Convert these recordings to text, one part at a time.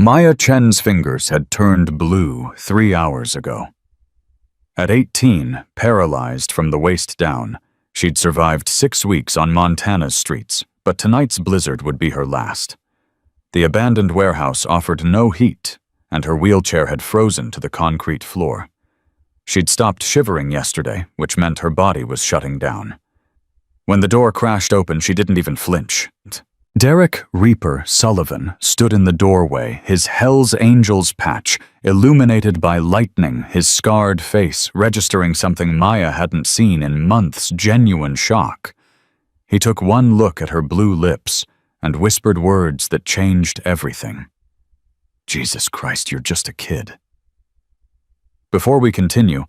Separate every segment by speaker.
Speaker 1: Maya Chen's fingers had turned blue 3 hours ago. At 18, paralyzed from the waist down, she'd survived 6 weeks on Montana's streets, but tonight's blizzard would be her last. The abandoned warehouse offered no heat, and her wheelchair had frozen to the concrete floor. She'd stopped shivering yesterday, which meant her body was shutting down. When the door crashed open, she didn't even flinch. Derek Reaper Sullivan stood in the doorway, his Hell's Angels patch illuminated by lightning, his scarred face registering something Maya hadn't seen in months, genuine shock. He took one look at her blue lips and whispered words that changed everything. "Jesus Christ, you're just a kid." Before we continue,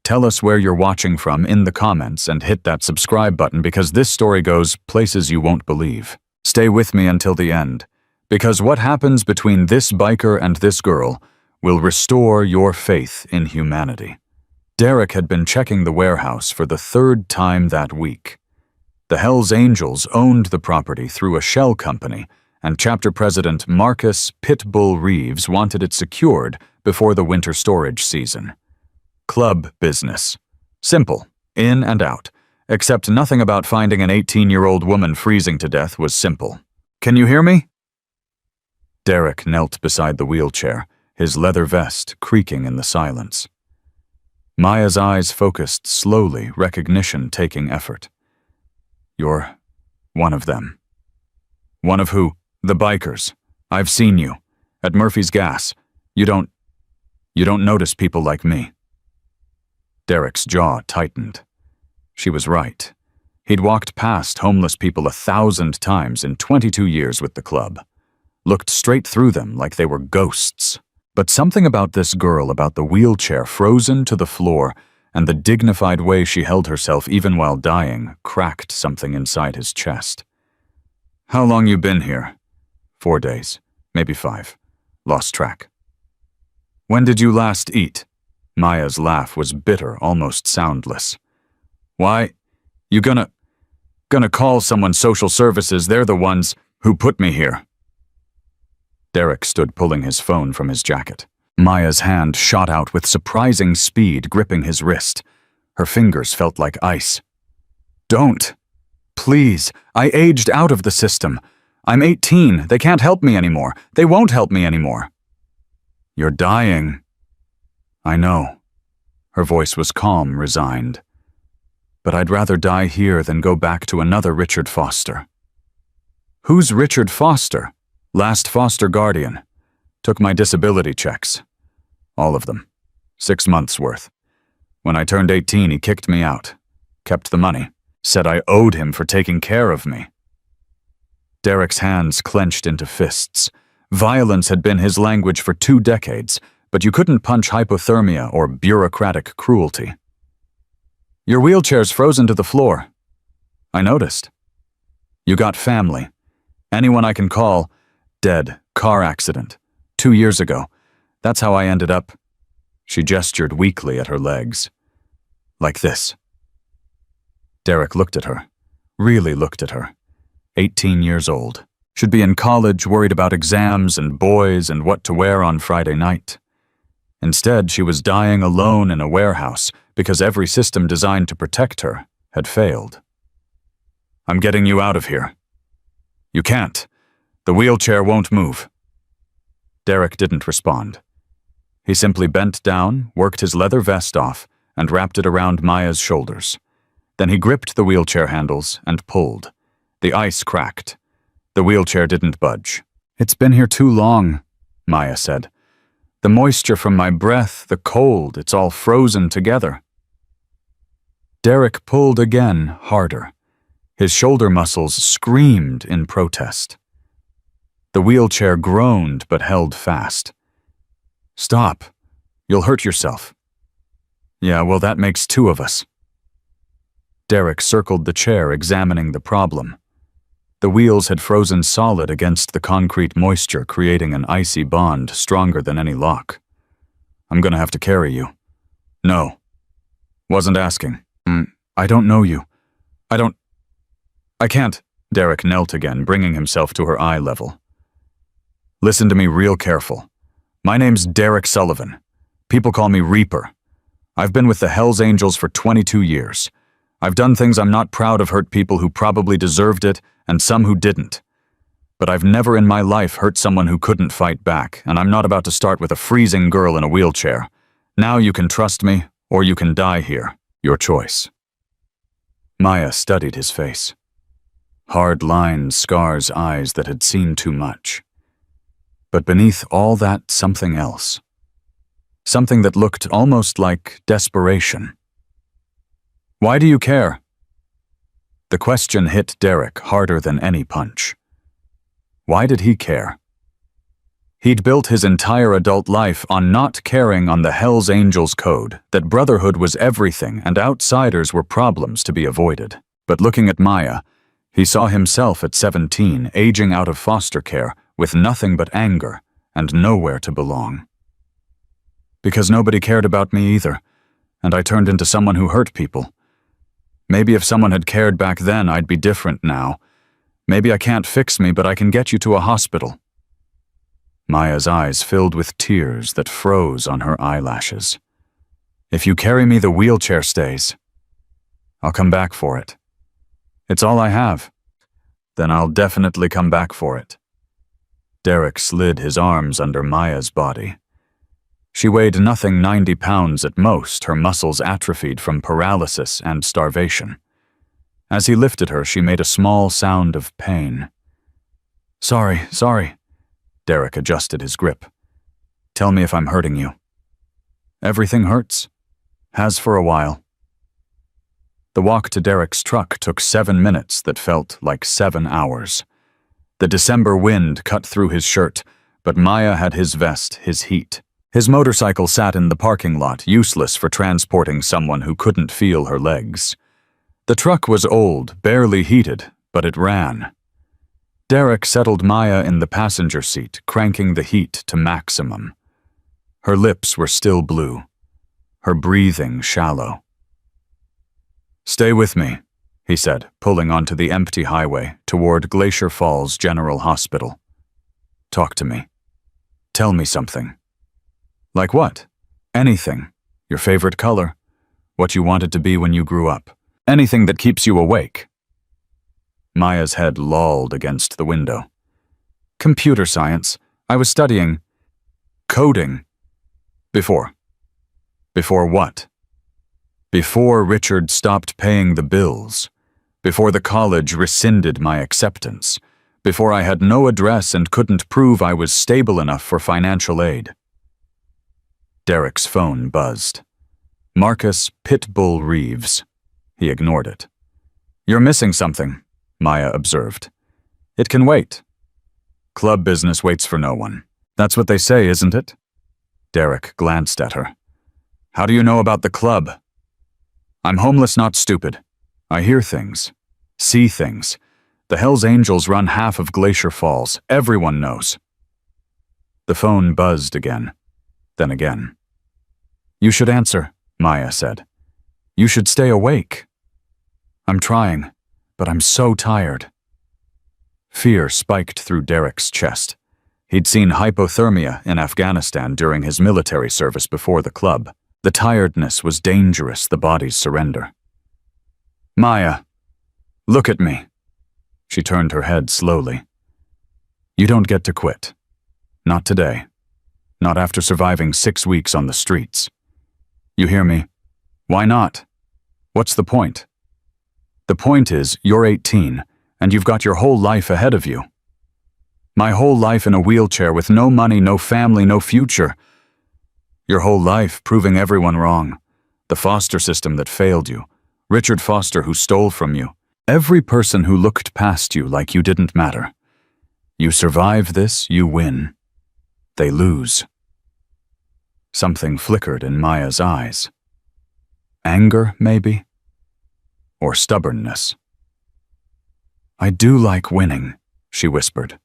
Speaker 1: tell us where you're watching from in the comments and hit that subscribe button because this story goes places you won't believe. Stay with me until the end, because what happens between this biker and this girl will restore your faith in humanity. Derek had been checking the warehouse for the 3rd time that week. The Hells Angels owned the property through a shell company, and chapter president Marcus Pitbull Reeves wanted it secured before the winter storage season. Club business. Simple, in and out. Except nothing about finding an 18-year-old woman freezing to death was simple. "Can you hear me?" Derek knelt beside the wheelchair, his leather vest creaking in the silence. Maya's eyes focused slowly, recognition taking effort. "You're one of them." "One of who?" "The bikers. I've seen you. At Murphy's Gas. You don't notice people like me." Derek's jaw tightened. She was right. He'd walked past homeless people 1,000 times in 22 years with the club. Looked straight through them like they were ghosts. But something about this girl, about the wheelchair frozen to the floor, and the dignified way she held herself even while dying, cracked something inside his chest. "How long you been here?" 4 days, maybe 5. Lost track." "When did you last eat?" Maya's laugh was bitter, almost soundless. "Why, you gonna call someone social services? They're the ones who put me here." Derek stood pulling his phone from his jacket. Maya's hand shot out with surprising speed, gripping his wrist. Her fingers felt like ice. "Don't. Please. I aged out of the system. I'm 18. They can't help me anymore. They won't help me anymore." "You're dying." "I know." Her voice was calm, resigned. "But I'd rather die here than go back to another Richard Foster." "Who's Richard Foster?" "Last foster guardian. Took my disability checks. All of them. 6 months worth. When I turned 18, he kicked me out. Kept the money. Said I owed him for taking care of me." Derek's hands clenched into fists. Violence had been his language for 2 decades, but you couldn't punch hypothermia or bureaucratic cruelty. "Your wheelchair's frozen to the floor." "I noticed." "You got family. Anyone I can call?" "Dead. Car accident. 2 years ago. That's how I ended up." She gestured weakly at her legs. "Like this." Derek looked at her. Really looked at her. 18 years old. Should be in college, worried about exams and boys and what to wear on Friday night. Instead, she was dying alone in a warehouse because every system designed to protect her had failed. "I'm getting you out of here." "You can't. The wheelchair won't move." Derek didn't respond. He simply bent down, worked his leather vest off, and wrapped it around Maya's shoulders. Then he gripped the wheelchair handles and pulled. The ice cracked. The wheelchair didn't budge. "It's been here too long," Maya said. "The moisture from my breath, the cold, it's all frozen together." Derek pulled again, harder. His shoulder muscles screamed in protest. The wheelchair groaned but held fast. "Stop. You'll hurt yourself." "Yeah, well, that makes 2 of us." Derek circled the chair, examining the problem. The wheels had frozen solid against the concrete moisture, creating an icy bond stronger than any lock. "I'm gonna have to carry you." "No. Wasn't asking." I don't know you. I can't." Derek knelt again, bringing himself to her eye level. Listen to me real careful. My name's Derek Sullivan. People call me Reaper. I've been with the Hells Angels for 22 years. I've done things I'm not proud of, hurt people who probably deserved it, and some who didn't. But I've never in my life hurt someone who couldn't fight back, and I'm not about to start with a freezing girl in a wheelchair. Now you can trust me, or you can die here. Your choice. Maya studied his face. Hard lines, scars, eyes that had seen too much. But beneath all that, something else. Something that looked almost like desperation. Why do you care? The question hit Derek harder than any punch. Why did he care? He'd built his entire adult life on not caring on the Hells Angels code, that brotherhood was everything and outsiders were problems to be avoided. But looking at Maya, he saw himself at 17, aging out of foster care, with nothing but anger and nowhere to belong. Because nobody cared about me either, and I turned into someone who hurt people. Maybe if someone had cared back then, I'd be different now. Maybe I can't fix me, but I can get you to a hospital. Maya's eyes filled with tears that froze on her eyelashes. If you carry me, the wheelchair stays. I'll come back for it. It's all I have. Then I'll definitely come back for it. Derek slid his arms under Maya's body. She weighed nothing 90 pounds at most, her muscles atrophied from paralysis and starvation. As he lifted her, she made a small sound of pain. Sorry. Derek adjusted his grip. Tell me if I'm hurting you. Everything hurts. Has for a while. The walk to Derek's truck took 7 minutes that felt like 7 hours. The December wind cut through his shirt, but Maya had his vest, his heat. His motorcycle sat in the parking lot, useless for transporting someone who couldn't feel her legs. The truck was old, barely heated, but it ran. Derek settled Maya in the passenger seat, cranking the heat to maximum. Her lips were still blue, her breathing shallow. Stay with me, he said, pulling onto the empty highway toward Glacier Falls General Hospital. Talk to me. Tell me something. Like what? Anything. Your favorite color. What you wanted to be when you grew up. Anything that keeps you awake. Maya's head lolled against the window. Computer science. I was studying coding. Before. Before what? Before Richard stopped paying the bills. Before the college rescinded my acceptance. Before I had no address and couldn't prove I was stable enough for financial aid. Derek's phone buzzed. Marcus Pitbull Reeves. He ignored it. You're missing something, Maya observed. It can wait. Club business waits for no one. That's what they say, isn't it? Derek glanced at her. How do you know about the club? I'm homeless, not stupid. I hear things. See things. The Hells Angels run half of Glacier Falls. Everyone knows. The phone buzzed again. Then again. You should answer, Maya said. You should stay awake. I'm trying, but I'm so tired. Fear spiked through Derek's chest. He'd seen hypothermia in Afghanistan during his military service before the club. The tiredness was dangerous, the body's surrender. Maya, look at me. She turned her head slowly. You don't get to quit. Not today. Not after surviving 6 weeks on the streets. You hear me? Why not? What's the point? The point is, you're 18, and you've got your whole life ahead of you. My whole life in a wheelchair with no money, no family, no future. Your whole life proving everyone wrong. The foster system that failed you. Richard Foster who stole from you. Every person who looked past you like you didn't matter. You survive this, you win. They lose. Something flickered in Maya's eyes. Anger, maybe? Or stubbornness. I do like winning, she whispered.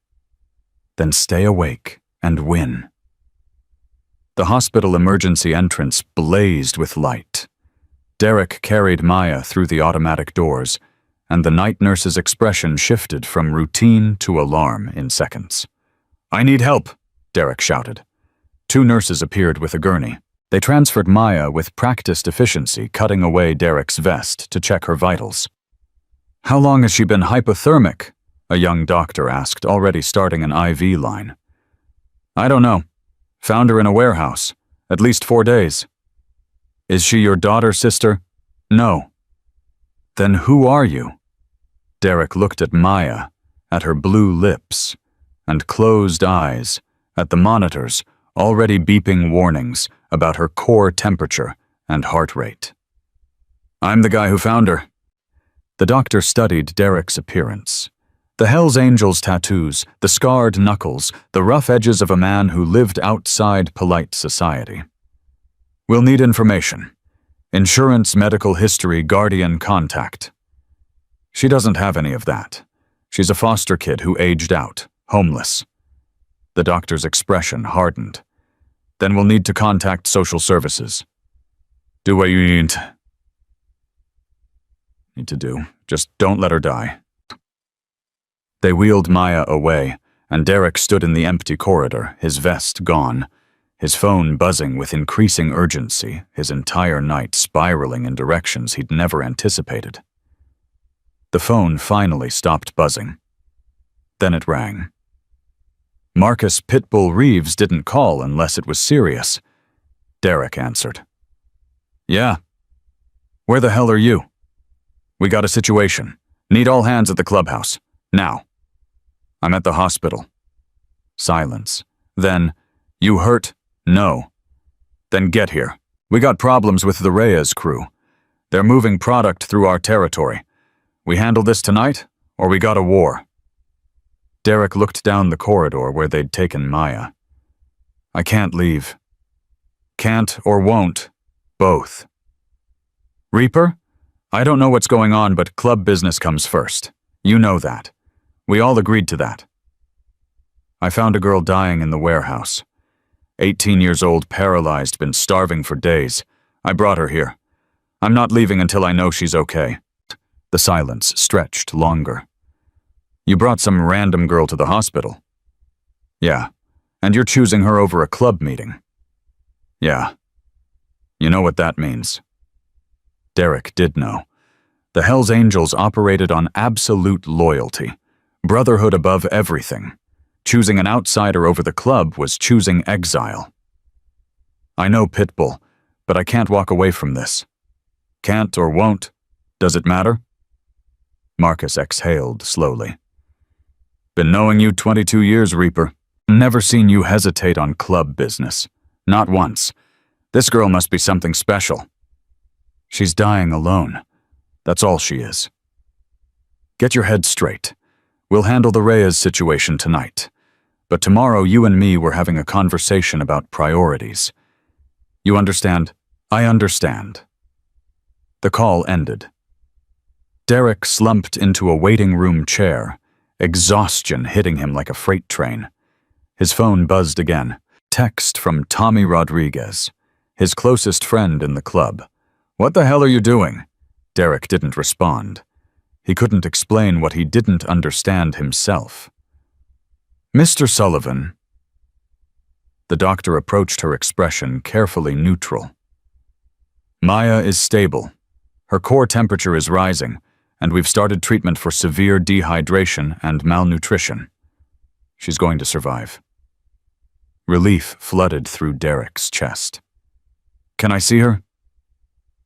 Speaker 1: Then stay awake and win. The hospital emergency entrance blazed with light. Derek carried Maya through the automatic doors, and the night nurse's expression shifted from routine to alarm in seconds. I need help, Derek shouted. 2 nurses appeared with a gurney. They transferred Maya with practiced efficiency, cutting away Derek's vest to check her vitals. How long has she been hypothermic? A young doctor asked, already starting an IV line. I don't know. Found her in a warehouse. At least 4 days. Is she your daughter, sister? No. Then who are you? Derek looked at Maya, at her blue lips, and closed eyes, at the monitors, already beeping warnings about her core temperature and heart rate. I'm the guy who found her. The doctor studied Derek's appearance. The Hell's Angels tattoos, the scarred knuckles, the rough edges of a man who lived outside polite society. We'll need information. Insurance, medical history, guardian contact. She doesn't have any of that. She's a foster kid who aged out, homeless. The doctor's expression hardened. Then we'll need to contact social services. Do what you need to do. Just don't let her die. They wheeled Maya away, and Derek stood in the empty corridor, his vest gone, his phone buzzing with increasing urgency, his entire night spiraling in directions he'd never anticipated. The phone finally stopped buzzing. Then it rang. Marcus Pitbull Reeves didn't call unless it was serious. Derek answered. Yeah. Where the hell are you? We got a situation. Need all hands at the clubhouse. Now. I'm at the hospital. Silence. Then, you hurt? No. Then get here. We got problems with the Reyes crew. They're moving product through our territory. We handle this tonight, or we got a war. Derek looked down the corridor where they'd taken Maya. I can't leave. Can't or won't. Both. Reaper? I don't know what's going on, but club business comes first. You know that. We all agreed to that. I found a girl dying in the warehouse. 18 years old, paralyzed, been starving for days. I brought her here. I'm not leaving until I know she's okay. The silence stretched longer. You brought some random girl to the hospital. Yeah, and you're choosing her over a club meeting. Yeah. You know what that means. Derek did know. The Hell's Angels operated on absolute loyalty. Brotherhood above everything. Choosing an outsider over the club was choosing exile. I know, Pitbull, but I can't walk away from this. Can't or won't. Does it matter? Marcus exhaled slowly. Been knowing you 22 years, Reaper. Never seen you hesitate on club business. Not once. This girl must be something special. She's dying alone. That's all she is. Get your head straight. We'll handle the Reyes situation tonight. But tomorrow you and me were having a conversation about priorities. You understand? I understand. The call ended. Derek slumped into a waiting room chair, exhaustion hitting him like a freight train. His phone buzzed again. Text from Tommy Rodriguez, his closest friend in the club. What the hell are you doing? Derek didn't respond. He couldn't explain what he didn't understand himself. Mr. Sullivan. The doctor approached her expression carefully neutral. Maya is stable. Her core temperature is rising, and we've started treatment for severe dehydration and malnutrition. She's going to survive. Relief flooded through Derek's chest. Can I see her?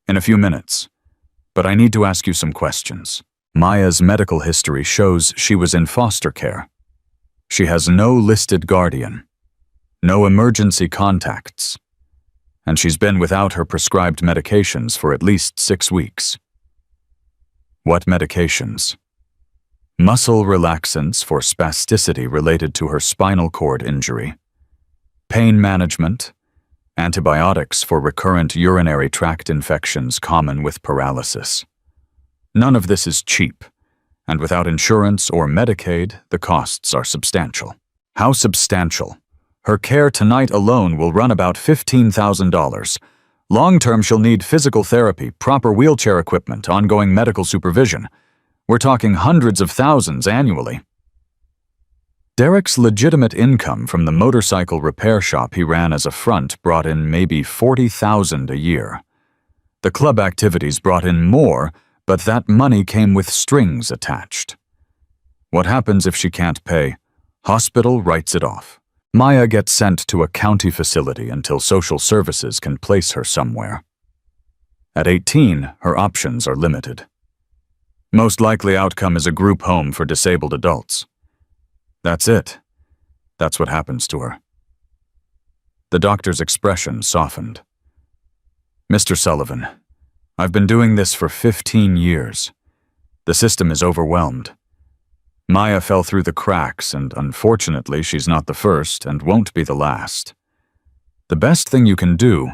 Speaker 1: In a few minutes, but I need to ask you some questions. Maya's medical history shows she was in foster care. She has no listed guardian, no emergency contacts, and she's been without her prescribed medications for at least 6 weeks. What medications? Muscle relaxants for spasticity related to her spinal cord injury, pain management, antibiotics for recurrent urinary tract infections common with paralysis. None of this is cheap, and without insurance or Medicaid, the costs are substantial. How substantial? Her care tonight alone will run about $15,000. Long-term, she'll need physical therapy, proper wheelchair equipment, ongoing medical supervision. We're talking hundreds of thousands annually. Derek's legitimate income from the motorcycle repair shop he ran as a front brought in maybe $40,000 a year. The club activities brought in more, but that money came with strings attached. What happens if she can't pay? Hospital writes it off. Maya gets sent to a county facility until social services can place her somewhere. At 18, her options are limited. Most likely outcome is a group home for disabled adults. That's it. That's what happens to her. The doctor's expression softened. Mr. Sullivan, I've been doing this for 15 years. The system is overwhelmed. Maya fell through the cracks, and unfortunately she's not the first and won't be the last. The best thing you can do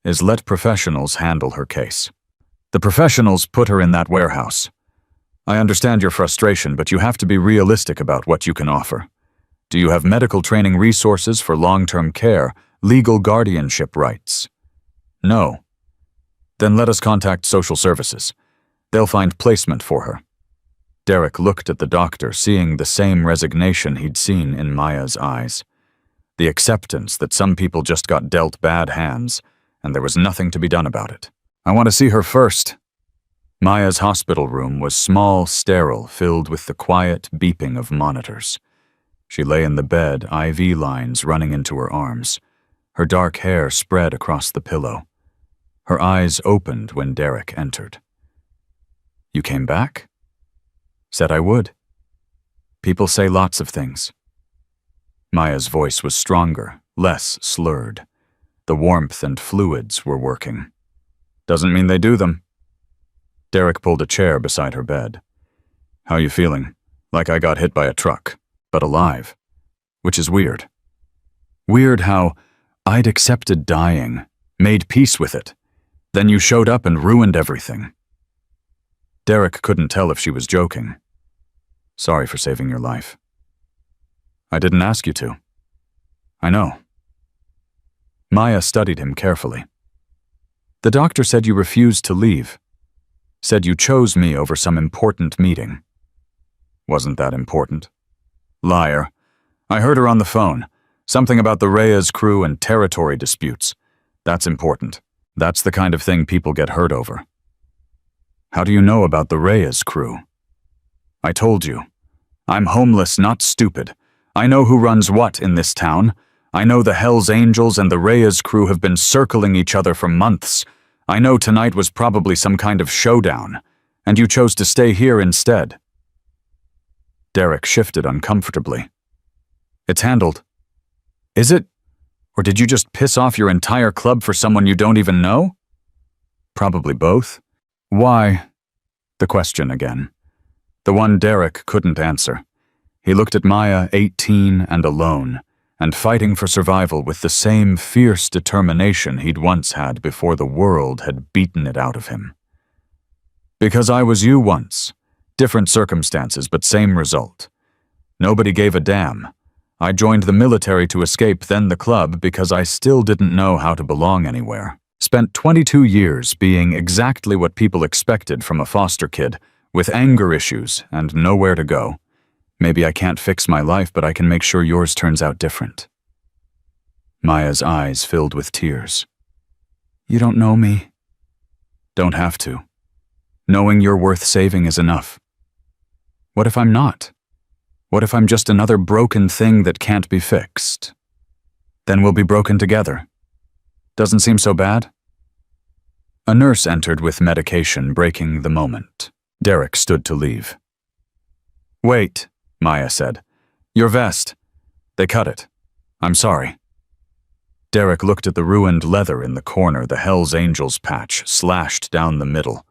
Speaker 1: is let professionals handle her case. The professionals put her in that warehouse. I understand your frustration, but you have to be realistic about what you can offer. Do you have medical training resources for long-term care, legal guardianship rights? No. Then let us contact social services. They'll find placement for her. Derek looked at the doctor, seeing the same resignation he'd seen in Maya's eyes. The acceptance that some people just got dealt bad hands, and there was nothing to be done about it. I want to see her first. Maya's hospital room was small, sterile, filled with the quiet beeping of monitors. She lay in the bed, IV lines running into her arms. Her dark hair spread across the pillow. Her eyes opened when Derek entered. You came back? Said I would. People say lots of things. Maya's voice was stronger, less slurred. The warmth and fluids were working. Doesn't mean they do them. Derek pulled a chair beside her bed. How you feeling? Like I got hit by a truck, but alive. Which is weird. Weird how I'd accepted dying, made peace with it. Then you showed up and ruined everything. Derek couldn't tell if she was joking. Sorry for saving your life. I didn't ask you to. I know. Maya studied him carefully. The doctor said you refused to leave. Said you chose me over some important meeting. Wasn't that important? Liar. I heard her on the phone. Something about the Reyes crew and territory disputes. That's important. That's the kind of thing people get hurt over. How do you know about the Reyes crew? I told you. I'm homeless, not stupid. I know who runs what in this town. I know the hellsangels and the Reyes crew have been circling each other for months. I know tonight was probably some kind of showdown, and you chose to stay here instead. Derek shifted uncomfortably. It's handled. Is it? Or did you just piss off your entire club for someone you don't even know? Probably both. Why? The question again. The one Derek couldn't answer. He looked at Maya, 18 and alone, and fighting for survival with the same fierce determination he'd once had before the world had beaten it out of him. Because I was you once. Different circumstances, but same result. Nobody gave a damn. I joined the military to escape, then the club, because I still didn't know how to belong anywhere. Spent 22 years being exactly what people expected from a foster kid, with anger issues and nowhere to go. Maybe I can't fix my life, but I can make sure yours turns out different. Maya's eyes filled with tears. You don't know me. Don't have to. Knowing you're worth saving is enough. What if I'm not? What if I'm just another broken thing that can't be fixed? Then we'll be broken together. Doesn't seem so bad? A nurse entered with medication, breaking the moment. Derek stood to leave. Wait, Maya said. Your vest. They cut it. I'm sorry. Derek looked at the ruined leather in the corner, the Hell's Angels patch slashed down the middle.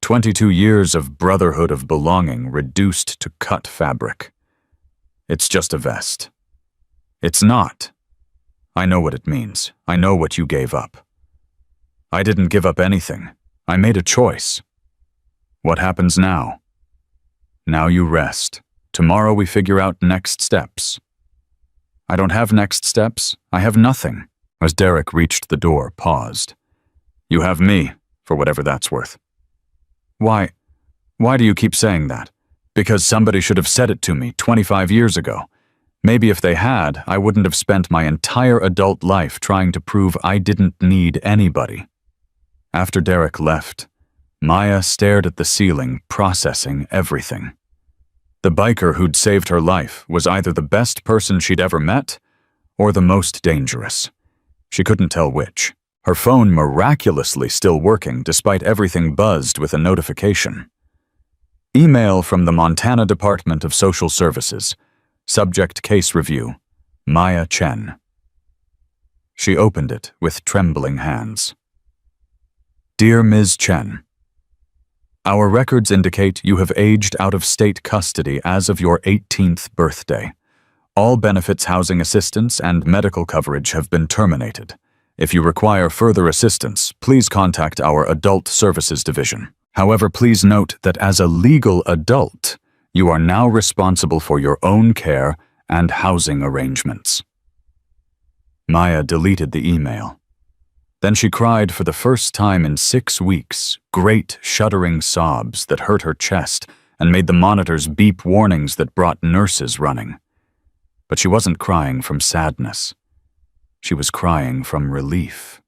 Speaker 1: 22 years of brotherhood of belonging reduced to cut fabric. It's just a vest. It's not. I know what it means. I know what you gave up. I didn't give up anything. I made a choice. What happens now? Now you rest. Tomorrow we figure out next steps. I don't have next steps. I have nothing. As Derek reached the door, paused. You have me, for whatever that's worth. Why do you keep saying that? Because somebody should have said it to me 25 years ago. Maybe if they had, I wouldn't have spent my entire adult life trying to prove I didn't need anybody. After Derek left, Maya stared at the ceiling, processing everything. The biker who'd saved her life was either the best person she'd ever met or the most dangerous. She couldn't tell which. Her phone miraculously still working despite everything buzzed with a notification. Email from the Montana Department of Social Services. Subject Case Review. Maya Chen. She opened it with trembling hands. Dear Ms. Chen, our records indicate you have aged out of state custody as of your 18th birthday. All benefits, housing assistance, and medical coverage have been terminated. If you require further assistance, please contact our Adult Services Division. However, please note that as a legal adult, you are now responsible for your own care and housing arrangements. Maya deleted the email. Then she cried for the first time in 6 weeks, great shuddering sobs that hurt her chest and made the monitors beep warnings that brought nurses running. But she wasn't crying from sadness. She was crying from relief.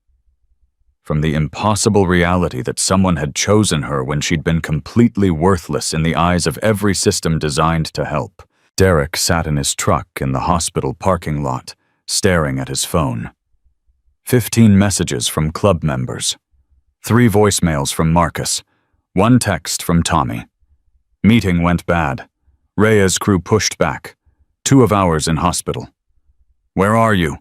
Speaker 1: From the impossible reality that someone had chosen her when she'd been completely worthless in the eyes of every system designed to help. Derek sat in his truck in the hospital parking lot, staring at his phone. 15 messages from club members. 3 voicemails from Marcus. 1 text from Tommy. Meeting went bad. Rhea's crew pushed back. 2 of ours in hospital. Where are you?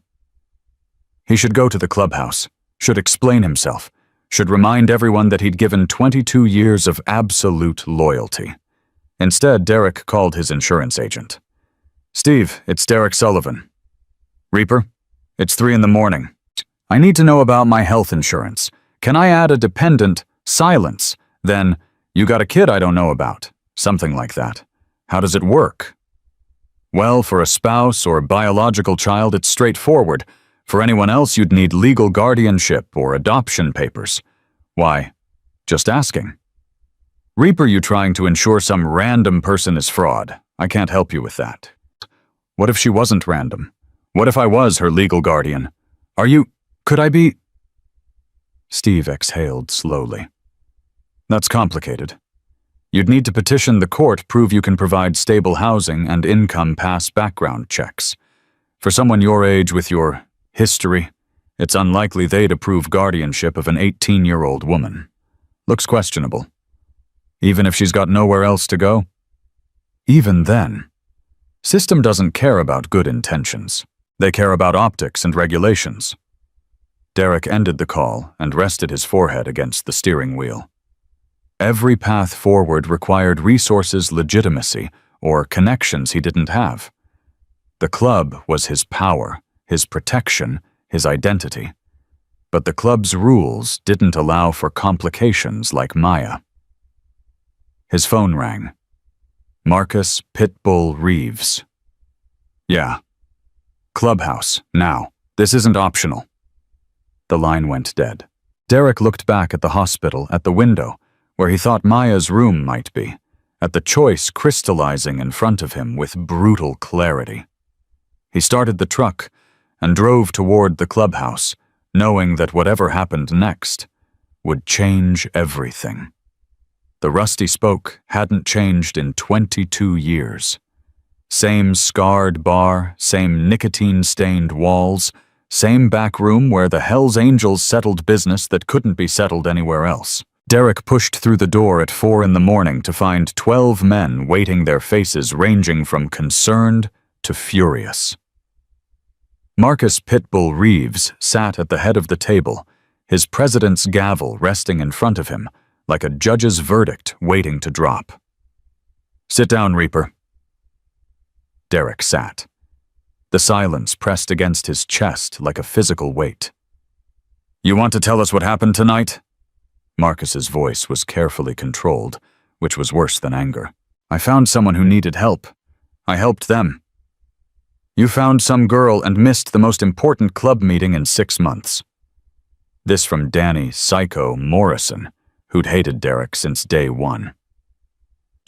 Speaker 1: He should go to the clubhouse, should explain himself, should remind everyone that he'd given 22 years of absolute loyalty. Instead, Derek called his insurance agent. Steve, it's Derek Sullivan. Reaper, it's 3 in the morning. I need to know about my health insurance. Can I add a dependent? Silence. Then, you got a kid I don't know about. Something like that. How does it work? Well, for a spouse or biological child, it's straightforward. For anyone else, you'd need legal guardianship or adoption papers. Why? Just asking. Reaper, you trying to ensure some random person is fraud. I can't help you with that. What if she wasn't random? What if I was her legal guardian? Could I be? Steve exhaled slowly. That's complicated. You'd need to petition the court, prove you can provide stable housing and income, pass background checks. For someone your age with your history, it's unlikely they'd approve guardianship of an 18-year-old woman. Looks questionable. Even if she's got nowhere else to go? Even then, system doesn't care about good intentions. They care about optics and regulations. Derek ended the call and rested his forehead against the steering wheel. Every path forward required resources, legitimacy, or connections he didn't have. The club was his power, his protection, his identity. But the club's rules didn't allow for complications like Maya. His phone rang. Marcus Pitbull Reeves. Yeah. Clubhouse, now. This isn't optional. The line went dead. Derek looked back at the hospital, at the window, where he thought Maya's room might be, at the choice crystallizing in front of him with brutal clarity. He started the truck and drove toward the clubhouse, knowing that whatever happened next would change everything. The rusty spoke hadn't changed in 22 years. Same scarred bar, same nicotine-stained walls, same back room where the hellsangels settled business that couldn't be settled anywhere else. Derek pushed through the door at 4 in the morning to find 12 men waiting, their faces ranging from concerned to furious. Marcus Pitbull Reeves sat at the head of the table, his president's gavel resting in front of him, like a judge's verdict waiting to drop. Sit down, Reaper. Derek sat. The silence pressed against his chest like a physical weight. You want to tell us what happened tonight? Marcus's voice was carefully controlled, which was worse than anger. I found someone who needed help. I helped them. You found some girl and missed the most important club meeting in 6 months. This from Danny Psycho Morrison, who'd hated Derek since day 1.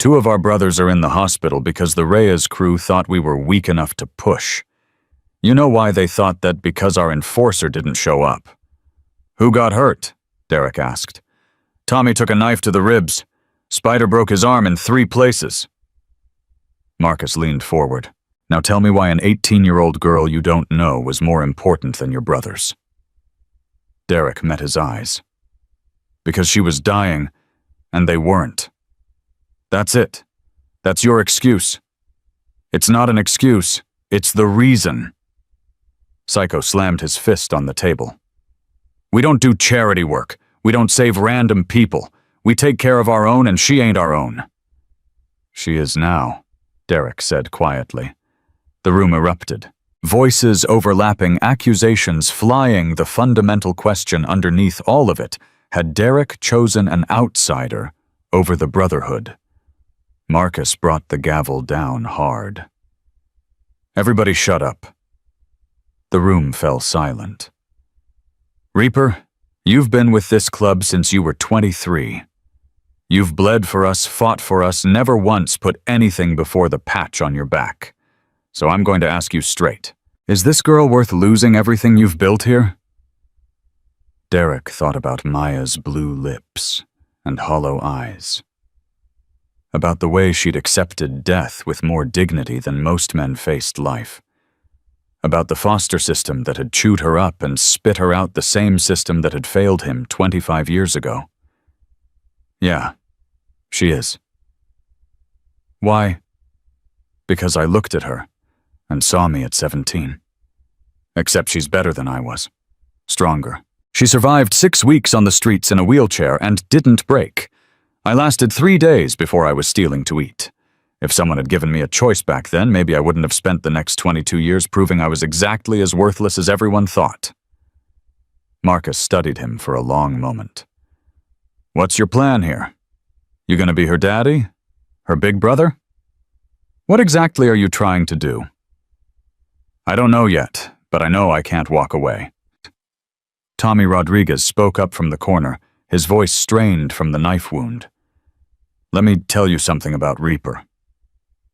Speaker 1: 2 of our brothers are in the hospital because the Reyes crew thought we were weak enough to push. You know why they thought that? Because our enforcer didn't show up. Who got hurt? Derek asked. Tommy took a knife to the ribs. Spider broke his arm in 3 places. Marcus leaned forward. Now tell me why an 18-year-old girl you don't know was more important than your brothers. Derek met his eyes. Because she was dying, and they weren't. That's it. That's your excuse. It's not an excuse. It's the reason. Psycho slammed his fist on the table. We don't do charity work. We don't save random people. We take care of our own, and she ain't our own. She is now, Derek said quietly. The room erupted. Voices overlapping, accusations flying. The fundamental question underneath all of it: had Derek chosen an outsider over the Brotherhood? Marcus brought the gavel down hard. Everybody shut up. The room fell silent. Reaper, you've been with this club since you were 23. You've bled for us, fought for us, never once put anything before the patch on your back. So I'm going to ask you straight. Is this girl worth losing everything you've built here? Derek thought about Maya's blue lips and hollow eyes. About the way she'd accepted death with more dignity than most men faced life. About the foster system that had chewed her up and spit her out, the same system that had failed him 25 years ago. Yeah, she is. Why? Because I looked at her and saw me at 17. Except she's better than I was. Stronger. She survived 6 weeks on the streets in a wheelchair and didn't break. I lasted 3 days before I was stealing to eat. If someone had given me a choice back then, maybe I wouldn't have spent the next 22 years proving I was exactly as worthless as everyone thought. Marcus studied him for a long moment. What's your plan here? You gonna be her daddy? Her big brother? What exactly are you trying to do? I don't know yet, but I know I can't walk away. Tommy Rodriguez spoke up from the corner, his voice strained from the knife wound. Let me tell you something about Reaper.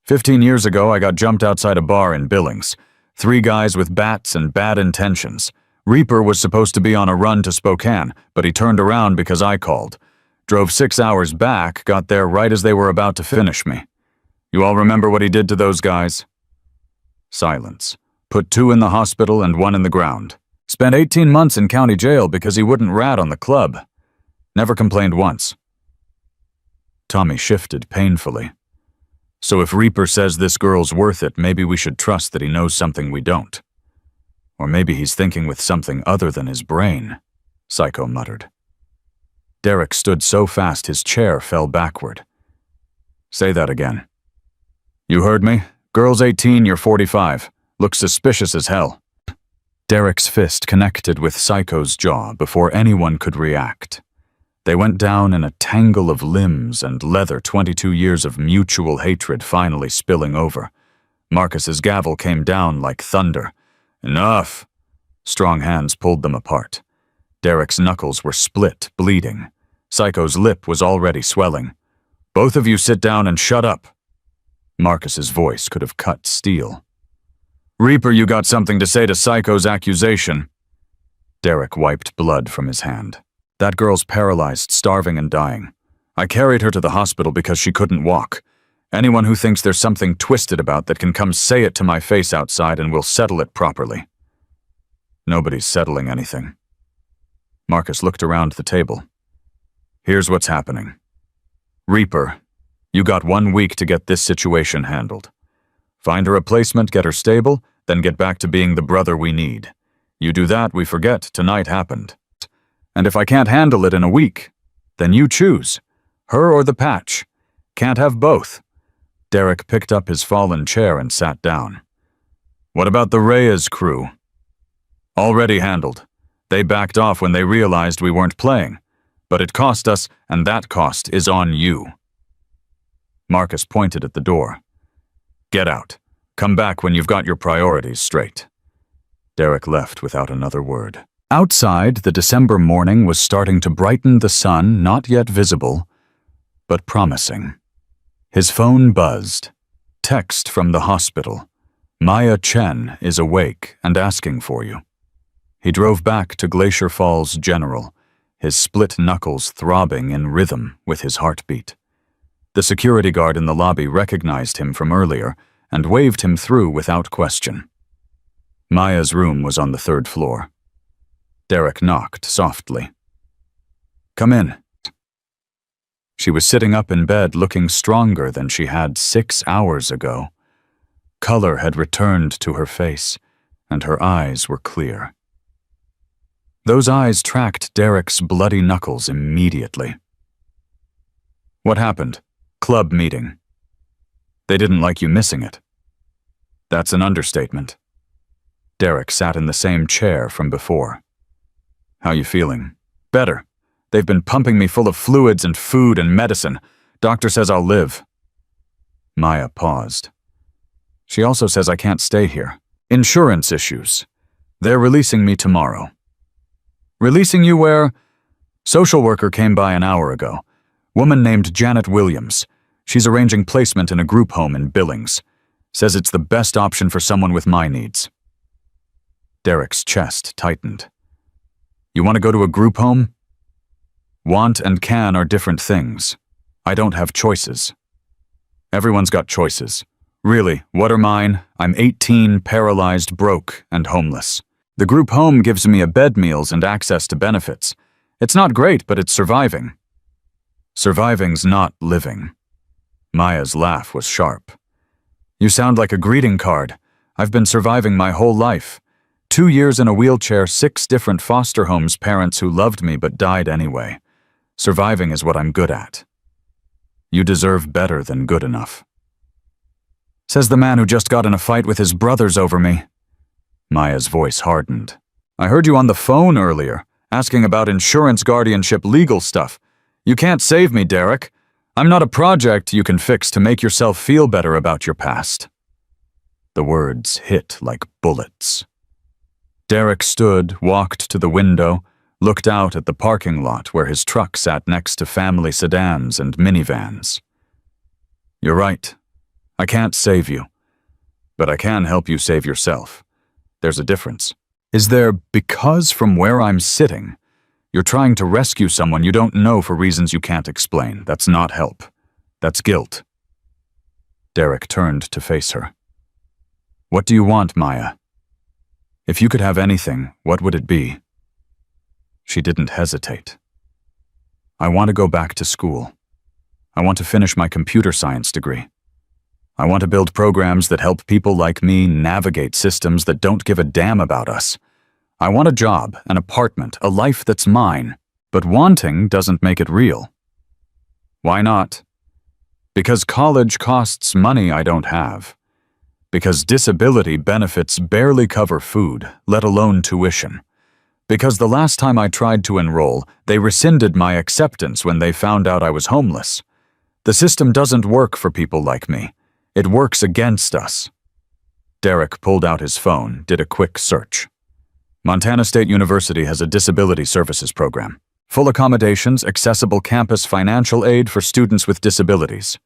Speaker 1: 15 years ago, I got jumped outside a bar in Billings. 3 guys with bats and bad intentions. Reaper was supposed to be on a run to Spokane, but he turned around because I called. Drove 6 hours back, got there right as they were about to finish me. You all remember what he did to those guys? Silence. Put 2 in the hospital and 1 in the ground. Spent 18 months in county jail because he wouldn't rat on the club. Never complained once. Tommy shifted painfully. So if Reaper says this girl's worth it, maybe we should trust that he knows something we don't. Or maybe he's thinking with something other than his brain, Psycho muttered. Derek stood so fast his chair fell backward. Say that again. You heard me? Girl's 18, you're 45. Looks suspicious as hell. Derek's fist connected with Psycho's jaw before anyone could react. They went down in a tangle of limbs and leather, 22 years of mutual hatred finally spilling over. Marcus's gavel came down like thunder. Enough! Strong hands pulled them apart. Derek's knuckles were split, bleeding. Psycho's lip was already swelling. Both of you sit down and shut up. Marcus's voice could have cut steel. Reaper, you got something to say to Psycho's accusation. Derek wiped blood from his hand. That girl's paralyzed, starving and dying. I carried her to the hospital because she couldn't walk. Anyone who thinks there's something twisted about that can come say it to my face outside and we'll settle it properly. Nobody's settling anything. Marcus looked around the table. Here's what's happening. Reaper, you got 1 week to get this situation handled. Find a replacement, get her stable, then get back to being the brother we need. You do that, we forget tonight happened. And if I can't handle it in a week, then you choose. Her or the patch. Can't have both. Derek picked up his fallen chair and sat down. What about the Reyes crew? Already handled. They backed off when they realized we weren't playing. But it cost us, and that cost is on you. Marcus pointed at the door. Get out. Come back when you've got your priorities straight. Derek left without another word. Outside, the December morning was starting to brighten, the sun not yet visible, but promising. His phone buzzed. Text from the hospital. Maya Chen is awake and asking for you. He drove back to Glacier Falls General, his split knuckles throbbing in rhythm with his heartbeat. The security guard in the lobby recognized him from earlier and waved him through without question. Maya's room was on the 3rd floor. Derek knocked softly. "Come in." She was sitting up in bed looking stronger than she had 6 hours ago. Color had returned to her face, and her eyes were clear. Those eyes tracked Derek's bloody knuckles immediately. "What happened?" "Club meeting." "They didn't like you missing it." "That's an understatement." Derek sat in the same chair from before. "How you feeling?" "Better. They've been pumping me full of fluids and food and medicine. Doctor says I'll live." Maya paused. "She also says I can't stay here. Insurance issues. They're releasing me tomorrow." "Releasing you where?" "Social worker came by an hour ago. Woman named Janet Williams. She's arranging placement in a group home in Billings. Says it's the best option for someone with my needs." Derek's chest tightened. "You want to go to a group home?" "Want and can are different things. I don't have choices." "Everyone's got choices. Really, what are mine? I'm 18, paralyzed, broke, and homeless. The group home gives me a bed, meals, and access to benefits. It's not great, but it's surviving." "Surviving's not living." Maya's laugh was sharp. "You sound like a greeting card. I've been surviving my whole life. 2 years in a wheelchair, 6 different foster homes, parents who loved me but died anyway. Surviving is what I'm good at." "You deserve better than good enough." Says the man who just got in a fight with his brothers over me. Maya's voice hardened. "I heard you on the phone earlier, asking about insurance, guardianship, legal stuff. You can't save me, Derek. I'm not a project you can fix to make yourself feel better about your past." The words hit like bullets. Derek stood, walked to the window, looked out at the parking lot where his truck sat next to family sedans and minivans. "You're right. I can't save you. But I can help you save yourself. There's a difference." "Is there, because from where I'm sitting, you're trying to rescue someone you don't know for reasons you can't explain? That's not help. That's guilt." Derek turned to face her. "What do you want, Maya? If you could have anything, what would it be?" She didn't hesitate. "I want to go back to school. I want to finish my computer science degree. I want to build programs that help people like me navigate systems that don't give a damn about us. I want a job, an apartment, a life that's mine. But wanting doesn't make it real." "Why not?" "Because college costs money I don't have. Because disability benefits barely cover food, let alone tuition. Because the last time I tried to enroll, they rescinded my acceptance when they found out I was homeless. The system doesn't work for people like me. It works against us." Derek pulled out his phone, did a quick search. "Montana State University has a disability services program. Full accommodations, accessible campus financial aid for students with disabilities."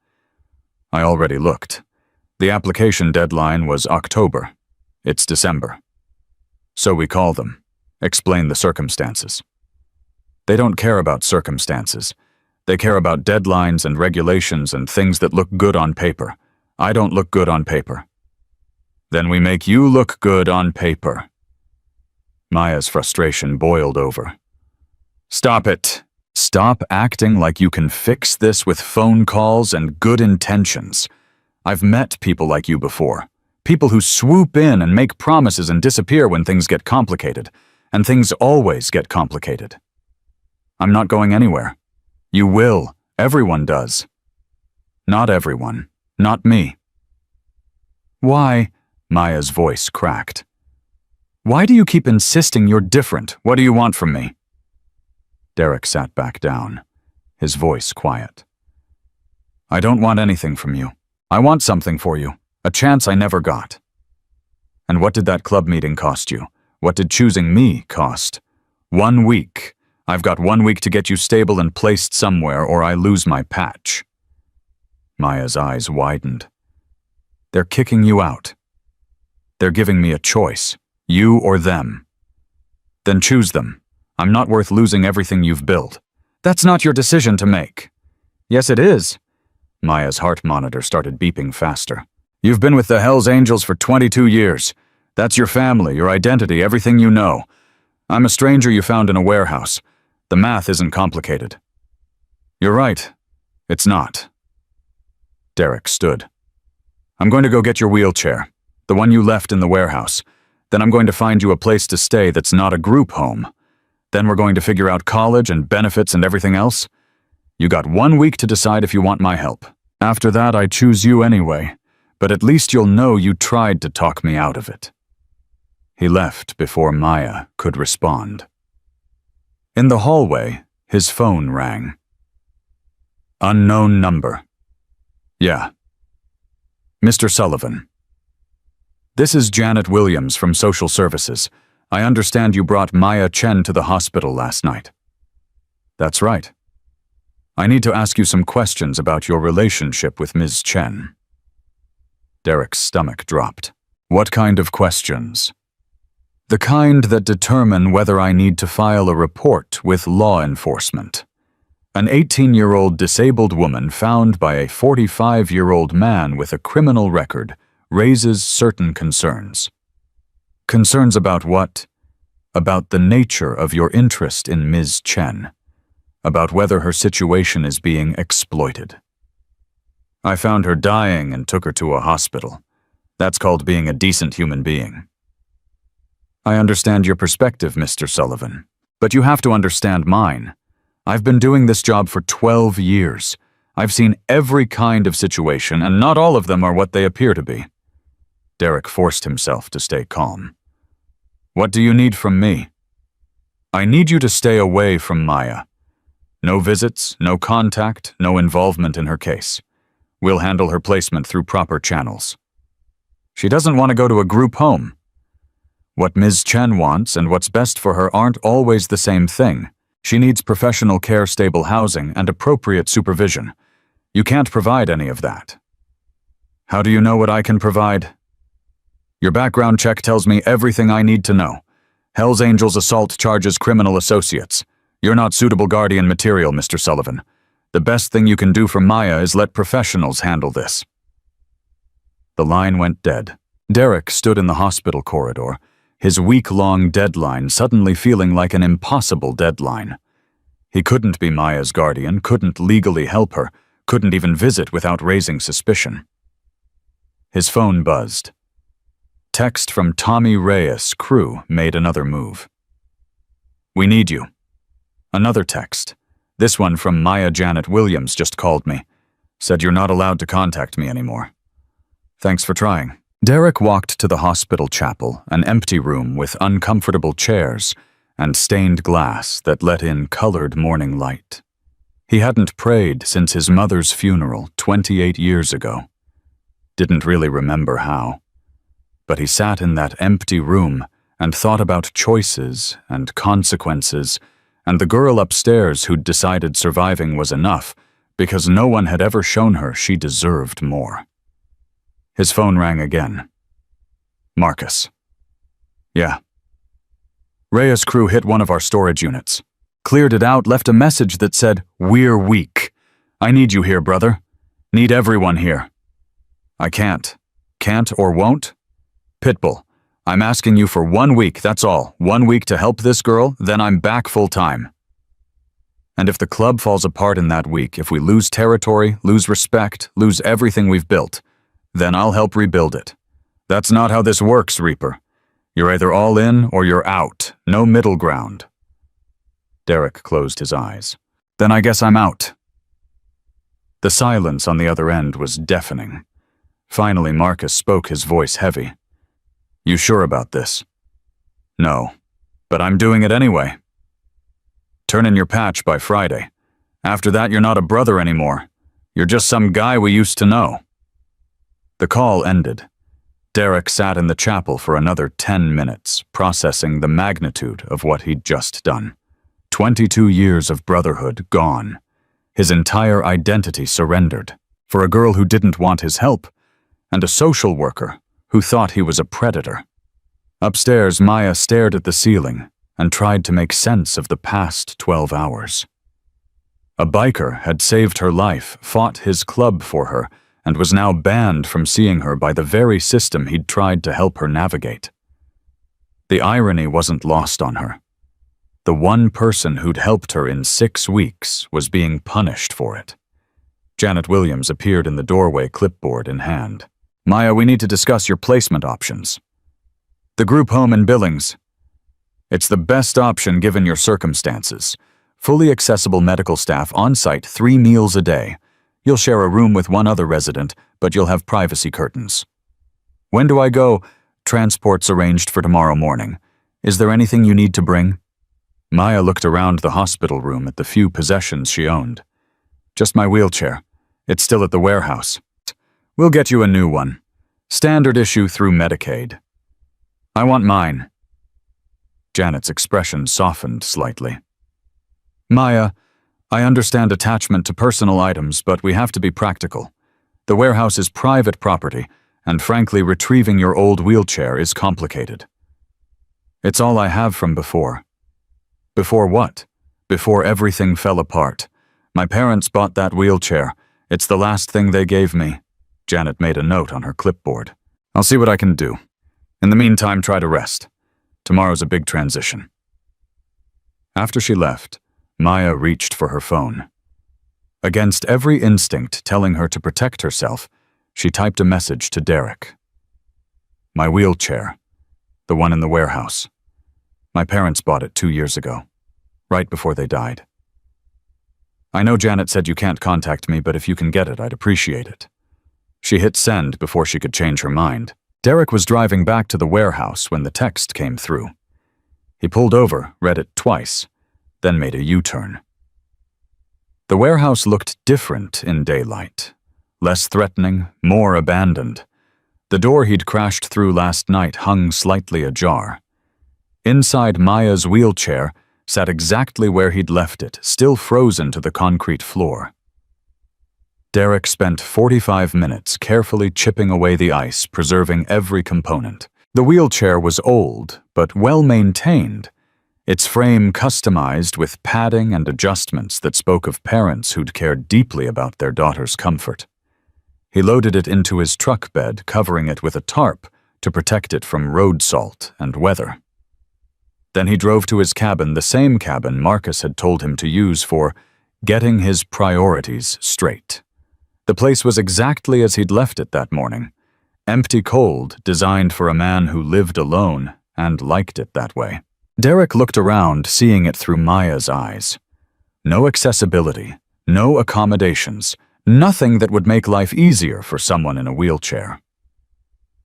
Speaker 1: I already looked. The application deadline was October. It's December. "So we call them. Explain the circumstances." "They don't care about circumstances. They care about deadlines and regulations and things that look good on paper. I don't look good on paper." "Then we make you look good on paper." Maya's frustration boiled over. "Stop it. Stop acting like you can fix this with phone calls and good intentions. I've met people like you before. People who swoop in and make promises and disappear when things get complicated. And things always get complicated. I'm not going anywhere. You will. Everyone does." "Not everyone. Not me." "Why?" Maya's voice cracked. "Why do you keep insisting you're different? What do you want from me?" Derek sat back down, his voice quiet. "I don't want anything from you. I want something for you, a chance I never got." "And what did that club meeting cost you? What did choosing me cost?" 1 week. I've got 1 week to get you stable and placed somewhere, or I lose my patch." Maya's eyes widened. They're kicking you out. They're giving me a choice, you or them. Then choose them. I'm not worth losing everything you've built. That's not your decision to make. Yes, it is. Maya's heart monitor started beeping faster. You've been with the Hells Angels for 22 years. That's your family, your identity, everything you know. I'm a stranger you found in a warehouse. The math isn't complicated. You're right. It's not. Derek stood. I'm going to go get your wheelchair, the one you left in the warehouse. Then I'm going to find you a place to stay that's not a group home. Then we're going to figure out college and benefits and everything else. You got 1 week to decide if you want my help. After that, I choose you anyway, but at least you'll know you tried to talk me out of it. He left before Maya could respond. In the hallway, his phone rang. Unknown number. Yeah. Mr. Sullivan. This is Janet Williams from Social Services. I understand you brought Maya Chen to the hospital last night. That's right. I need to ask you some questions about your relationship with Ms. Chen. Derek's stomach dropped. What kind of questions? The kind that determine whether I need to file a report with law enforcement. An 18-year-old disabled woman found by a 45-year-old man with a criminal record raises certain concerns. Concerns about what? About the nature of your interest in Ms. Chen. About whether her situation is being exploited. I found her dying and took her to a hospital. That's called being a decent human being. I understand your perspective, Mr. Sullivan, but you have to understand mine. I've been doing this job for 12 years. I've seen every kind of situation, and not all of them are what they appear to be. Derek forced himself to stay calm. What do you need from me? I need you to stay away from Maya. No visits, no contact, no involvement in her case. We'll handle her placement through proper channels. She doesn't want to go to a group home. What Ms. Chen wants and what's best for her aren't always the same thing. She needs professional care, stable housing, and appropriate supervision. You can't provide any of that. How do you know what I can provide? Your background check tells me everything I need to know. Hells Angels assault charges criminal associates. You're not suitable guardian material, Mr. Sullivan. The best thing you can do for Maya is let professionals handle this. The line went dead. Derek stood in the hospital corridor, his week-long deadline suddenly feeling like an impossible deadline. He couldn't be Maya's guardian, couldn't legally help her, couldn't even visit without raising suspicion. His phone buzzed. Text from Tommy Reyes, crew, made another move. We need you. Another text. This one from Maya Janet Williams just called me. Said you're not allowed to contact me anymore. Thanks for trying. Derek walked to the hospital chapel, an empty room with uncomfortable chairs and stained glass that let in colored morning light. He hadn't prayed since his mother's funeral 28 years ago. Didn't really remember how. But he sat in that empty room and thought about choices and consequences and the girl upstairs who'd decided surviving was enough because no one had ever shown her she deserved more. His phone rang again. Marcus. Yeah. Reyes' crew hit one of our storage units. Cleared it out, left a message that said, "We're weak. I need you here, brother. Need everyone here." I can't. Can't or won't? Pitbull, I'm asking you for 1 week, that's all. 1 week to help this girl, then I'm back full time. And if the club falls apart in that week, if we lose territory, lose respect, lose everything we've built, then I'll help rebuild it. That's not how this works, Reaper. You're either all in or you're out. No middle ground. Derek closed his eyes. Then I guess I'm out. The silence on the other end was deafening. Finally, Marcus spoke, his voice heavy. You sure about this? No, but I'm doing it anyway. Turn in your patch by Friday. After that, you're not a brother anymore. You're just some guy we used to know. The call ended. Derek sat in the chapel for another 10 minutes, processing the magnitude of what he'd just done. 22 years of brotherhood gone. His entire identity surrendered. for a girl who didn't want his help, and a social worker who thought he was a predator. Upstairs, Maya stared at the ceiling and tried to make sense of the past 12 hours. A biker had saved her life, fought his club for her, and was now banned from seeing her by the very system he'd tried to help her navigate. The irony wasn't lost on her. The one person who'd helped her in 6 weeks was being punished for it. Janet Williams appeared in the doorway, clipboard in hand. "Maya, we need to discuss your placement options. The group home in Billings. It's the best option given your circumstances. Fully accessible medical staff on site, 3 meals a day. You'll share a room with one other resident, but you'll have privacy curtains. When do I go? Transport's arranged for tomorrow morning. Is there anything you need to bring?" Maya looked around the hospital room at the few possessions she owned. "Just my wheelchair. It's still at the warehouse. We'll get you a new one. Standard issue through Medicaid." "I want mine." Janet's expression softened slightly. "Maya, I understand attachment to personal items, but we have to be practical. The warehouse is private property, and frankly, retrieving your old wheelchair is complicated. It's all I have from before." "Before what?" "Before everything fell apart. My parents bought that wheelchair. It's the last thing they gave me." Janet made a note on her clipboard. "I'll see what I can do. In the meantime, try to rest. Tomorrow's a big transition." After she left, Maya reached for her phone. Against every instinct telling her to protect herself, she typed a message to Derek. "My wheelchair. The one in the warehouse. My parents bought it 2 years ago, right before they died. I know Janet said you can't contact me, but if you can get it, I'd appreciate it." She hit send before she could change her mind. Derek was driving back to the warehouse when the text came through. He pulled over, read it twice, then made a U-turn. The warehouse looked different in daylight. Less threatening, more abandoned. The door he'd crashed through last night hung slightly ajar. Inside Maya's wheelchair sat exactly where he'd left it, still frozen to the concrete floor. Derek spent 45 minutes carefully chipping away the ice, preserving every component. The wheelchair was old, but well-maintained, its frame customized with padding and adjustments that spoke of parents who'd cared deeply about their daughter's comfort. He loaded it into his truck bed, covering it with a tarp to protect it from road salt and weather. Then he drove to his cabin, the same cabin Marcus had told him to use for getting his priorities straight. The place was exactly as he'd left it that morning, empty, cold, designed for a man who lived alone and liked it that way. Derek looked around, seeing it through Maya's eyes. No accessibility, no accommodations, nothing that would make life easier for someone in a wheelchair.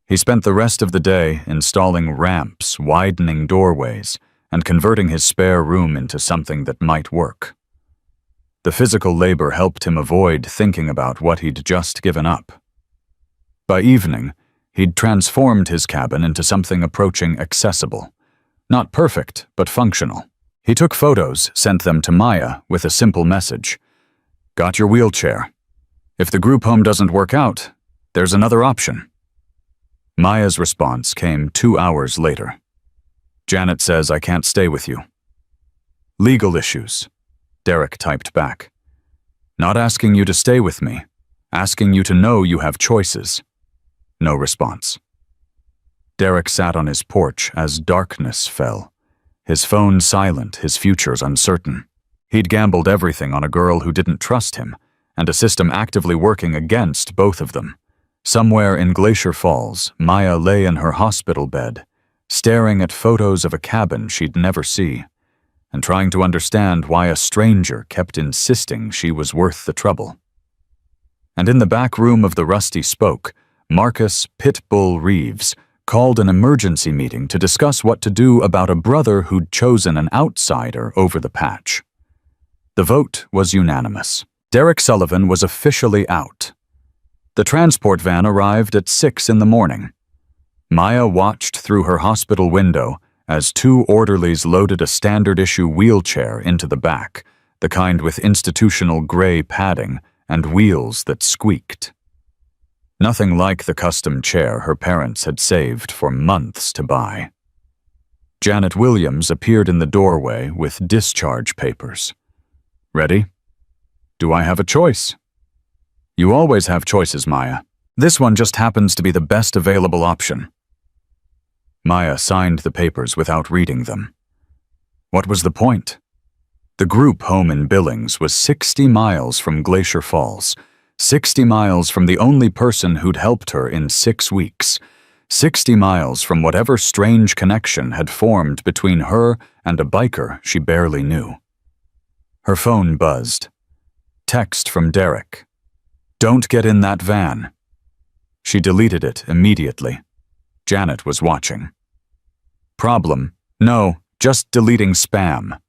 Speaker 1: He spent the rest of the day installing ramps, widening doorways, and converting his spare room into something that might work. The physical labor helped him avoid thinking about what he'd just given up. By evening, he'd transformed his cabin into something approaching accessible. Not perfect, but functional. He took photos, sent them to Maya with a simple message. "Got your wheelchair. If the group home doesn't work out, there's another option." Maya's response came 2 hours later. "Janet says I can't stay with you." "Legal issues," Derek typed back. "Not asking you to stay with me, asking you to know you have choices." No response. Derek sat on his porch as darkness fell. His phone silent, his futures uncertain. He'd gambled everything on a girl who didn't trust him, and a system actively working against both of them. Somewhere in Glacier Falls, Maya lay in her hospital bed, staring at photos of a cabin she'd never see, and trying to understand why a stranger kept insisting she was worth the trouble. And in the back room of the Rusty Spoke, Marcus Pitbull Reeves called an emergency meeting to discuss what to do about a brother who'd chosen an outsider over the patch. The vote was unanimous. Derek Sullivan was officially out. The transport van arrived at 6 in the morning. Maya watched through her hospital window as 2 orderlies loaded a standard-issue wheelchair into the back, the kind with institutional gray padding, and wheels that squeaked. Nothing like the custom chair her parents had saved for months to buy. Janet Williams appeared in the doorway with discharge papers. "Ready? Do I have a choice?" "You always have choices, Maya. This one just happens to be the best available option." Maya signed the papers without reading them. What was the point? The group home in Billings was 60 miles from Glacier Falls, 60 miles from the only person who'd helped her in 6 weeks, 60 miles from whatever strange connection had formed between her and a biker she barely knew. Her phone buzzed. Text from Derek. "Don't get in that van." She deleted it immediately. Janet was watching. Problem? No, just deleting spam.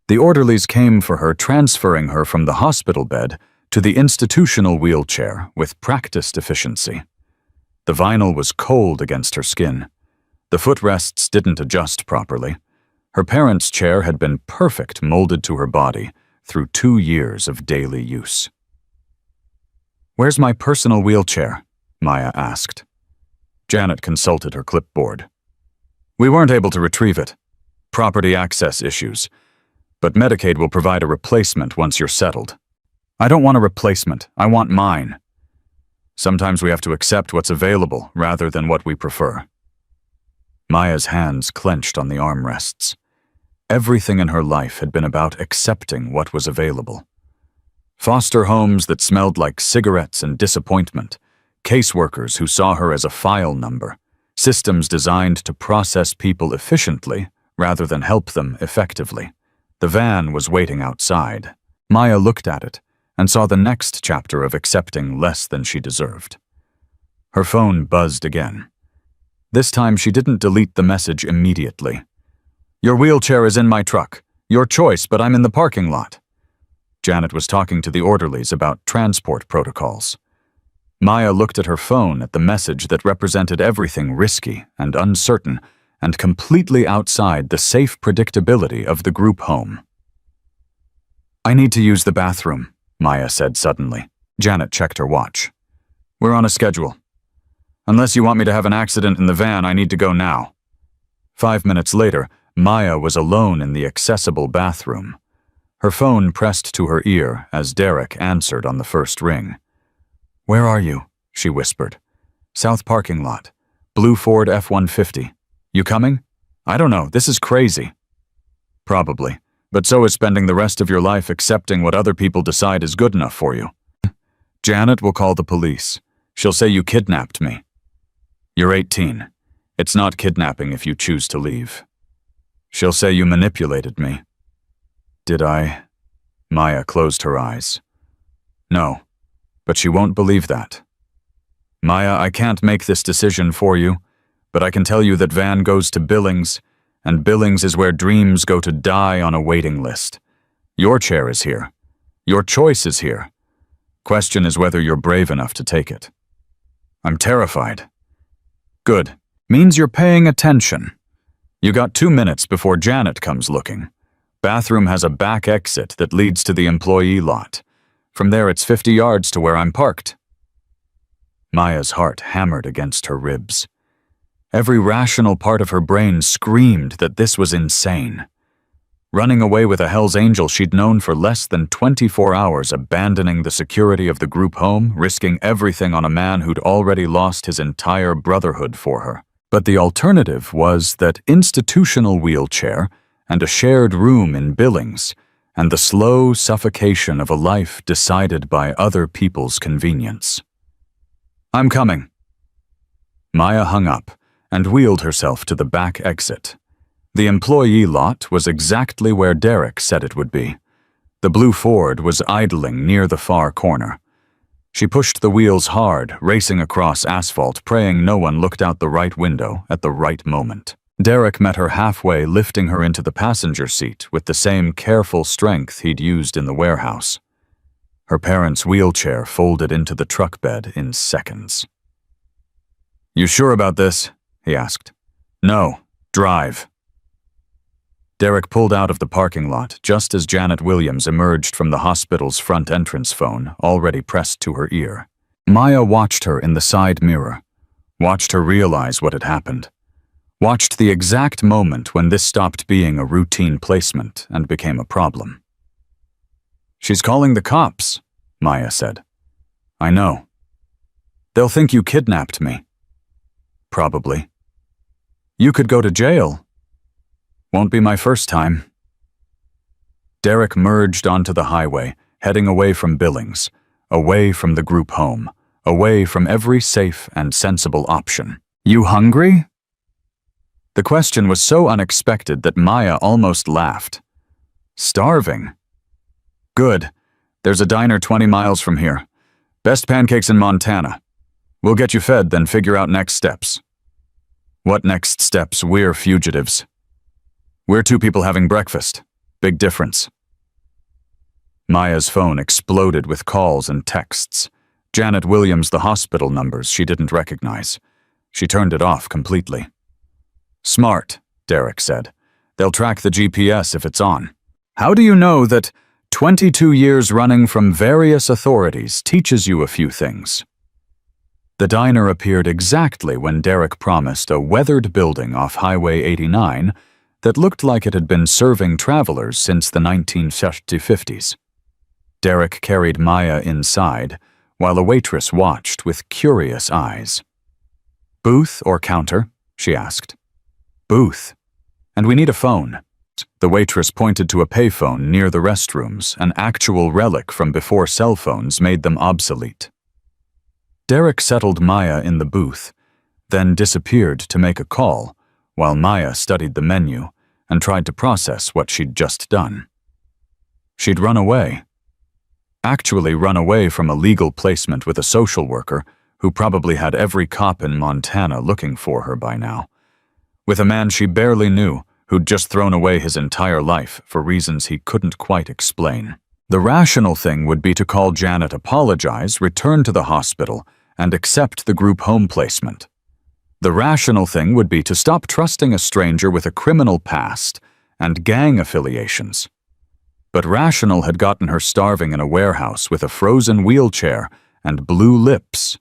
Speaker 1: The orderlies came for her, transferring her from the hospital bed to the institutional wheelchair with practiced efficiency. The vinyl was cold against her skin. The footrests didn't adjust properly. Her parents' chair had been perfect, molded to her body through 2 years of daily use. "Where's my personal wheelchair?" Maya asked. Janet consulted her clipboard. "We weren't able to retrieve it. Property access issues. But Medicaid will provide a replacement once you're settled." "I don't want a replacement. I want mine." "Sometimes we have to accept what's available rather than what we prefer." Maya's hands clenched on the armrests. Everything in her life had been about accepting what was available. Foster homes that smelled like cigarettes and disappointment, caseworkers who saw her as a file number, systems designed to process people efficiently rather than help them effectively. The van was waiting outside. Maya looked at it and saw the next chapter of accepting less than she deserved. Her phone buzzed again. This time she didn't delete the message immediately. "Your wheelchair is in my truck. Your choice, but I'm in the parking lot." Janet was talking to the orderlies about transport protocols. Maya looked at her phone at the message that represented everything risky and uncertain and completely outside the safe predictability of the group home. "I need to use the bathroom," Maya said suddenly. Janet checked her watch. "We're on a schedule. Unless you want me to have an accident in the van, I need to go now." 5 minutes later, Maya was alone in the accessible bathroom. Her phone pressed to her ear as Derek answered on the first ring. "Where are you?" she whispered. "South parking lot. Blue Ford F-150. You coming?" "I don't know. This is crazy." "Probably. But so is spending the rest of your life accepting what other people decide is good enough for you." "Janet will call the police. She'll say you kidnapped me." "You're 18. It's not kidnapping if you choose to leave." "She'll say you manipulated me." "Did I?" Maya closed her eyes. "No, but she won't believe that." "Maya, I can't make this decision for you, but I can tell you that van goes to Billings, and Billings is where dreams go to die on a waiting list. Your chair is here. Your choice is here. Question is whether you're brave enough to take it." "I'm terrified." "Good. Means you're paying attention. You got 2 minutes before Janet comes looking. Bathroom has a back exit that leads to the employee lot. From there it's 50 yards to where I'm parked." Maya's heart hammered against her ribs. Every rational part of her brain screamed that this was insane. Running away with a Hell's Angel she'd known for less than 24 hours, abandoning the security of the group home, risking everything on a man who'd already lost his entire brotherhood for her. But the alternative was that institutional wheelchair and a shared room in Billings, and the slow suffocation of a life decided by other people's convenience. "I'm coming." Maya hung up and wheeled herself to the back exit. The employee lot was exactly where Derek said it would be. The blue Ford was idling near the far corner. She pushed the wheels hard, racing across asphalt, praying no one looked out the right window at the right moment. Derek met her halfway, lifting her into the passenger seat with the same careful strength he'd used in the warehouse. Her parents' wheelchair folded into the truck bed in seconds. "You sure about this?" he asked. "No. Drive." Derek pulled out of the parking lot just as Janet Williams emerged from the hospital's front entrance phone, already pressed to her ear. Maya watched her in the side mirror, watched her realize what had happened, watched the exact moment when this stopped being a routine placement and became a problem. "She's calling the cops," Maya said. "I know. They'll think you kidnapped me." "Probably. You could go to jail." "Won't be my first time." Derek merged onto the highway, heading away from Billings, away from the group home, away from every safe and sensible option. "You hungry?" The question was so unexpected that Maya almost laughed. "Starving?" "Good. There's a diner 20 miles from here. Best pancakes in Montana. We'll get you fed, then figure out next steps." "What next steps? We're fugitives." "We're two people having breakfast. Big difference." Maya's phone exploded with calls and texts. Janet Williams, the hospital numbers she didn't recognize. She turned it off completely. "Smart," Derek said. "They'll track the GPS if it's on." "How do you know that 22 years running from various authorities teaches you a few things?" The diner appeared exactly when Derek promised a weathered building off Highway 89 that looked like it had been serving travelers since the 1950s. Derek carried Maya inside, while a waitress watched with curious eyes. "Booth or counter?" she asked. "Booth. And we need a phone." The waitress pointed to a payphone near the restrooms, an actual relic from before cell phones made them obsolete. Derek settled Maya in the booth, then disappeared to make a call, while Maya studied the menu and tried to process what she'd just done. She'd run away. Actually run away from a legal placement with a social worker who probably had every cop in Montana looking for her by now. With a man she barely knew, who'd just thrown away his entire life for reasons he couldn't quite explain. The rational thing would be to call Janet, apologize, return to the hospital, and accept the group home placement. The rational thing would be to stop trusting a stranger with a criminal past and gang affiliations. But rational had gotten her starving in a warehouse with a frozen wheelchair and blue lips.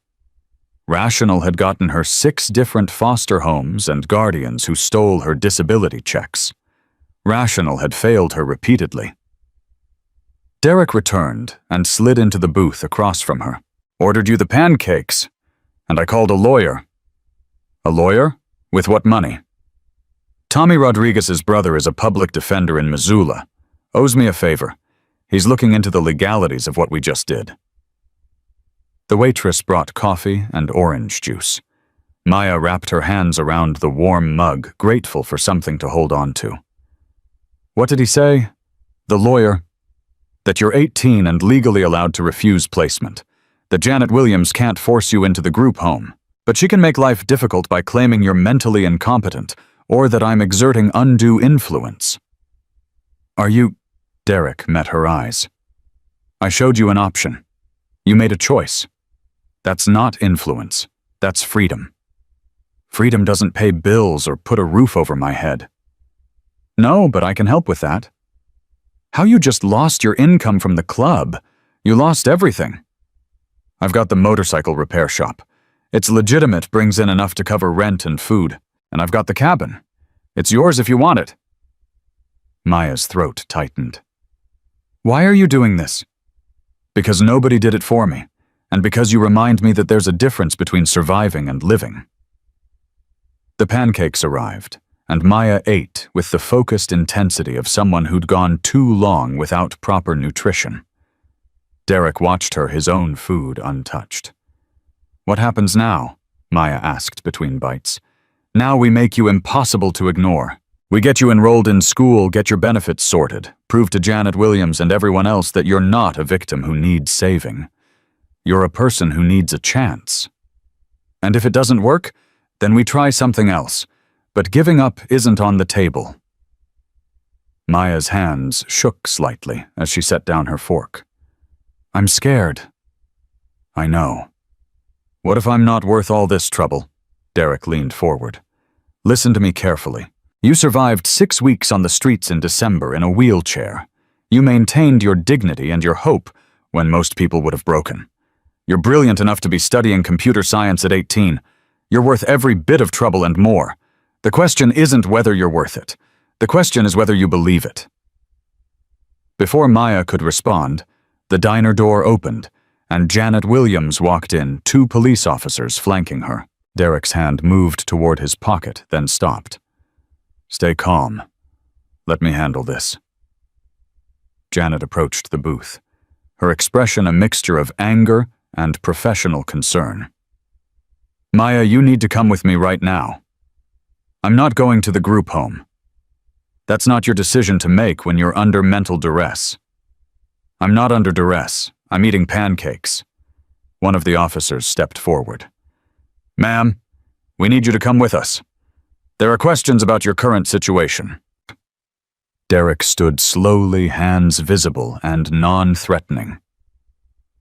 Speaker 1: Rational had gotten her 6 different foster homes and guardians who stole her disability checks. Rational had failed her repeatedly. Derek returned and slid into the booth across from her. "Ordered you the pancakes. And I called a lawyer." "A lawyer? With what money?" "Tommy Rodriguez's brother is a public defender in Missoula. Owes me a favor. He's looking into the legalities of what we just did." The waitress brought coffee and orange juice. Maya wrapped her hands around the warm mug, grateful for something to hold on to. "What did he say?" "The lawyer. That you're 18 and legally allowed to refuse placement. That Janet Williams can't force you into the group home. But she can make life difficult by claiming you're mentally incompetent, or that I'm exerting undue influence." "Are you—" Derek met her eyes. "I showed you an option. You made a choice. That's not influence. That's freedom. Freedom doesn't pay bills or put a roof over my head." "No, but I can help with that." "How you just lost your income from the club? You lost everything." "I've got the motorcycle repair shop. It's legitimate, brings in enough to cover rent and food. And I've got the cabin. It's yours if you want it." Maya's throat tightened. "Why are you doing this?" "Because nobody did it for me, and because you remind me that there's a difference between surviving and living." The pancakes arrived, and Maya ate with the focused intensity of someone who'd gone too long without proper nutrition. Derek watched her, his own food untouched. "What happens now?" Maya asked between bites. "Now we make you impossible to ignore. We get you enrolled in school, get your benefits sorted, prove to Janet Williams and everyone else that you're not a victim who needs saving. You're a person who needs a chance. And if it doesn't work, then we try something else. But giving up isn't on the table." Maya's hands shook slightly as she set down her fork. "I'm scared." "I know. What if I'm not worth all this trouble?" Derek leaned forward. "Listen to me carefully. You survived 6 weeks on the streets in December in a wheelchair. You maintained your dignity and your hope when most people would have broken. You're brilliant enough to be studying computer science at 18. You're worth every bit of trouble and more. The question isn't whether you're worth it. The question is whether you believe it. Before Maya could respond, the diner door opened, and Janet Williams walked in, 2 police officers flanking her. Derek's hand moved toward his pocket, then stopped. Stay calm. Let me handle this. Janet approached the booth, her expression a mixture of anger and professional concern. Maya, you need to come with me right now. I'm not going to the group home. That's not your decision to make when you're under mental duress. I'm not under duress. I'm eating pancakes. One of the officers stepped forward. Ma'am, we need you to come with us. There are questions about your current situation. Derek stood slowly, hands visible and non-threatening.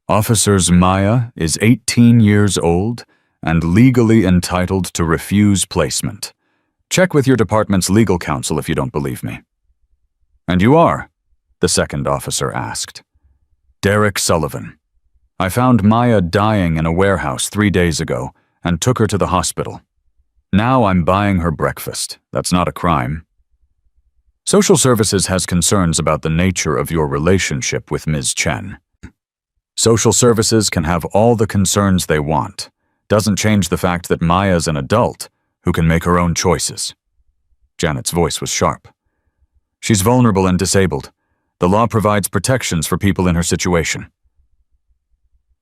Speaker 1: Officers, Maya is 18 years old and legally entitled to refuse placement. Check with your department's legal counsel if you don't believe me. And you are? The second officer asked. Derek Sullivan. I found Maya dying in a warehouse 3 days ago and took her to the hospital. Now I'm buying her breakfast. That's not a crime. Social Services has concerns about the nature of your relationship with Ms. Chen. Social Services can have all the concerns they want. Doesn't change the fact that Maya's an adult who can make her own choices. Janet's voice was sharp. She's vulnerable and disabled. The law provides protections for people in her situation.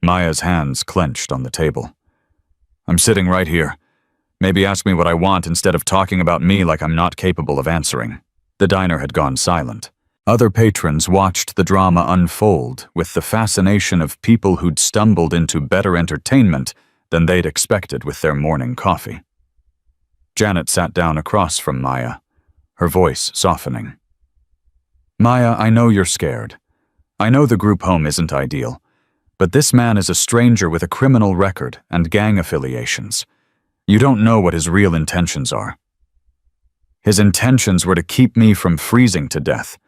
Speaker 1: Maya's hands clenched on the table. I'm sitting right here. Maybe ask me what I want instead of talking about me like I'm not capable of answering. The diner had gone silent. Other patrons watched the drama unfold with the fascination of people who'd stumbled into better entertainment than they'd expected with their morning coffee. Janet sat down across from Maya, her voice softening. Maya, I know you're scared. I know the group home isn't ideal, but this man is a stranger with a criminal record and gang affiliations. You don't know what his real intentions are. His intentions were to keep me from freezing to death.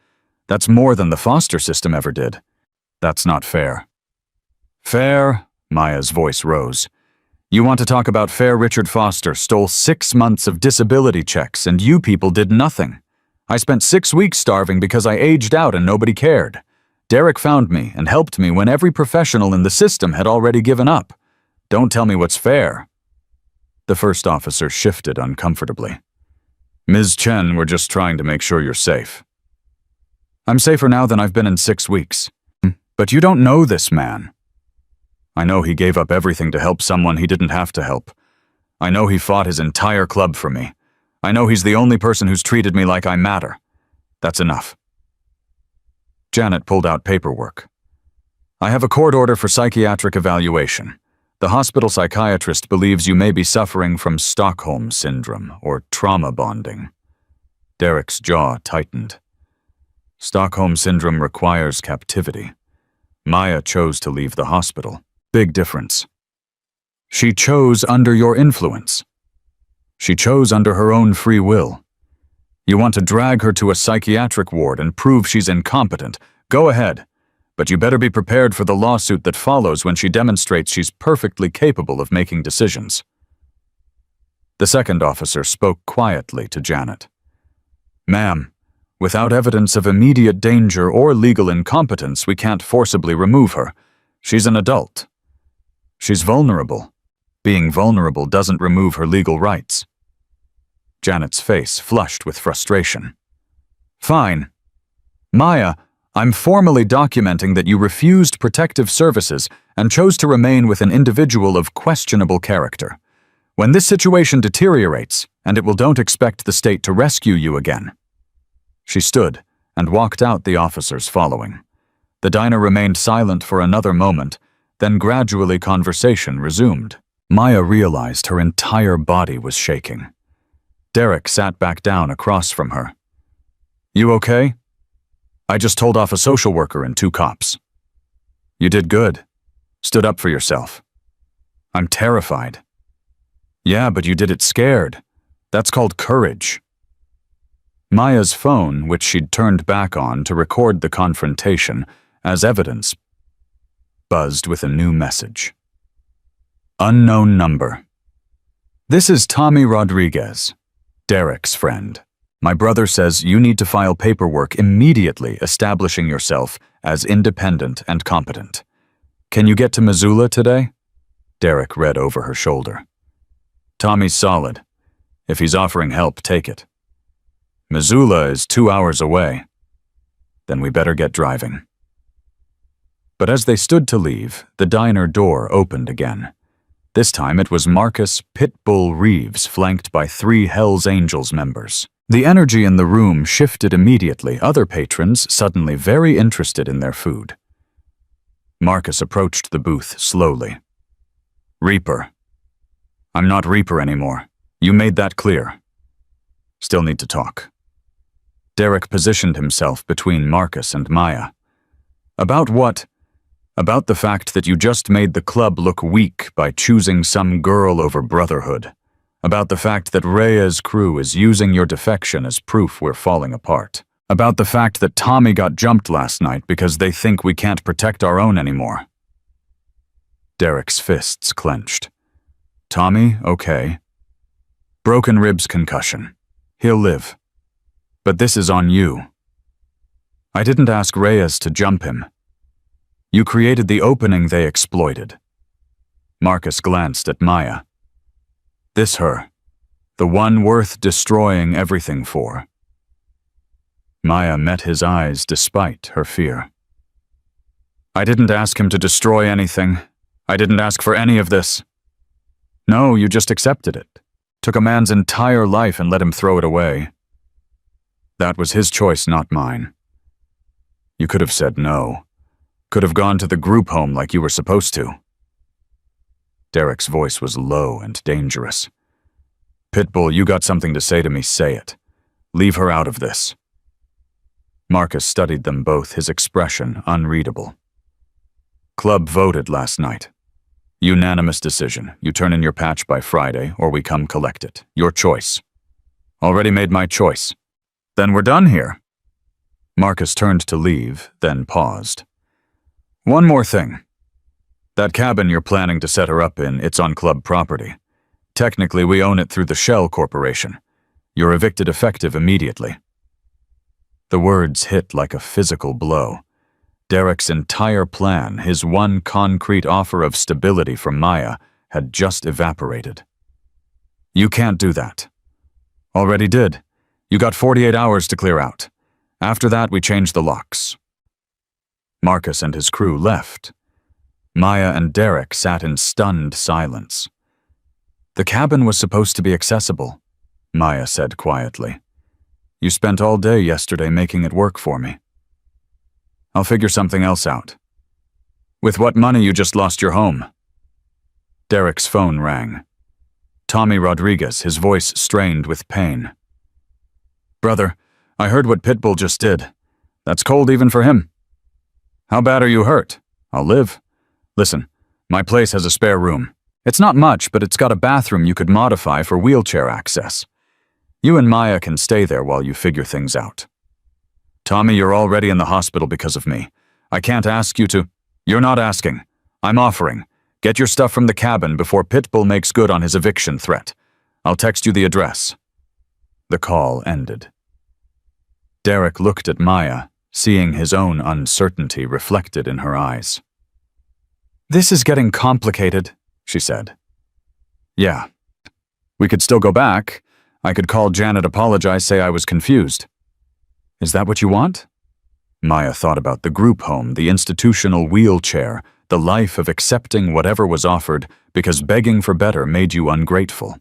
Speaker 1: That's more than the foster system ever did. That's not fair. Fair? Maya's voice rose. You want to talk about fair? Richard Foster stole 6 months of disability checks and you people did nothing. I spent 6 weeks starving because I aged out and nobody cared. Derek found me and helped me when every professional in the system had already given up. Don't tell me what's fair. The first officer shifted uncomfortably. Ms. Chen, we're just trying to make sure you're safe. I'm safer now than I've been in 6 weeks. But you don't know this man. I know he gave up everything to help someone he didn't have to help. I know he fought his entire club for me. I know he's the only person who's treated me like I matter. That's enough. Janet pulled out paperwork. I have a court order for psychiatric evaluation. The hospital psychiatrist believes you may be suffering from Stockholm Syndrome or trauma bonding. Derek's jaw tightened. Stockholm Syndrome requires captivity. Maya chose to leave the hospital. Big difference. She chose under your influence. She chose under her own free will. You want to drag her to a psychiatric ward and prove she's incompetent. Go ahead. But you better be prepared for the lawsuit that follows when she demonstrates she's perfectly capable of making decisions. The second officer spoke quietly to Janet. Ma'am, without evidence of immediate danger or legal incompetence, we can't forcibly remove her. She's an adult. She's vulnerable. Being vulnerable doesn't remove her legal rights. Janet's face flushed with frustration. Fine. Maya, I'm formally documenting that you refused protective services and chose to remain with an individual of questionable character. When this situation deteriorates, and it will, don't expect the state to rescue you again. She stood and walked out, the officers following. The diner remained silent for another moment, then gradually conversation resumed. Maya realized her entire body was shaking. Derek sat back down across from her. You okay? I just told off a social worker and 2 cops. You did good. Stood up for yourself. I'm terrified. Yeah, but you did it scared. That's called courage. Maya's phone, which she'd turned back on to record the confrontation as evidence, buzzed with a new message. Unknown number. This is Tommy Rodriguez, Derek's friend. My brother says you need to file paperwork immediately establishing yourself as independent and competent. Can you get to Missoula today? Derek read over her shoulder. Tommy's solid. If he's offering help, take it. Missoula is 2 hours away. Then we better get driving. But as they stood to leave, the diner door opened again. This time it was Marcus Pitbull Reeves, flanked by 3 Hells Angels members. The energy in the room shifted immediately, other patrons suddenly very interested in their food. Marcus approached the booth slowly. Reaper. I'm not Reaper anymore. You made that clear. Still need to talk. Derek positioned himself between Marcus and Maya. About what? About the fact that you just made the club look weak by choosing some girl over brotherhood. About the fact that Rhea's crew is using your defection as proof we're falling apart. About the fact that Tommy got jumped last night because they think we can't protect our own anymore. Derek's fists clenched. Tommy, okay. Broken ribs concussion. He'll live. But this is on you. I didn't ask Reyes to jump him. You created the opening they exploited. Marcus glanced at Maya. This her, the one worth destroying everything for. Maya met his eyes despite her fear. I didn't ask him to destroy anything. I didn't ask for any of this. No, you just accepted it. Took a man's entire life and let him throw it away. That was his choice, not mine. You could have said no. Could have gone to the group home like you were supposed to. Derek's voice was low and dangerous. Pitbull, you got something to say to me, say it. Leave her out of this. Marcus studied them both, his expression unreadable. Club voted last night. Unanimous decision. You turn in your patch by Friday, or we come collect it. Your choice. Already made my choice. Then we're done here. Marcus turned to leave, then paused. One more thing. That cabin you're planning to set her up in, it's on club property. Technically, we own it through the Shell Corporation. You're evicted effective immediately. The words hit like a physical blow. Derek's entire plan, his one concrete offer of stability from Maya, had just evaporated. You can't do that. Already did. You got 48 hours to clear out. After that, we changed the locks. Marcus and his crew left. Maya and Derek sat in stunned silence. The cabin was supposed to be accessible, Maya said quietly. You spent all day yesterday making it work for me. I'll figure something else out. With what money you just lost your home? Derek's phone rang. Tommy Rodriguez, his voice strained with pain. Brother, I heard what Pitbull just did. That's cold even for him. How bad are you hurt? I'll live. Listen, my place has a spare room. It's not much, but it's got a bathroom you could modify for wheelchair access. You and Maya can stay there while you figure things out. Tommy, you're already in the hospital because of me. I can't ask you to. You're not asking. I'm offering. Get your stuff from the cabin before Pitbull makes good on his eviction threat. I'll text you the address. The call ended. Derek looked at Maya, seeing his own uncertainty reflected in her eyes. This is getting complicated, she said. Yeah. We could still go back. I could call Janet, apologize, say I was confused. Is that what you want? Maya thought about the group home, the institutional wheelchair, the life of accepting whatever was offered because begging for better made you ungrateful.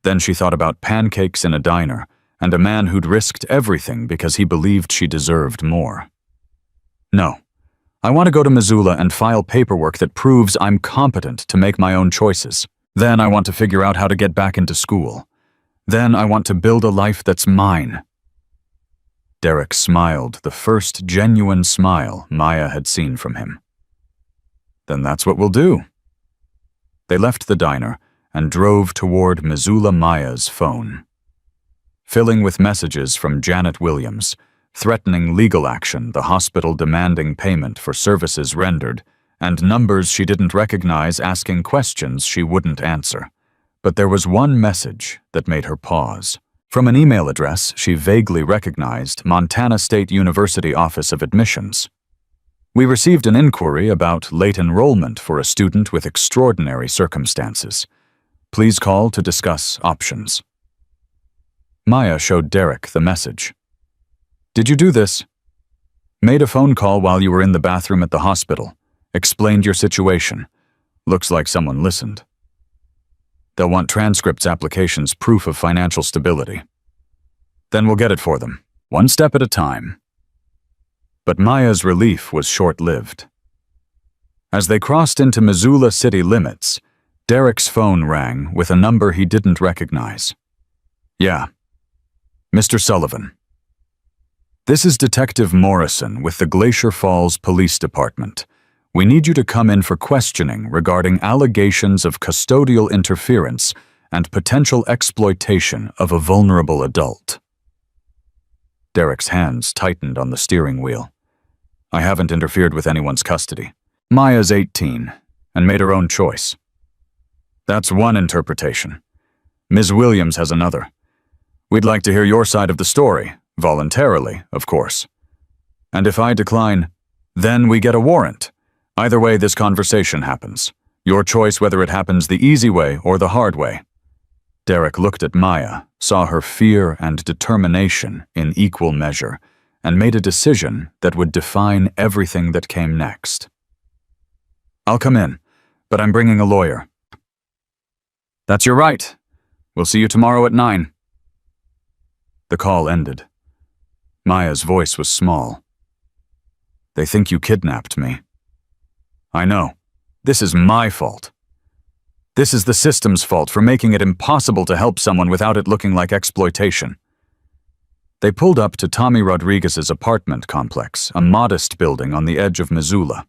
Speaker 1: Then she thought about pancakes in a diner and a man who'd risked everything because he believed she deserved more. No. I want to go to Missoula and file paperwork that proves I'm competent to make my own choices. Then I want to figure out how to get back into school. Then I want to build a life that's mine. Derek smiled, the first genuine smile Maya had seen from him. Then that's what we'll do. They left the diner and drove toward Missoula Maya's phone. filling with messages from Janet Williams, threatening legal action, the hospital demanding payment for services rendered, and numbers she didn't recognize asking questions she wouldn't answer. But there was one message that made her pause. From an email address she vaguely recognized, Montana State University Office of Admissions. We received an inquiry about late enrollment for a student with extraordinary circumstances. Please call to discuss options. Maya showed Derek the message. Did you do this? Made a phone call while you were in the bathroom at the hospital. Explained your situation. Looks like someone listened. They'll want transcripts, applications, proof of financial stability. Then we'll get it for them, one step at a time. But Maya's relief was short-lived. As they crossed into Missoula city limits, Derek's phone rang with a number he didn't recognize. Yeah. Mr. Sullivan. This is Detective Morrison with the Glacier Falls Police Department. We need you to come in for questioning regarding allegations of custodial interference and potential exploitation of a vulnerable adult. Derek's hands tightened on the steering wheel. I haven't interfered with anyone's custody. Maya's 18 and made her own choice. That's one interpretation. Ms. Williams has another. We'd like to hear your side of the story, voluntarily, of course. And if I decline, then we get a warrant. Either way, this conversation happens. Your choice whether it happens the easy way or the hard way. Derek looked at Maya, saw her fear and determination in equal measure, and made a decision that would define everything that came next. I'll come in, but I'm bringing a lawyer. That's your right. We'll see you tomorrow at 9. The call ended. Maya's voice was small. They think you kidnapped me. I know. This is my fault. This is the system's fault for making it impossible to help someone without it looking like exploitation. They pulled up to Tommy Rodriguez's apartment complex, a modest building on the edge of Missoula.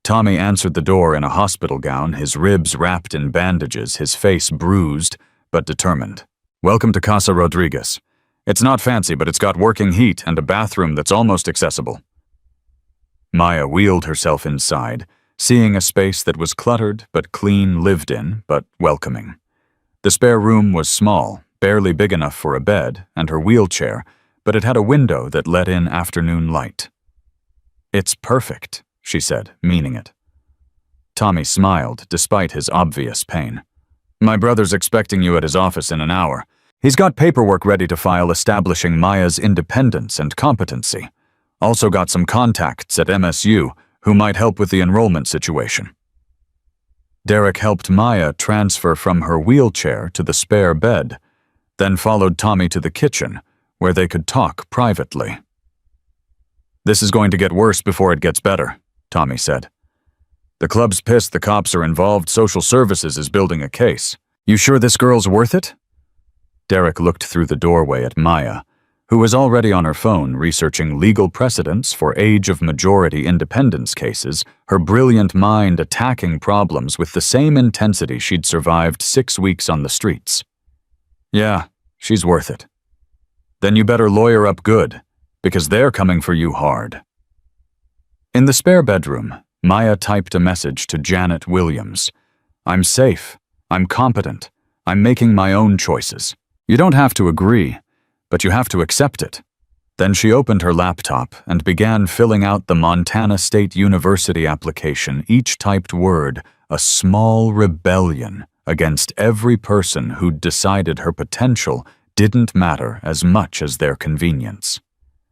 Speaker 1: Tommy answered the door in a hospital gown, his ribs wrapped in bandages, his face bruised, but determined. Welcome to Casa Rodriguez. It's not fancy, but it's got working heat and a bathroom that's almost accessible. Maya wheeled herself inside, seeing a space that was cluttered but clean, lived in, but welcoming. The spare room was small, barely big enough for a bed and her wheelchair, but it had a window that let in afternoon light. It's perfect, she said, meaning it. Tommy smiled, despite his obvious pain. My brother's expecting you at his office in an hour. He's got paperwork ready to file establishing Maya's independence and competency. Also got some contacts at MSU who might help with the enrollment situation. Derek helped Maya transfer from her wheelchair to the spare bed, then followed Tommy to the kitchen, where they could talk privately. This is going to get worse before it gets better, Tommy said. The club's pissed the cops are involved. Social services is building a case. You sure this girl's worth it? Derek looked through the doorway at Maya, who was already on her phone researching legal precedents for age-of-majority independence cases, her brilliant mind attacking problems with the same intensity she'd survived 6 weeks on the streets. Yeah, she's worth it. Then you better lawyer up good, because they're coming for you hard. In the spare bedroom, Maya typed a message to Janet Williams. I'm safe. I'm competent. I'm making my own choices. You don't have to agree, but you have to accept it. Then she opened her laptop and began filling out the Montana State University application, each typed word a small rebellion against every person who'd decided her potential didn't matter as much as their convenience.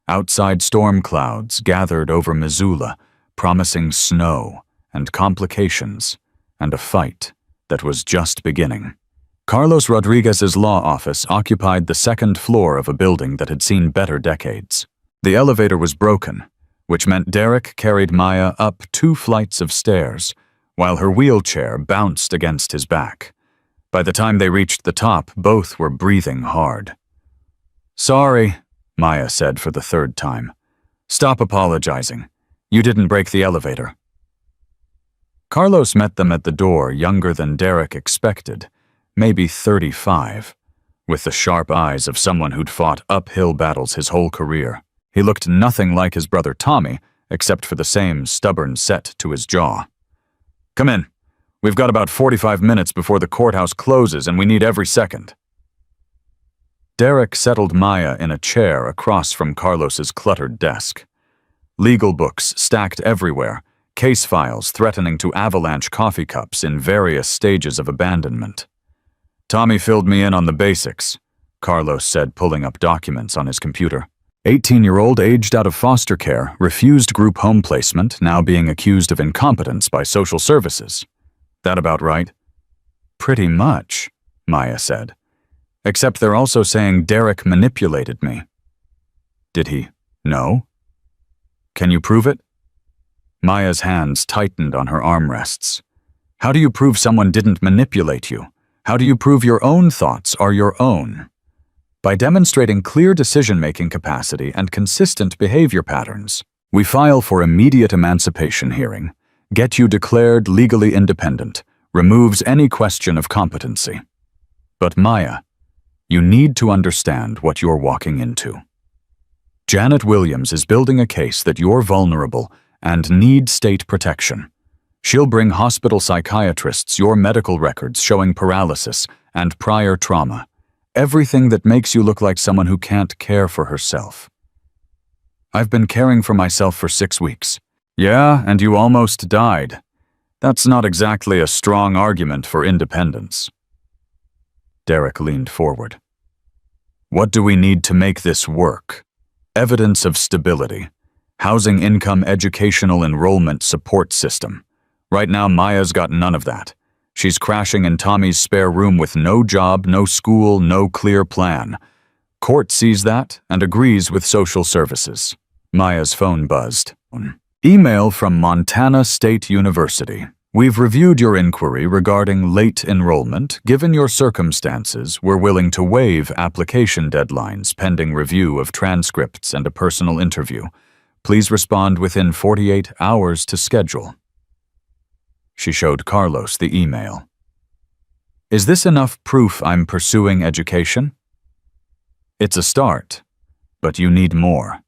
Speaker 1: Outside storm clouds gathered over Missoula, promising snow and complications and a fight that was just beginning. Carlos Rodriguez's law office occupied the second floor of a building that had seen better decades. The elevator was broken, which meant Derek carried Maya up 2 flights of stairs, while her wheelchair bounced against his back. By the time they reached the top, both were breathing hard. Sorry, Maya said for the 3rd time. Stop apologizing. You didn't break the elevator. Carlos met them at the door, younger than Derek expected, maybe 35. with the sharp eyes of someone who'd fought uphill battles his whole career. He looked nothing like his brother Tommy, except for the same stubborn set to his jaw. "Come in. We've got about 45 minutes before the courthouse closes, and we need every second." Derek settled Maya in a chair across from Carlos's cluttered desk. Legal books stacked everywhere, case files threatening to avalanche coffee cups in various stages of abandonment. "Tommy filled me in on the basics," Carlos said, pulling up documents on his computer. 18-year-old aged out of foster care, refused group home placement, now being accused of incompetence by social services. "That about right?" "Pretty much," Maya said. "Except they're also saying Derek manipulated me." "Did he? No? Can you prove it?" Maya's hands tightened on her armrests. "How do you prove someone didn't manipulate you? How do you prove your own thoughts are your own?" "By demonstrating clear decision-making capacity and consistent behavior patterns. We file for immediate emancipation hearing, get you declared legally independent, removes any question of competency. But Maya, you need to understand what you're walking into. Janet Williams is building a case that you're vulnerable and need state protection. She'll bring hospital psychiatrists your medical records showing paralysis and prior trauma. Everything that makes you look like someone who can't care for herself. I've been caring for myself for 6 weeks. Yeah, and you almost died. That's not exactly a strong argument for independence." Derek leaned forward. "What do we need to make this work? Evidence of stability. Housing income educational enrollment support system. Right now, Maya's got none of that. She's crashing in Tommy's spare room with no job, no school, no clear plan. Court sees that and agrees with social services." Maya's phone buzzed. "Email from Montana State University. We've reviewed your inquiry regarding late enrollment. Given your circumstances, we're willing to waive application deadlines pending review of transcripts and a personal interview. Please respond within 48 hours to schedule." She showed Carlos the email. "Is this enough proof I'm pursuing education?" "It's a start, but you need more.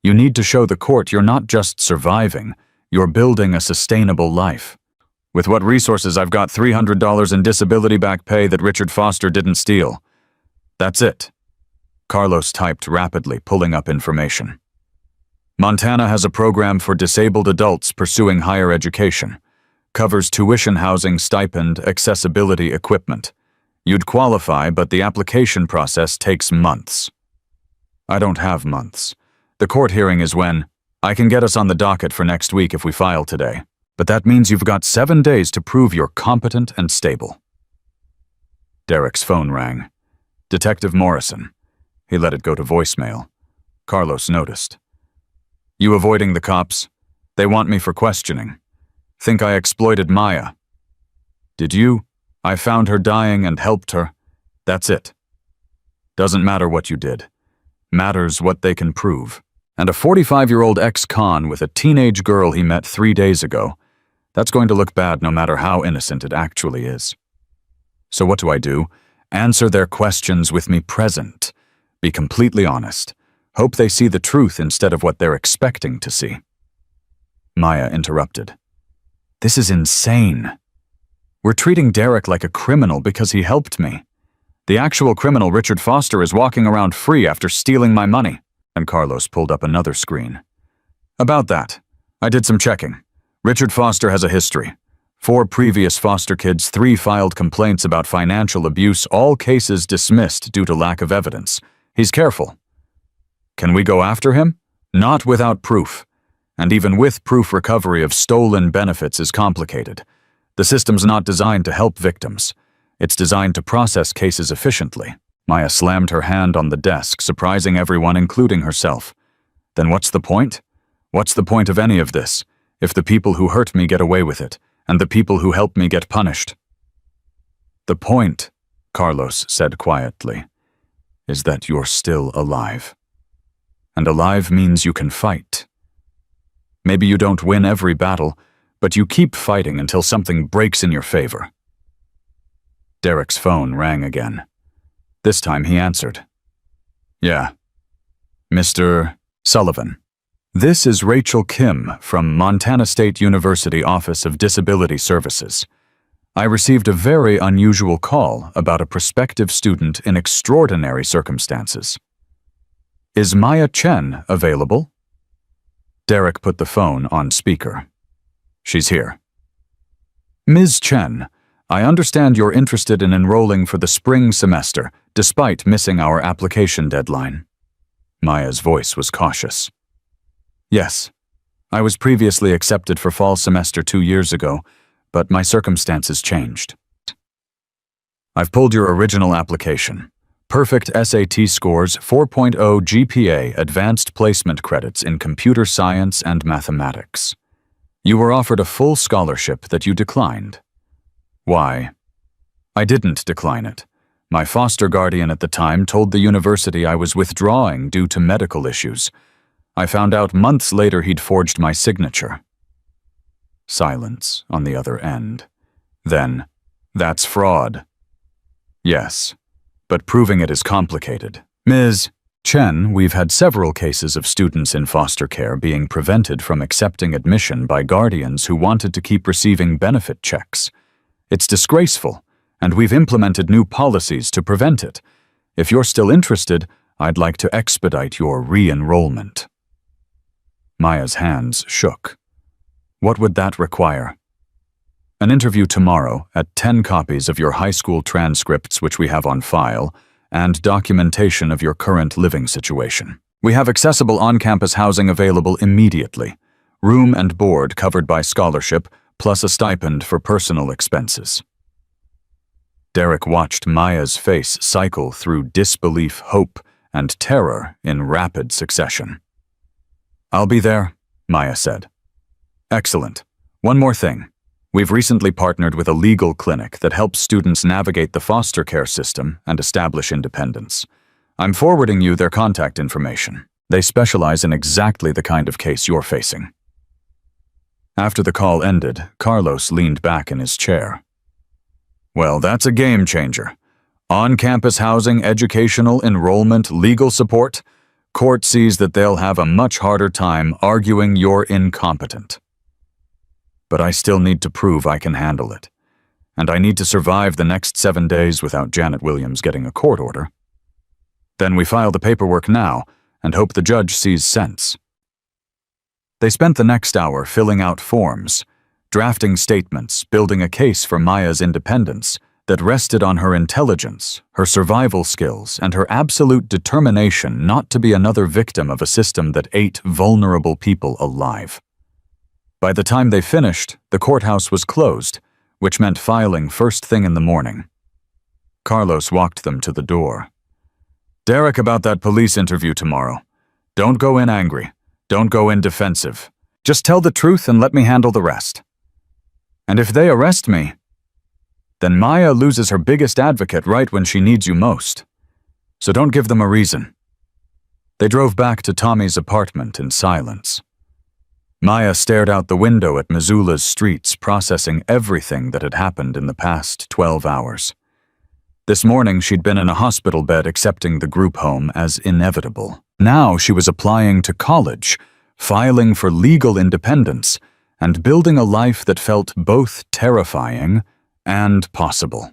Speaker 1: You need to show the court you're not just surviving, you're building a sustainable life. With what resources, I've got $300 in disability back pay that Richard Foster didn't steal. That's it." Carlos typed rapidly, pulling up information. "Montana has a program for disabled adults pursuing higher education. Covers tuition, housing, stipend, accessibility, equipment. You'd qualify, but the application process takes months." "I don't have months. The court hearing is when I can get us on the docket for next week if we file today. But that means you've got 7 days to prove you're competent and stable." Derek's phone rang. Detective Morrison. He let it go to voicemail. Carlos noticed. "You avoiding the cops? They want me for questioning. Think I exploited Maya." "Did you? I found her dying and helped her. That's it. Doesn't matter what you did. Matters what they can prove. And a 45-year-old ex-con with a teenage girl he met 3 days ago. That's going to look bad no matter how innocent it actually is. So what do I do? Answer their questions with me present. Be completely honest. Hope they see the truth instead of what they're expecting to see." Maya interrupted. "This is insane. We're treating Derek like a criminal because he helped me. The actual criminal, Richard Foster, is walking around free after stealing my money." And Carlos pulled up another screen. "About that, I did some checking. Richard Foster has a history. 4 previous foster kids, 3 filed complaints about financial abuse, all cases dismissed due to lack of evidence. He's careful. Can we go after him? Not without proof. And even with proof, recovery of stolen benefits is complicated. The system's not designed to help victims. It's designed to process cases efficiently." Maya slammed her hand on the desk, surprising everyone, including herself. "Then what's the point? What's the point of any of this, if the people who hurt me get away with it, and the people who help me get punished?" "The point," Carlos said quietly, "is that you're still alive. And alive means you can fight. Maybe you don't win every battle, but you keep fighting until something breaks in your favor." Derek's phone rang again. This time he answered. Yeah. Mr. Sullivan. This is Rachel Kim from Montana State University Office of Disability Services. I received a very unusual call about a prospective student in extraordinary circumstances. Is Maya Chen available? Derek put the phone on speaker. She's here. Ms. Chen, I understand you're interested in enrolling for the spring semester, despite missing our application deadline. Maya's voice was cautious. Yes, I was previously accepted for fall semester 2 years ago, but my circumstances changed. I've pulled your original application. Perfect SAT scores, 4.0 GPA, advanced placement credits in computer science and mathematics. You were offered a full scholarship that you declined. Why? I didn't decline it. My foster guardian at the time told the university I was withdrawing due to medical issues. I found out months later he'd forged my signature. Silence on the other end. Then, that's fraud. Yes, but proving it is complicated. Ms. Chen, we've had several cases of students in foster care being prevented from accepting admission by guardians who wanted to keep receiving benefit checks. It's disgraceful, and we've implemented new policies to prevent it. If you're still interested, I'd like to expedite your re-enrollment. Maya's hands shook. What would that require? An interview tomorrow at 10 copies of your high school transcripts which we have on file, and documentation of your current living situation. We have accessible on-campus housing available immediately, room and board covered by scholarship, plus a stipend for personal expenses. Derek watched Maya's face cycle through disbelief, hope, and terror in rapid succession. I'll be there, Maya said. Excellent. One more thing. We've recently partnered with a legal clinic that helps students navigate the foster care system and establish independence. I'm forwarding you their contact information. They specialize in exactly the kind of case you're facing. After the call ended, Carlos leaned back in his chair. Well, that's a game changer. On-campus housing, educational, enrollment, legal support. Court sees that they'll have a much harder time arguing you're incompetent. But I still need to prove I can handle it. And I need to survive the next 7 days without Janet Williams getting a court order. Then we file the paperwork now and hope the judge sees sense. They spent the next hour filling out forms, drafting statements, building a case for Maya's independence that rested on her intelligence, her survival skills, and her absolute determination not to be another victim of a system that ate vulnerable people alive. By the time they finished, the courthouse was closed, which meant filing first thing in the morning. Carlos walked them to the door. Derek, about that police interview tomorrow. Don't go in angry. Don't go in defensive. Just tell the truth and let me handle the rest. And if they arrest me, then Maya loses her biggest advocate right when she needs you most. So don't give them a reason. They drove back to Tommy's apartment in silence. Maya stared out the window at Missoula's streets, processing everything that had happened in the past 12 hours. This morning, she'd been in a hospital bed accepting the group home as inevitable. Now she was applying to college, filing for legal independence, and building a life that felt both terrifying and possible.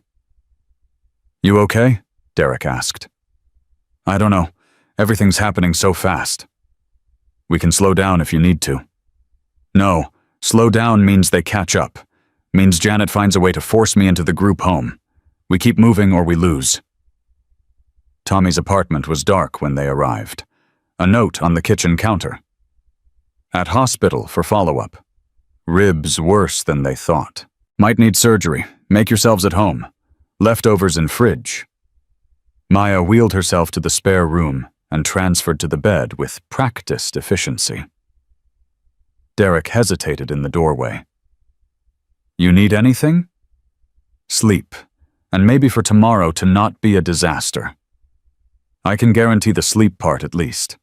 Speaker 1: You okay? Derek asked. I don't know. Everything's happening so fast. We can slow down if you need to. No, slow down means they catch up. Means Janet finds a way to force me into the group home. We keep moving or we lose. Tommy's apartment was dark when they arrived. A note on the kitchen counter. At hospital for follow-up. Ribs worse than they thought. Might need surgery. Make yourselves at home. Leftovers in fridge. Maya wheeled herself to the spare room and transferred to the bed with practiced efficiency. Derek hesitated in the doorway. You need anything? Sleep, and maybe for tomorrow to not be a disaster. I can guarantee the sleep part at least.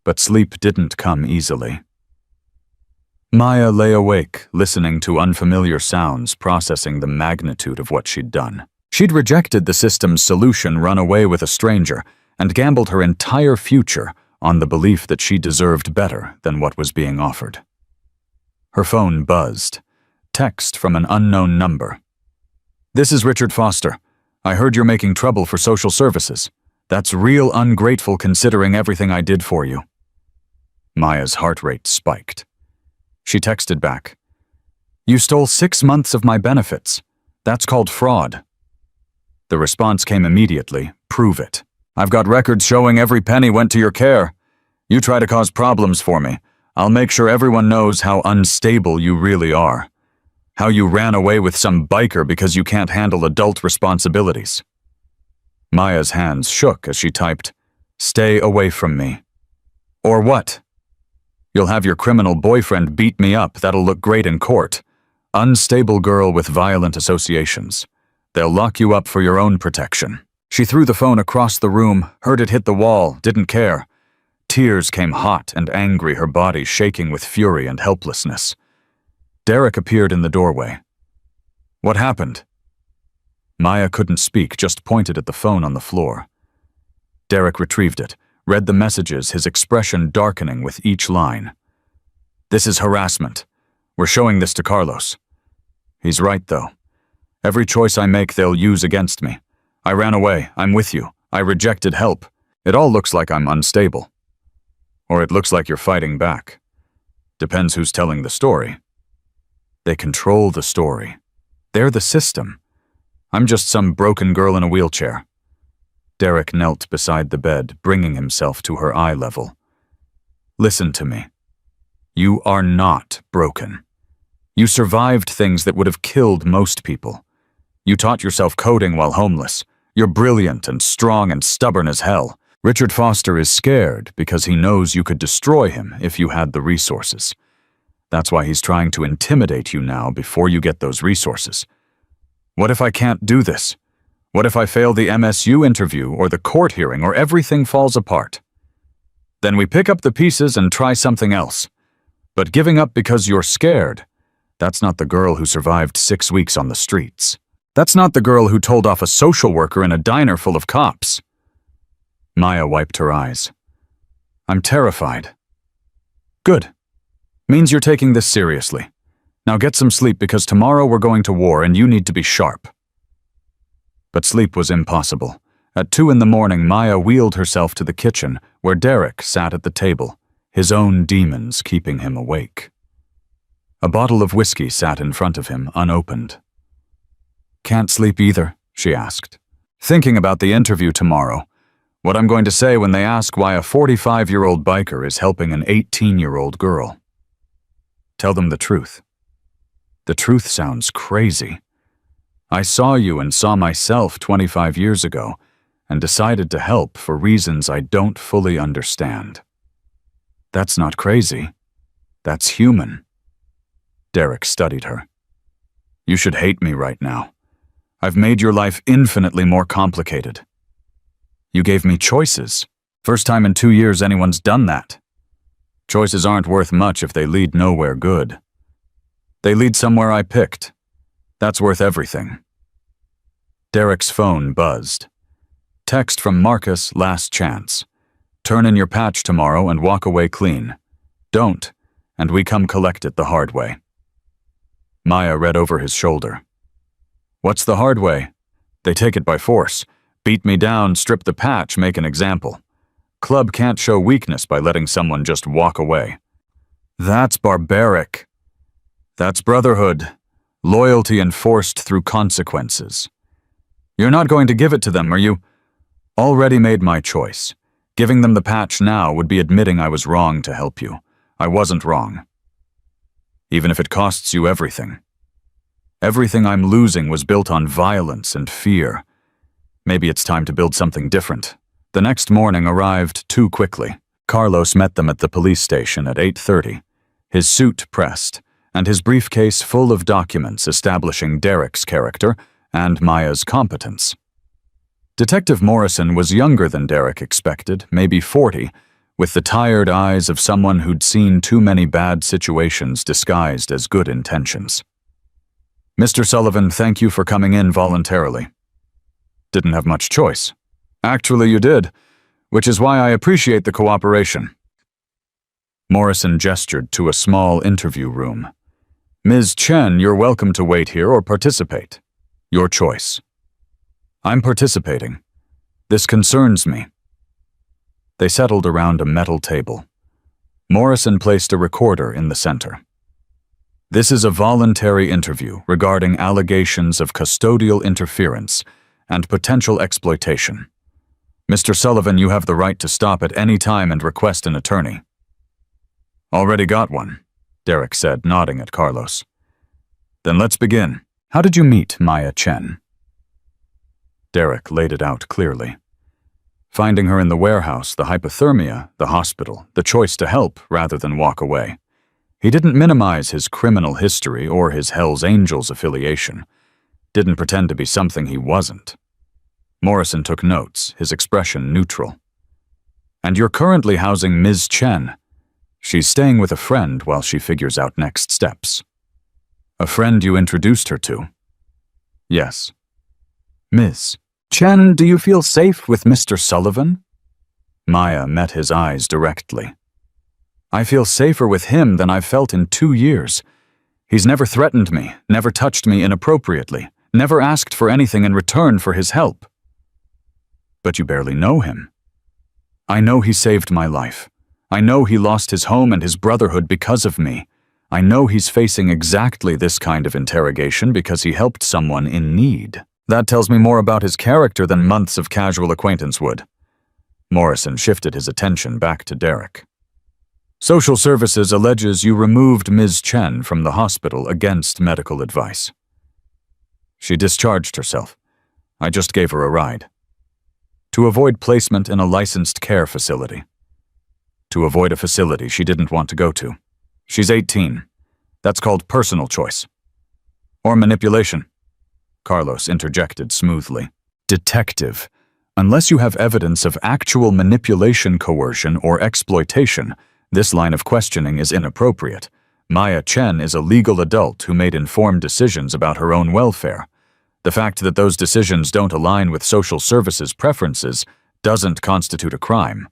Speaker 1: But sleep didn't come easily. Maya lay awake, listening to unfamiliar sounds, processing the magnitude of what she'd done. She'd rejected the system's solution, run away with a stranger, and gambled her entire future on the belief that she deserved better than what was being offered. Her phone buzzed. Text from an unknown number. "This is Richard Foster. I heard you're making trouble for social services. That's real ungrateful considering everything I did for you." Maya's heart rate spiked. She texted back, "You stole 6 months of my benefits. That's called fraud." The response came immediately, "Prove it. I've got records showing every penny went to your care. You try to cause problems for me. I'll make sure everyone knows how unstable you really are. How you ran away with some biker because you can't handle adult responsibilities." Maya's hands shook as she typed, "Stay away from me." "Or what? You'll have your criminal boyfriend beat me up. That'll look great in court. Unstable girl with violent associations. They'll lock you up for your own protection." She threw the phone across the room, heard it hit the wall, didn't care. Tears came hot and angry, her body shaking with fury and helplessness. Derek appeared in the doorway. "What happened?" Maya couldn't speak, just pointed at the phone on the floor. Derek retrieved it, read the messages, his expression darkening with each line. "This is harassment. We're showing this to Carlos. He's right, though. Every choice I make, they'll use against me. I ran away. I'm with you. I rejected help. It all looks like I'm unstable. Or it looks like you're fighting back. Depends who's telling the story. They control the story. They're the system. I'm just some broken girl in a wheelchair." Derek knelt beside the bed, bringing himself to her eye level. "Listen to me. You are not broken. You survived things that would have killed most people. You taught yourself coding while homeless. You're brilliant and strong and stubborn as hell. Richard Foster is scared because he knows you could destroy him if you had the resources. That's why he's trying to intimidate you now before you get those resources. What if I can't do this? What if I fail the MSU interview or the court hearing or everything falls apart? Then we pick up the pieces and try something else. But giving up because you're scared, that's not the girl who survived 6 weeks on the streets. That's not the girl who told off a social worker in a diner full of cops." Maya wiped her eyes. "I'm terrified." "Good. Means you're taking this seriously. Now get some sleep because tomorrow we're going to war and you need to be sharp." But sleep was impossible. At 2 a.m, Maya wheeled herself to the kitchen where Derek sat at the table, his own demons keeping him awake. A bottle of whiskey sat in front of him, unopened. "Can't sleep either?" she asked. "Thinking about the interview tomorrow. What I'm going to say when they ask why a 45-year-old biker is helping an 18-year-old girl. Tell them the truth. The truth sounds crazy. I saw you and saw myself 25 years ago and decided to help for reasons I don't fully understand. That's not crazy. That's human." Derek studied her. "You should hate me right now. I've made your life infinitely more complicated. You gave me choices. First time in 2 years anyone's done that. Choices aren't worth much if they lead nowhere good. They lead somewhere I picked. That's worth everything." Derek's phone buzzed. Text from Marcus, last chance. "Turn in your patch tomorrow and walk away clean. Don't, and we come collect it the hard way." Maya read over his shoulder. "What's the hard way? They take it by force. Beat me down, strip the patch, make an example. Club can't show weakness by letting someone just walk away. That's barbaric. That's brotherhood, loyalty enforced through consequences. You're not going to give it to them, are you? Already made my choice. Giving them the patch now would be admitting I was wrong to help you. I wasn't wrong. Even if it costs you everything. Everything I'm losing was built on violence and fear. Maybe it's time to build something different." The next morning arrived too quickly. Carlos met them at the police station at 8:30, his suit pressed, and his briefcase full of documents establishing Derek's character and Maya's competence. Detective Morrison was younger than Derek expected, maybe 40, with the tired eyes of someone who'd seen too many bad situations disguised as good intentions. "Mr. Sullivan, thank you for coming in voluntarily. Didn't have much choice. Actually, you did, which is why I appreciate the cooperation. Morrison gestured to a small interview room. Ms. Chen, you're welcome to wait here or participate. Your choice. I'm participating. This concerns me. They settled around a metal table. Morrison placed a recorder in the center. This is a voluntary interview regarding allegations of custodial interference and potential exploitation. Mr. Sullivan, you have the right to stop at any time and request an attorney. Already got one, Derek said, nodding at Carlos. Then let's begin. How did you meet Maya Chen? Derek laid it out clearly. Finding her in the warehouse, the hypothermia, the hospital, the choice to help rather than walk away. He didn't minimize his criminal history or his Hells Angels affiliation. Didn't pretend to be something he wasn't. Morrison took notes, his expression neutral. And you're currently housing Ms. Chen. She's staying with a friend while she figures out next steps. A friend you introduced her to? Yes. Ms. Chen, do you feel safe with Mr. Sullivan? Maya met his eyes directly. I feel safer with him than I've felt in 2 years. He's never threatened me, never touched me inappropriately, never asked for anything in return for his help. But you barely know him. I know he saved my life. I know he lost his home and his brotherhood because of me. I know he's facing exactly this kind of interrogation because he helped someone in need. That tells me more about his character than months of casual acquaintance would. Morrison shifted his attention back to Derek. Social Services alleges you removed Ms. Chen from the hospital against medical advice. She discharged herself. I just gave her a ride. To avoid placement in a licensed care facility. To avoid a facility she didn't want to go to. She's 18. That's called personal choice. Or manipulation. Carlos interjected smoothly. Detective, unless you have evidence of actual manipulation, coercion, or exploitation, this line of questioning is inappropriate. Maya Chen is a legal adult who made informed decisions about her own welfare. The fact that those decisions don't align with social services preferences doesn't constitute a crime.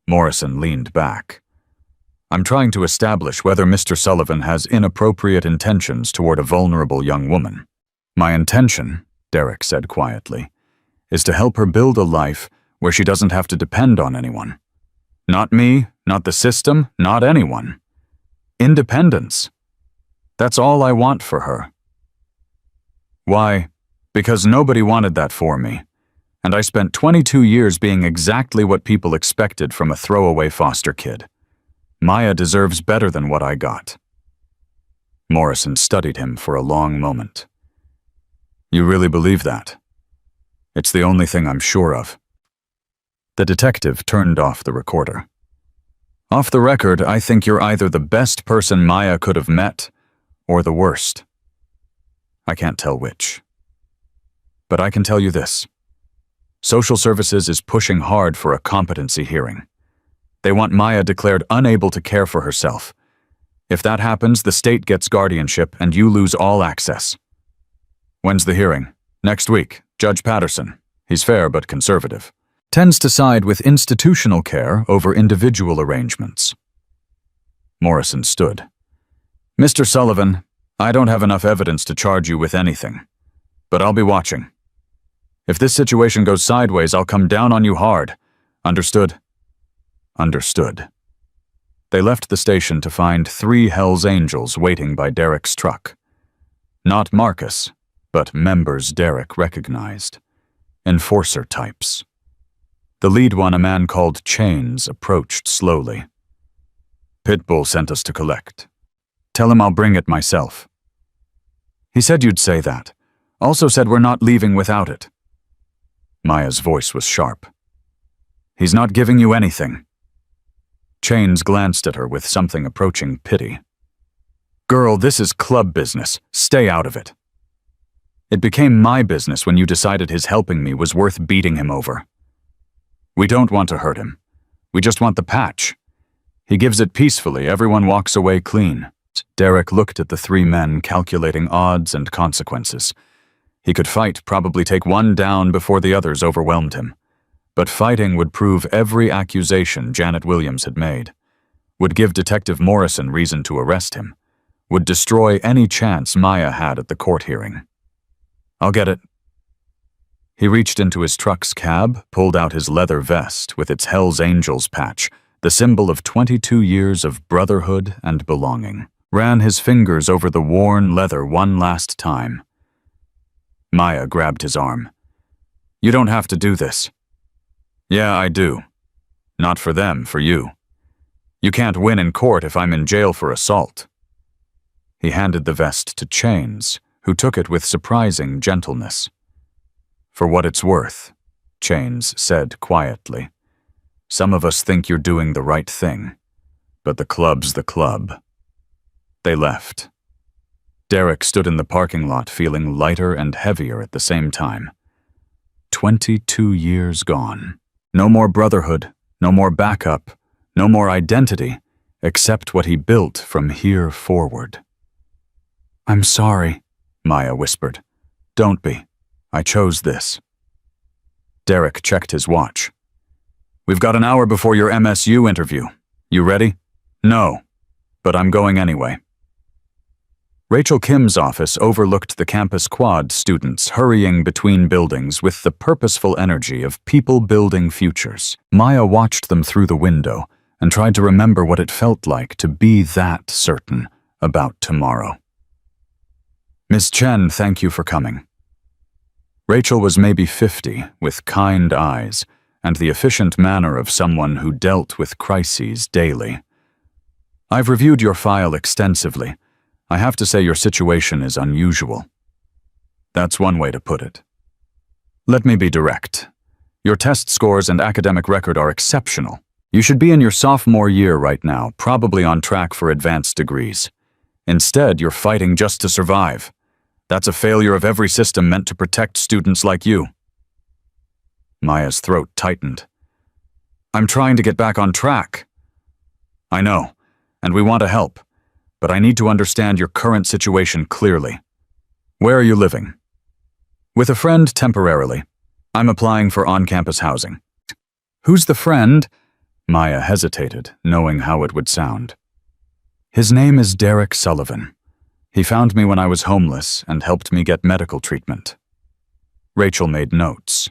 Speaker 1: Morrison leaned back. I'm trying to establish whether Mr. Sullivan has inappropriate intentions toward a vulnerable young woman. My intention, Derek said quietly, is to help her build a life where she doesn't have to depend on anyone. Not me, not the system, not anyone. Independence. That's all I want for her. Why? Because nobody wanted that for me, and I spent 22 years being exactly what people expected from a throwaway foster kid. Maya deserves better than what I got. Morrison studied him for a long moment. You really believe that? It's the only thing I'm sure of. The detective turned off the recorder. Off the record, I think you're either the best person Maya could have met, or the worst. I can't tell which. But I can tell you this. Social Services is pushing hard for a competency hearing. They want Maya declared unable to care for herself. If that happens, the state gets guardianship and you lose all access. When's the hearing? Next week. Judge Patterson. He's fair but conservative. Tends to side with institutional care over individual arrangements. Morrison stood. Mr. Sullivan, I don't have enough evidence to charge you with anything, but I'll be watching. If this situation goes sideways, I'll come down on you hard. Understood? Understood. They left the station to find 3 Hells Angels waiting by Derek's truck. Not Marcus, but members Derek recognized. Enforcer types. The lead one, a man called Chains, approached slowly. Pitbull sent us to collect. Tell him I'll bring it myself. He said you'd say that. Also said we're not leaving without it. Maya's voice was sharp. He's not giving you anything. Chains glanced at her with something approaching pity. Girl, this is club business. Stay out of it. It became my business when you decided his helping me was worth beating him over. We don't want to hurt him. We just want the patch. He gives it peacefully, everyone walks away clean. Derek looked at the 3 men, calculating odds and consequences. He could fight, probably take one down before the others overwhelmed him. But fighting would prove every accusation Janet Williams had made, would give Detective Morrison reason to arrest him, would destroy any chance Maya had at the court hearing. "I'll get it." He reached into his truck's cab, pulled out his leather vest with its Hell's Angels patch, the symbol of 22 years of brotherhood and belonging, ran his fingers over the worn leather one last time. Maya grabbed his arm. "You don't have to do this." "Yeah, I do. Not for them, for you. You can't win in court if I'm in jail for assault." He handed the vest to Chains, who took it with surprising gentleness. "For what it's worth," Chains said quietly. "Some of us think you're doing the right thing, but the club's the club." They left. Derek stood in the parking lot feeling lighter and heavier at the same time. 22 years gone. No more brotherhood, no more backup, no more identity, except what he built from here forward. "I'm sorry," Maya whispered. "Don't be. I chose this." Derek checked his watch. "We've got an hour before your MSU interview. You ready?" "No, but I'm going anyway." Rachel Kim's office overlooked the campus quad students hurrying between buildings with the purposeful energy of people building futures. Maya watched them through the window and tried to remember what it felt like to be that certain about tomorrow. "Miss Chen, thank you for coming." Rachel was maybe 50, with kind eyes and the efficient manner of someone who dealt with crises daily. "I've reviewed your file extensively. I have to say your situation is unusual." "That's one way to put it." "Let me be direct. Your test scores and academic record are exceptional. You should be in your sophomore year right now, probably on track for advanced degrees. Instead, you're fighting just to survive. That's a failure of every system meant to protect students like you." Maya's throat tightened. "I'm trying to get back on track." "I know, and we want to help, but I need to understand your current situation clearly. Where are you living?" "With a friend temporarily. I'm applying for on-campus housing." "Who's the friend?" Maya hesitated, knowing how it would sound. "His name is Derek Sullivan. He found me when I was homeless and helped me get medical treatment." Rachel made notes.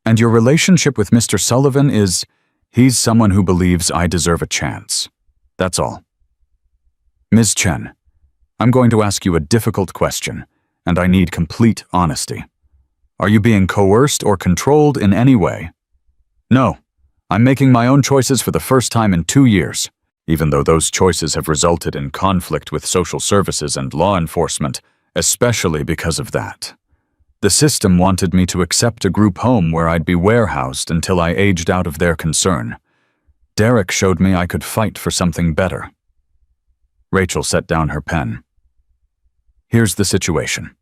Speaker 1: "And your relationship with Mr. Sullivan is, he's someone who believes I deserve a chance. That's all." "Ms. Chen, I'm going to ask you a difficult question, and I need complete honesty. Are you being coerced or controlled in any way?" "No, I'm making my own choices for the first time in 2 years, even though those choices have resulted in conflict with social services and law enforcement, especially because of that. The system wanted me to accept a group home where I'd be warehoused until I aged out of their concern. Derek showed me I could fight for something better." Rachel set down her pen. "Here's the situation.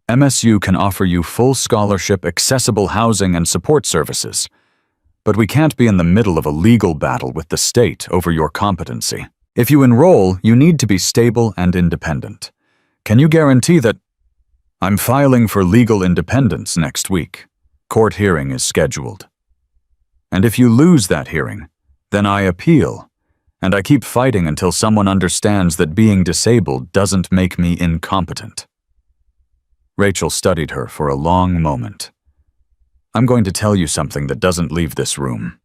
Speaker 1: MSU can offer you full scholarship, accessible housing, and support services, but we can't be in the middle of a legal battle with the state over your competency. If you enroll, you need to be stable and independent. Can you guarantee that—" "I'm filing for legal independence next week. Court hearing is scheduled. And if you lose that hearing, then I appeal. And I keep fighting until someone understands that being disabled doesn't make me incompetent." Rachel studied her for a long moment. "I'm going to tell you something that doesn't leave this room.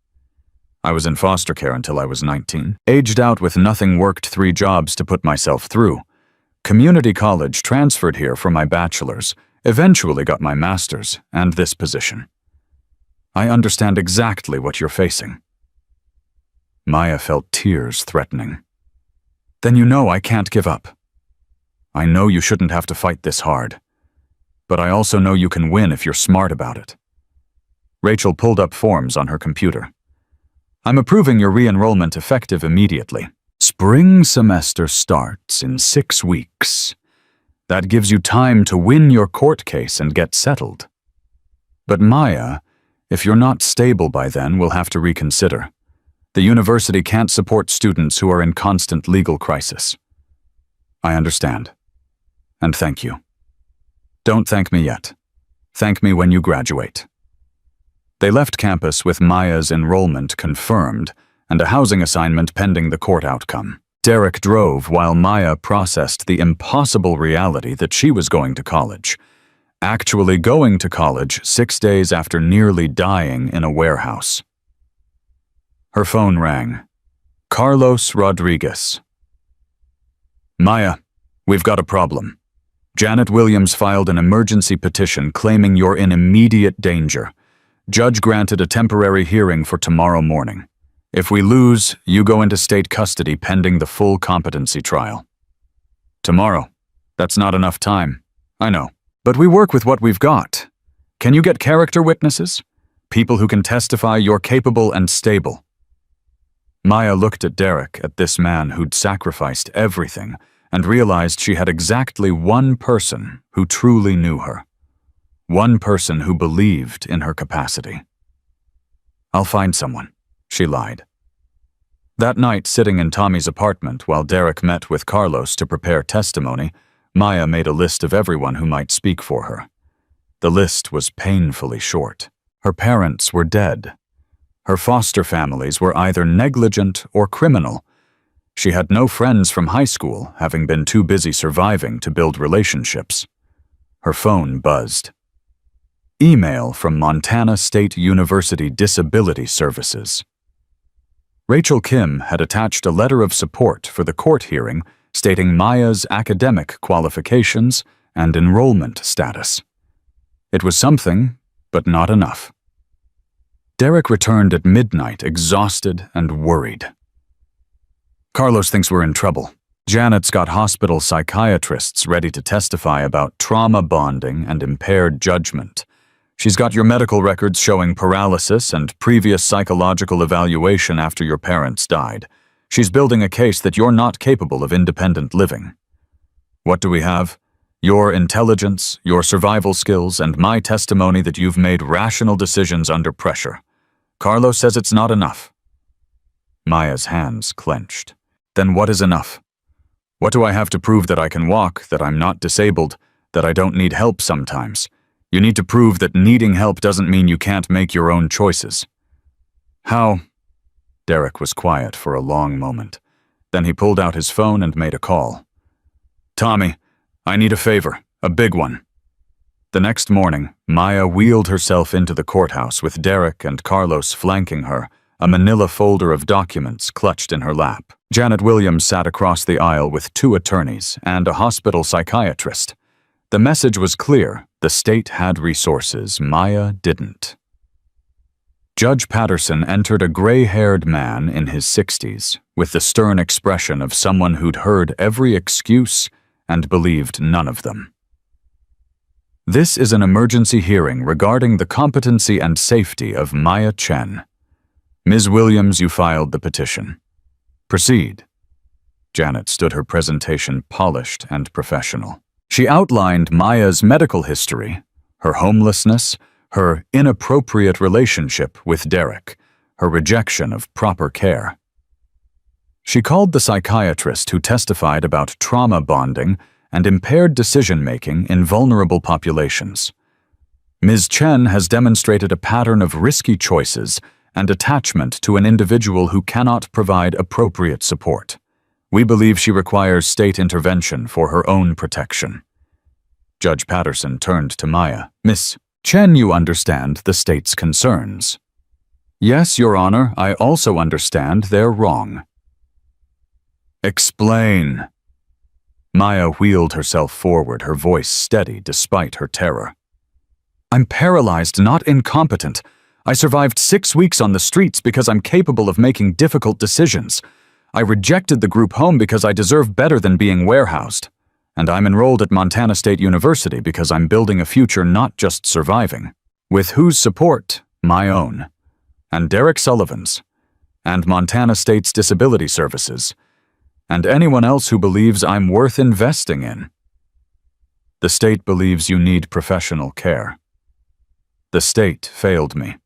Speaker 1: I was in foster care until I was 19, aged out with nothing, worked 3 jobs to put myself through. Community college, transferred here for my bachelor's, eventually got my master's and this position. I understand exactly what you're facing." Maya felt tears threatening. "Then you know I can't give up. I know you shouldn't have to fight this hard, but I also know you can win if you're smart about it." Rachel pulled up forms on her computer. "I'm approving your re-enrollment effective immediately. Spring semester starts in 6 weeks. That gives you time to win your court case and get settled. But Maya, if you're not stable by then, we'll have to reconsider. The university can't support students who are in constant legal crisis." "I understand. And thank you." Don't thank me yet. Thank me when you graduate. They left campus with Maya's enrollment confirmed and a housing assignment pending the court outcome. Derek drove while Maya processed the impossible reality that she was going to college. Actually going to college 6 days after nearly dying in a warehouse. Her phone rang. Carlos Rodriguez. Maya, we've got a problem. Janet Williams filed an emergency petition claiming you're in immediate danger. Judge granted a temporary hearing for tomorrow morning. If we lose, you go into state custody pending the full competency trial. Tomorrow. That's not enough time. I know. But we work with what we've got. Can you get character witnesses? People who can testify you're capable and stable. Maya looked at Derek, at this man who'd sacrificed everything, and realized she had exactly one person who truly knew her. One person who believed in her capacity. I'll find someone, she lied. That night, sitting in Tommy's apartment while Derek met with Carlos to prepare testimony, Maya made a list of everyone who might speak for her. The list was painfully short. Her parents were dead. Her foster families were either negligent or criminal. She had no friends from high school, having been too busy surviving to build relationships. Her phone buzzed. Email from Montana State University Disability Services. Rachel Kim had attached a letter of support for the court hearing stating Maya's academic qualifications and enrollment status. It was something, but not enough. Derek returned at midnight, exhausted and worried. Carlos thinks we're in trouble. Janet's got hospital psychiatrists ready to testify about trauma bonding and impaired judgment. She's got your medical records showing paralysis and previous psychological evaluation after your parents died. She's building a case that you're not capable of independent living. What do we have? Your intelligence, your survival skills, and my testimony that you've made rational decisions under pressure. Carlos says it's not enough. Maya's hands clenched. Then what is enough? What do I have to prove that I can walk, that I'm not disabled, that I don't need help sometimes? You need to prove that needing help doesn't mean you can't make your own choices. How? Derek was quiet for a long moment. Then he pulled out his phone and made a call. Tommy, I need a favor, a big one. The next morning, Maya wheeled herself into the courthouse with Derek and Carlos flanking her, a manila folder of documents clutched in her lap. Janet Williams sat across the aisle with 2 attorneys and a hospital psychiatrist. The message was clear. The state had resources. Maya didn't. Judge Patterson entered a gray-haired man in his 60s, with the stern expression of someone who'd heard every excuse and believed none of them. This is an emergency hearing regarding the competency and safety of Maya Chen. Ms. Williams, you filed the petition. Proceed. Janet stood her presentation polished and professional. She outlined Maya's medical history, her homelessness, her inappropriate relationship with Derek, her rejection of proper care. She called the psychiatrist who testified about trauma bonding and impaired decision-making in vulnerable populations. Ms. Chen has demonstrated a pattern of risky choices and attachment to an individual who cannot provide appropriate support. We believe she requires state intervention for her own protection. Judge Patterson turned to Maya. Miss Chen, you understand the state's concerns. Yes, Your Honor, I also understand they're wrong. Explain. Maya wheeled herself forward, her voice steady despite her terror. I'm paralyzed, not incompetent. I survived 6 weeks on the streets because I'm capable of making difficult decisions. I rejected the group home because I deserve better than being warehoused. And I'm enrolled at Montana State University because I'm building a future, not just surviving. With whose support? My own. And Derek Sullivan's. And Montana State's Disability Services. And anyone else who believes I'm worth investing in. The state believes you need professional care. The state failed me.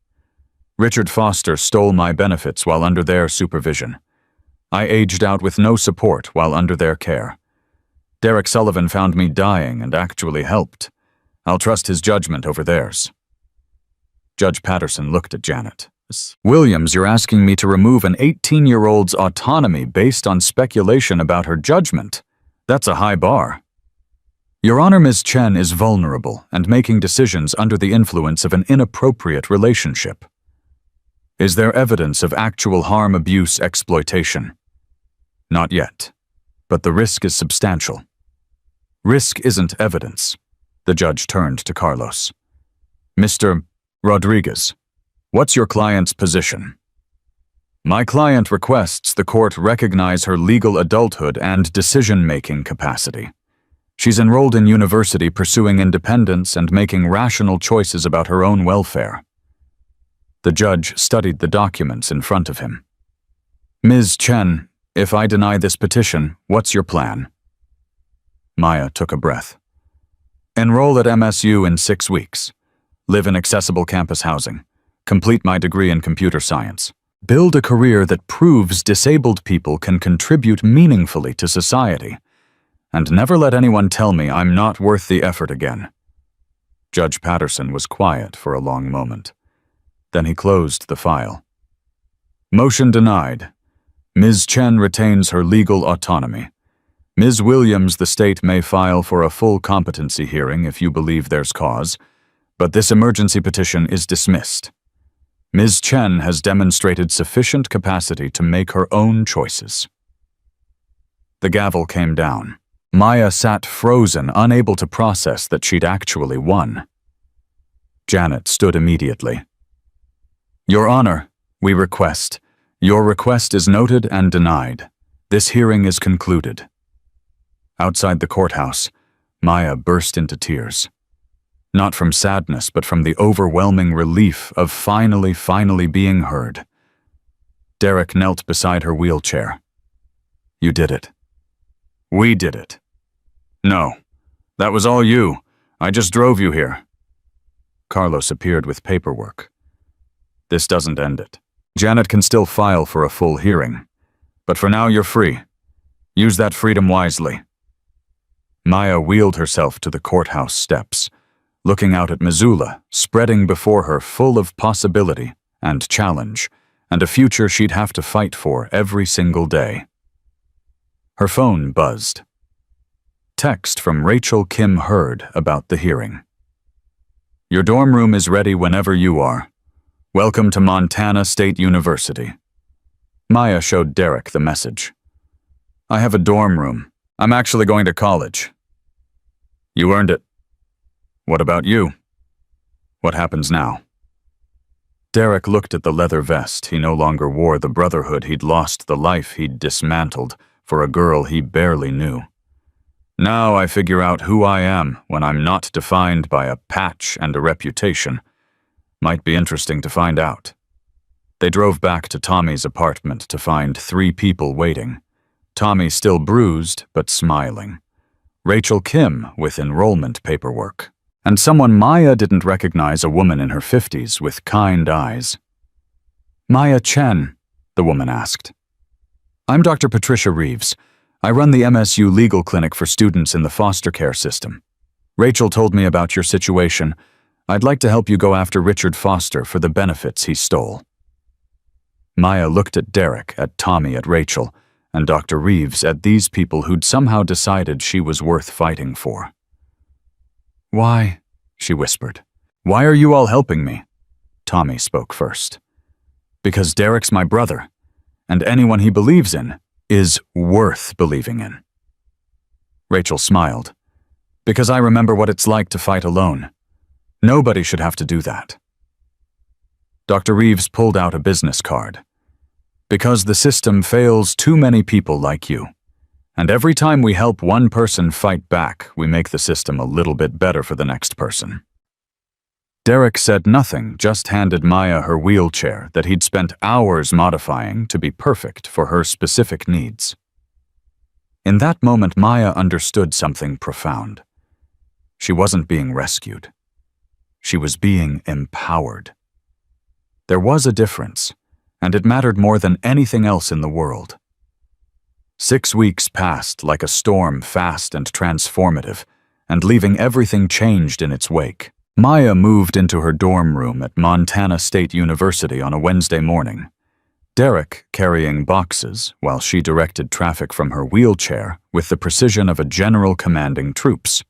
Speaker 1: Richard Foster stole my benefits while under their supervision. I aged out with no support while under their care. Derek Sullivan found me dying and actually helped. I'll trust his judgment over theirs. Judge Patterson looked at Janet. Williams, you're asking me to remove an 18-year-old's autonomy based on speculation about her judgment. That's a high bar. Your Honor, Ms. Chen is vulnerable and making decisions under the influence of an inappropriate relationship. Is there evidence of actual harm, abuse, exploitation? Not yet, but the risk is substantial. Risk isn't evidence. The judge turned to Carlos. Mr. Rodriguez, what's your client's position? My client requests the court recognize her legal adulthood and decision-making capacity. She's enrolled in university pursuing independence and making rational choices about her own welfare. The judge studied the documents in front of him. Ms. Chen, if I deny this petition, what's your plan? Maya took a breath. Enroll at MSU in 6 weeks. Live in accessible campus housing. Complete my degree in computer science. Build a career that proves disabled people can contribute meaningfully to society. And never let anyone tell me I'm not worth the effort again. Judge Patterson was quiet for a long moment. Then he closed the file. Motion denied. Ms. Chen retains her legal autonomy. Ms. Williams, the state may file for a full competency hearing if you believe there's cause, but this emergency petition is dismissed. Ms. Chen has demonstrated sufficient capacity to make her own choices. The gavel came down. Maya sat frozen, unable to process that she'd actually won. Janet stood immediately. Your Honor, we request. Your request is noted and denied. This hearing is concluded. Outside the courthouse, Maya burst into tears. Not from sadness, but from the overwhelming relief of finally being heard. Derek knelt beside her wheelchair. You did it. We did it. No, that was all you. I just drove you here. Carlos appeared with paperwork. This doesn't end it. Janet can still file for a full hearing. But for now, you're free. Use that freedom wisely. Maya wheeled herself to the courthouse steps, looking out at Missoula, spreading before her full of possibility and challenge, and a future she'd have to fight for every single day. Her phone buzzed. Text from Rachel Kim Hurd about the hearing. Your dorm room is ready whenever you are. Welcome to Montana State University. Maya showed Derek the message. I have a dorm room. I'm actually going to college. You earned it. What about you? What happens now? Derek looked at the leather vest. He no longer wore the brotherhood he'd lost, the life he'd dismantled for a girl he barely knew. Now I figure out who I am when I'm not defined by a patch and a reputation. Might be interesting to find out. They drove back to Tommy's apartment to find 3 people waiting. Tommy still bruised, but smiling. Rachel Kim with enrollment paperwork. And someone Maya didn't recognize, a woman in her 50s with kind eyes. Maya Chen, the woman asked. I'm Dr. Patricia Reeves. I run the MSU legal clinic for students in the foster care system. Rachel told me about your situation. I'd like to help you go after Richard Foster for the benefits he stole. Maya looked at Derek, at Tommy, at Rachel, and Dr. Reeves at these people who'd somehow decided she was worth fighting for. Why? She whispered. Why are you all helping me? Tommy spoke first. Because Derek's my brother, and anyone he believes in is worth believing in. Rachel smiled. Because I remember what it's like to fight alone. Nobody should have to do that. Dr. Reeves pulled out a business card. Because the system fails too many people like you. And every time we help one person fight back, we make the system a little bit better for the next person. Derek said nothing, just handed Maya her wheelchair that he'd spent hours modifying to be perfect for her specific needs. In that moment, Maya understood something profound. She wasn't being rescued. She was being empowered. There was a difference, and it mattered more than anything else in the world. 6 weeks passed like a storm, fast and transformative, and leaving everything changed in its wake. Maya moved into her dorm room at Montana State University on a Wednesday morning. Derek carrying boxes while she directed traffic from her wheelchair with the precision of a general commanding troops.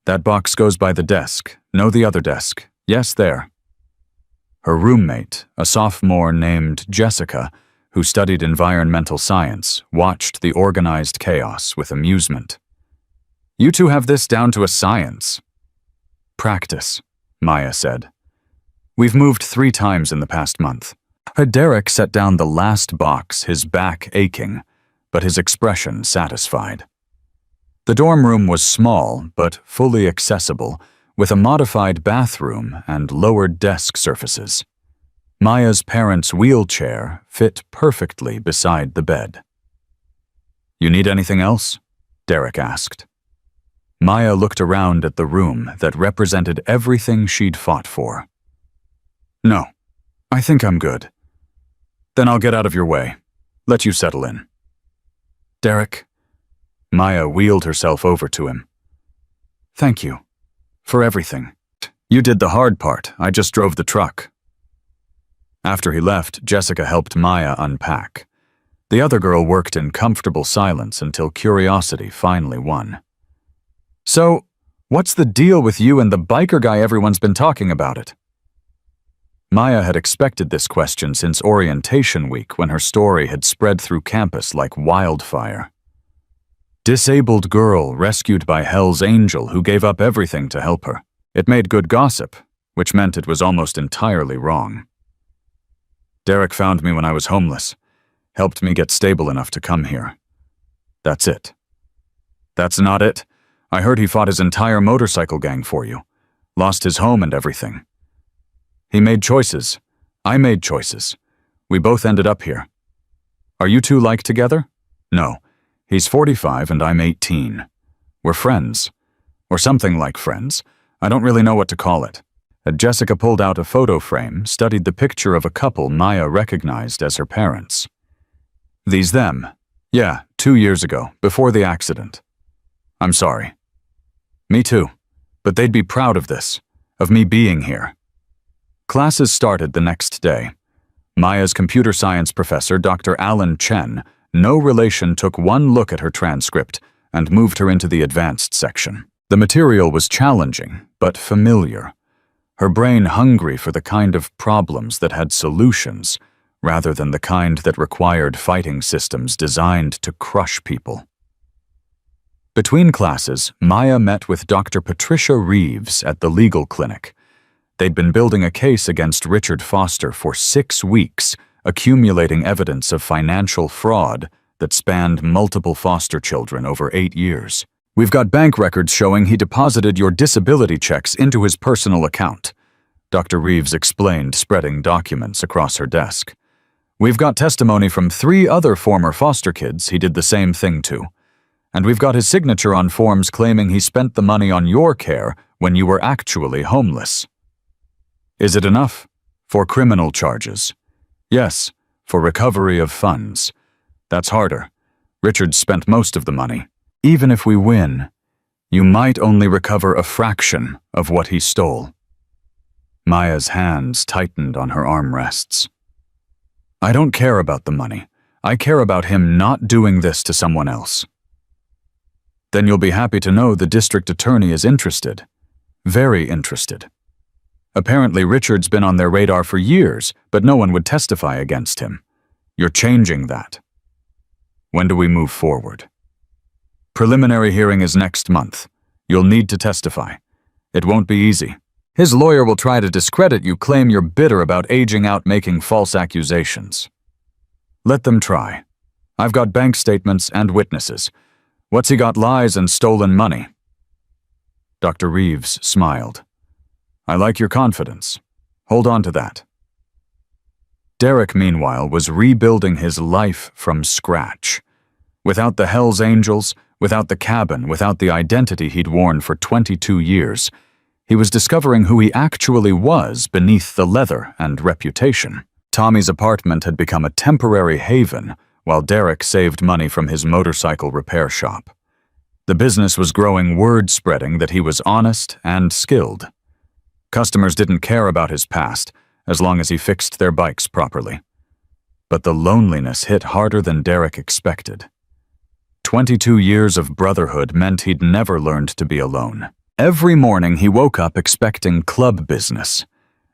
Speaker 1: "That box goes by the desk. No, the other desk. Yes, there." Her roommate, a sophomore named Jessica, who studied environmental science, watched the organized chaos with amusement. "You two have this down to a science." "Practice," Maya said. "We've moved 3 times in the past month." Derek set down the last box, his back aching, but his expression satisfied. The dorm room was small, but fully accessible, with a modified bathroom and lowered desk surfaces. Maya's parents' wheelchair fit perfectly beside the bed. "You need anything else?" Derek asked. Maya looked around at the room that represented everything she'd fought for. "No, I think I'm good." "Then I'll get out of your way. Let you settle in." "Derek." Maya wheeled herself over to him. "Thank you. For everything. You did the hard part. I just drove the truck." After he left, Jessica helped Maya unpack. The other girl worked in comfortable silence until curiosity finally won. "So, what's the deal with you and the biker guy everyone's been talking about it?" Maya had expected this question since orientation week when her story had spread through campus like wildfire. Disabled girl rescued by Hell's Angel who gave up everything to help her. It made good gossip, which meant it was almost entirely wrong. "Derek found me when I was homeless, helped me get stable enough to come here. That's it." "That's not it. I heard he fought his entire motorcycle gang for you, lost his home and everything. He made choices. I made choices. We both ended up here. Are you two like together?" "No. He's 45 and I'm 18. We're friends. Or something like friends. I don't really know what to call it." Jessica pulled out a photo frame, studied the picture of a couple Maya recognized as her parents. "These them? Yeah, 2 years ago, before the accident. I'm sorry." "Me too. But they'd be proud of this, of me being here." Classes started the next day. Maya's computer science professor, Dr. Alan Chen, no relation, took one look at her transcript and moved her into the advanced section. The material was challenging, but familiar. Her brain hungry for the kind of problems that had solutions, rather than the kind that required fighting systems designed to crush people. Between classes, Maya met with Dr. Patricia Reeves at the legal clinic. They'd been building a case against Richard Foster for 6 weeks, accumulating evidence of financial fraud that spanned multiple foster children over 8 years. "We've got bank records showing he deposited your disability checks into his personal account," Dr. Reeves explained, spreading documents across her desk. "We've got testimony from 3 other former foster kids he did the same thing to. And we've got his signature on forms claiming he spent the money on your care when you were actually homeless." "Is it enough?" "For criminal charges." "Yes, for recovery of funds. That's harder. Richard spent most of the money. Even if we win, you might only recover a fraction of what he stole." Maya's hands tightened on her armrests. "I don't care about the money. I care about him not doing this to someone else." "Then you'll be happy to know the district attorney is interested. Very interested. Apparently Richard's been on their radar for years, but no one would testify against him. You're changing that." "When do we move forward?" "Preliminary hearing is next month. You'll need to testify. It won't be easy. His lawyer will try to discredit you, claim you're bitter about aging out, making false accusations. Let them try. I've got bank statements and witnesses. What's he got? Lies and stolen money." Dr. Reeves smiled. "I like your confidence. Hold on to that." Derek, meanwhile, was rebuilding his life from scratch. Without the Hell's Angels, without the cabin, without the identity he'd worn for 22 years, he was discovering who he actually was beneath the leather and reputation. Tommy's apartment had become a temporary haven, while Derek saved money from his motorcycle repair shop. The business was growing, word spreading that he was honest and skilled. Customers didn't care about his past as long as he fixed their bikes properly. But the loneliness hit harder than Derek expected. 22 years of brotherhood meant he'd never learned to be alone. Every morning he woke up expecting club business,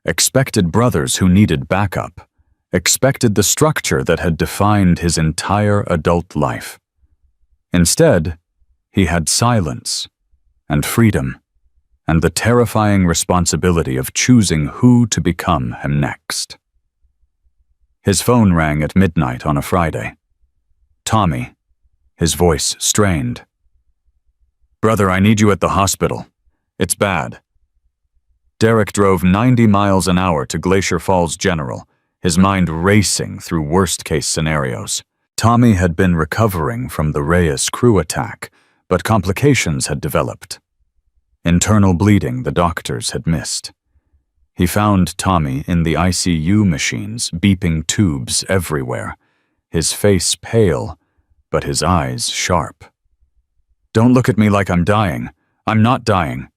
Speaker 1: expected brothers who needed backup, expected the structure that had defined his entire adult life. Instead, he had silence and freedom and the terrifying responsibility of choosing who to become him next. His phone rang at midnight on a Friday. Tommy, his voice strained. "Brother, I need you at the hospital. It's bad." Derek drove 90 miles an hour to Glacier Falls General, his mind racing through worst-case scenarios. Tommy had been recovering from the Reyes crew attack, but complications had developed. Internal bleeding the doctors had missed. He found Tommy in the ICU machines, beeping tubes everywhere, his face pale, but his eyes sharp. "Don't look at me like I'm dying. I'm not dying."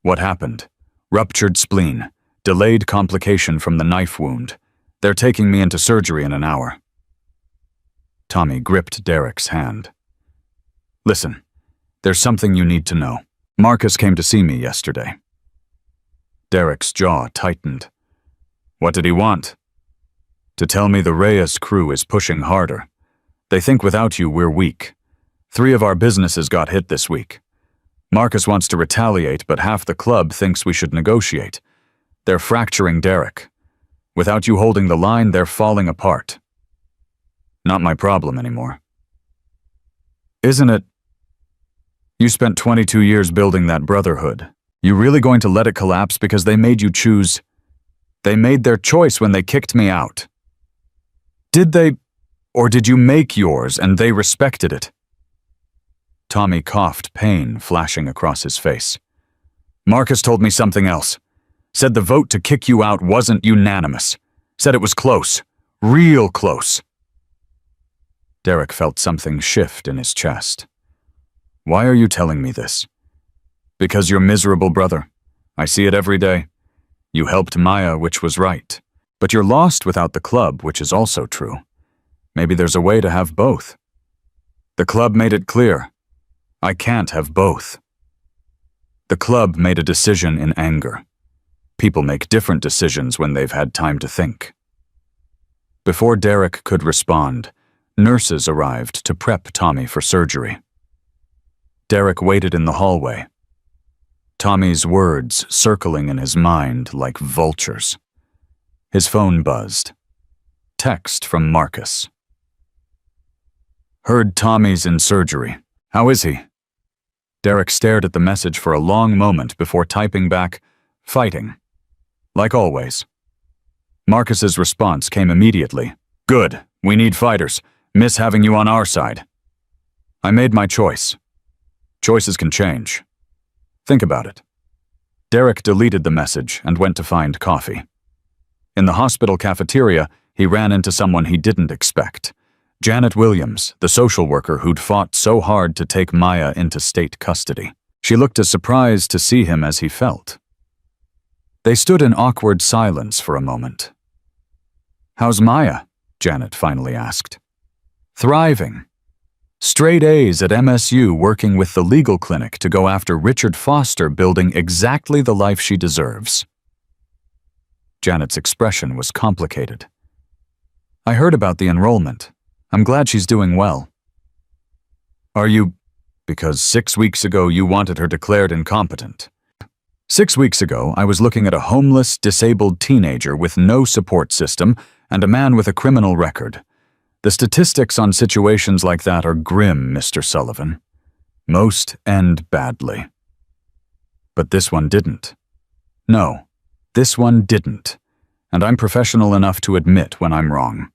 Speaker 1: What happened? Ruptured spleen, delayed complication from the knife wound. They're taking me into surgery in an hour. Tommy gripped Derek's hand. "Listen, there's something you need to know. Marcus came to see me yesterday." Derek's jaw tightened. "What did he want?" "To tell me the Reyes crew is pushing harder. They think without you we're weak. 3 of our businesses got hit this week. Marcus wants to retaliate, but half the club thinks we should negotiate. They're fracturing Derek. Without you holding the line, they're falling apart." "Not my problem anymore." "Isn't it? You spent 22 years building that brotherhood. You really going to let it collapse because they made you choose? They made their choice when they kicked me out. Did they, or did you make yours and they respected it?" Tommy coughed, pain flashing across his face. "Marcus told me something else. Said the vote to kick you out wasn't unanimous. Said it was close. Real close." Derek felt something shift in his chest. "Why are you telling me this?" "Because you're miserable, brother. I see it every day. You helped Maya, which was right. But you're lost without the club, which is also true. Maybe there's a way to have both." "The club made it clear. I can't have both." The club made a decision in anger. People make different decisions when they've had time to think. Before Derek could respond, nurses arrived to prep Tommy for surgery. Derek waited in the hallway, Tommy's words circling in his mind like vultures. His phone buzzed. Text from Marcus. "Heard Tommy's in surgery. How is he?" Derek stared at the message for a long moment before typing back, "Fighting." Like always. Marcus's response came immediately. "Good. We need fighters. Miss having you on our side." "I made my choice. Choices can change. Think about it." Derek deleted the message and went to find coffee. In the hospital cafeteria, he ran into someone he didn't expect. Janet Williams, the social worker who'd fought so hard to take Maya into state custody. She looked as surprised to see him as he felt. They stood in awkward silence for a moment. "How's Maya?" Janet finally asked. "Thriving. Straight A's at MSU, working with the legal clinic to go after Richard Foster, building exactly the life she deserves." Janet's expression was complicated. "I heard about the enrollment. I'm glad she's doing well." "Are you... because 6 weeks ago you wanted her declared incompetent." 6 weeks ago, I was looking at a homeless, disabled teenager with no support system and a man with a criminal record. The statistics on situations like that are grim, Mr. Sullivan. Most end badly. But this one didn't. No, this one didn't. And I'm professional enough to admit when I'm wrong.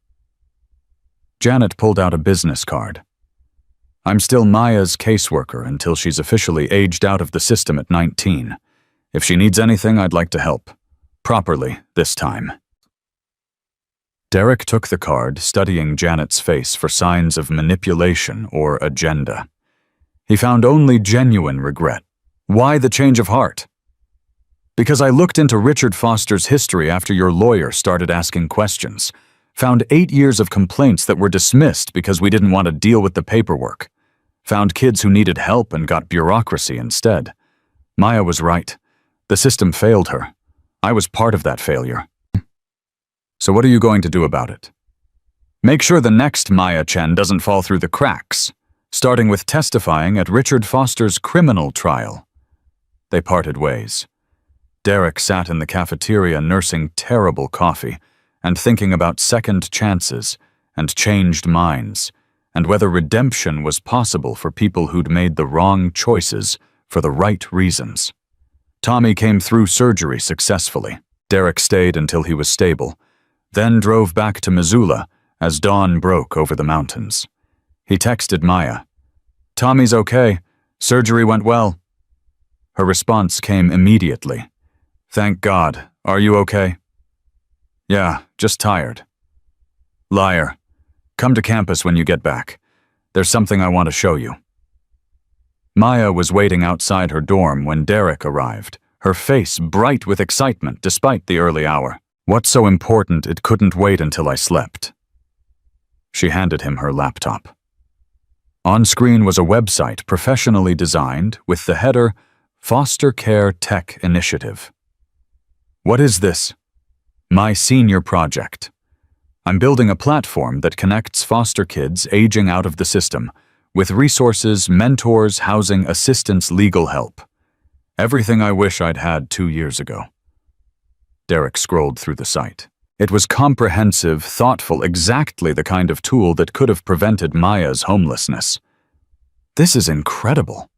Speaker 1: Janet pulled out a business card. "I'm still Maya's caseworker until she's officially aged out of the system at 19. If she needs anything, I'd like to help. Properly, this time." Derek took the card, studying Janet's face for signs of manipulation or agenda. He found only genuine regret. Why the change of heart? Because I looked into Richard Foster's history after your lawyer started asking questions, found 8 years of complaints that were dismissed because we didn't want to deal with the paperwork, found kids who needed help and got bureaucracy instead. Maya was right. The system failed her. I was part of that failure. So what are you going to do about it? Make sure the next Maya Chen doesn't fall through the cracks, starting with testifying at Richard Foster's criminal trial. They parted ways. Derek sat in the cafeteria nursing terrible coffee and thinking about second chances and changed minds and whether redemption was possible for people who'd made the wrong choices for the right reasons. Tommy came through surgery successfully. Derek stayed until he was stable, then drove back to Missoula as dawn broke over the mountains. He texted Maya, "Tommy's okay. Surgery went well." Her response came immediately. "Thank God. Are you okay?" "Yeah, just tired." "Liar. Come to campus when you get back. There's something I want to show you." Maya was waiting outside her dorm when Derek arrived, her face bright with excitement despite the early hour. "What's so important it couldn't wait until I slept?" She handed him her laptop. On screen was a website professionally designed with the header, "Foster Care Tech Initiative." "What is this?" "My senior project. I'm building a platform that connects foster kids aging out of the system with resources, mentors, housing, assistance, legal help. Everything I wish I'd had 2 years ago." Derek scrolled through the site. It was comprehensive, thoughtful, exactly the kind of tool that could have prevented Maya's homelessness. This is incredible.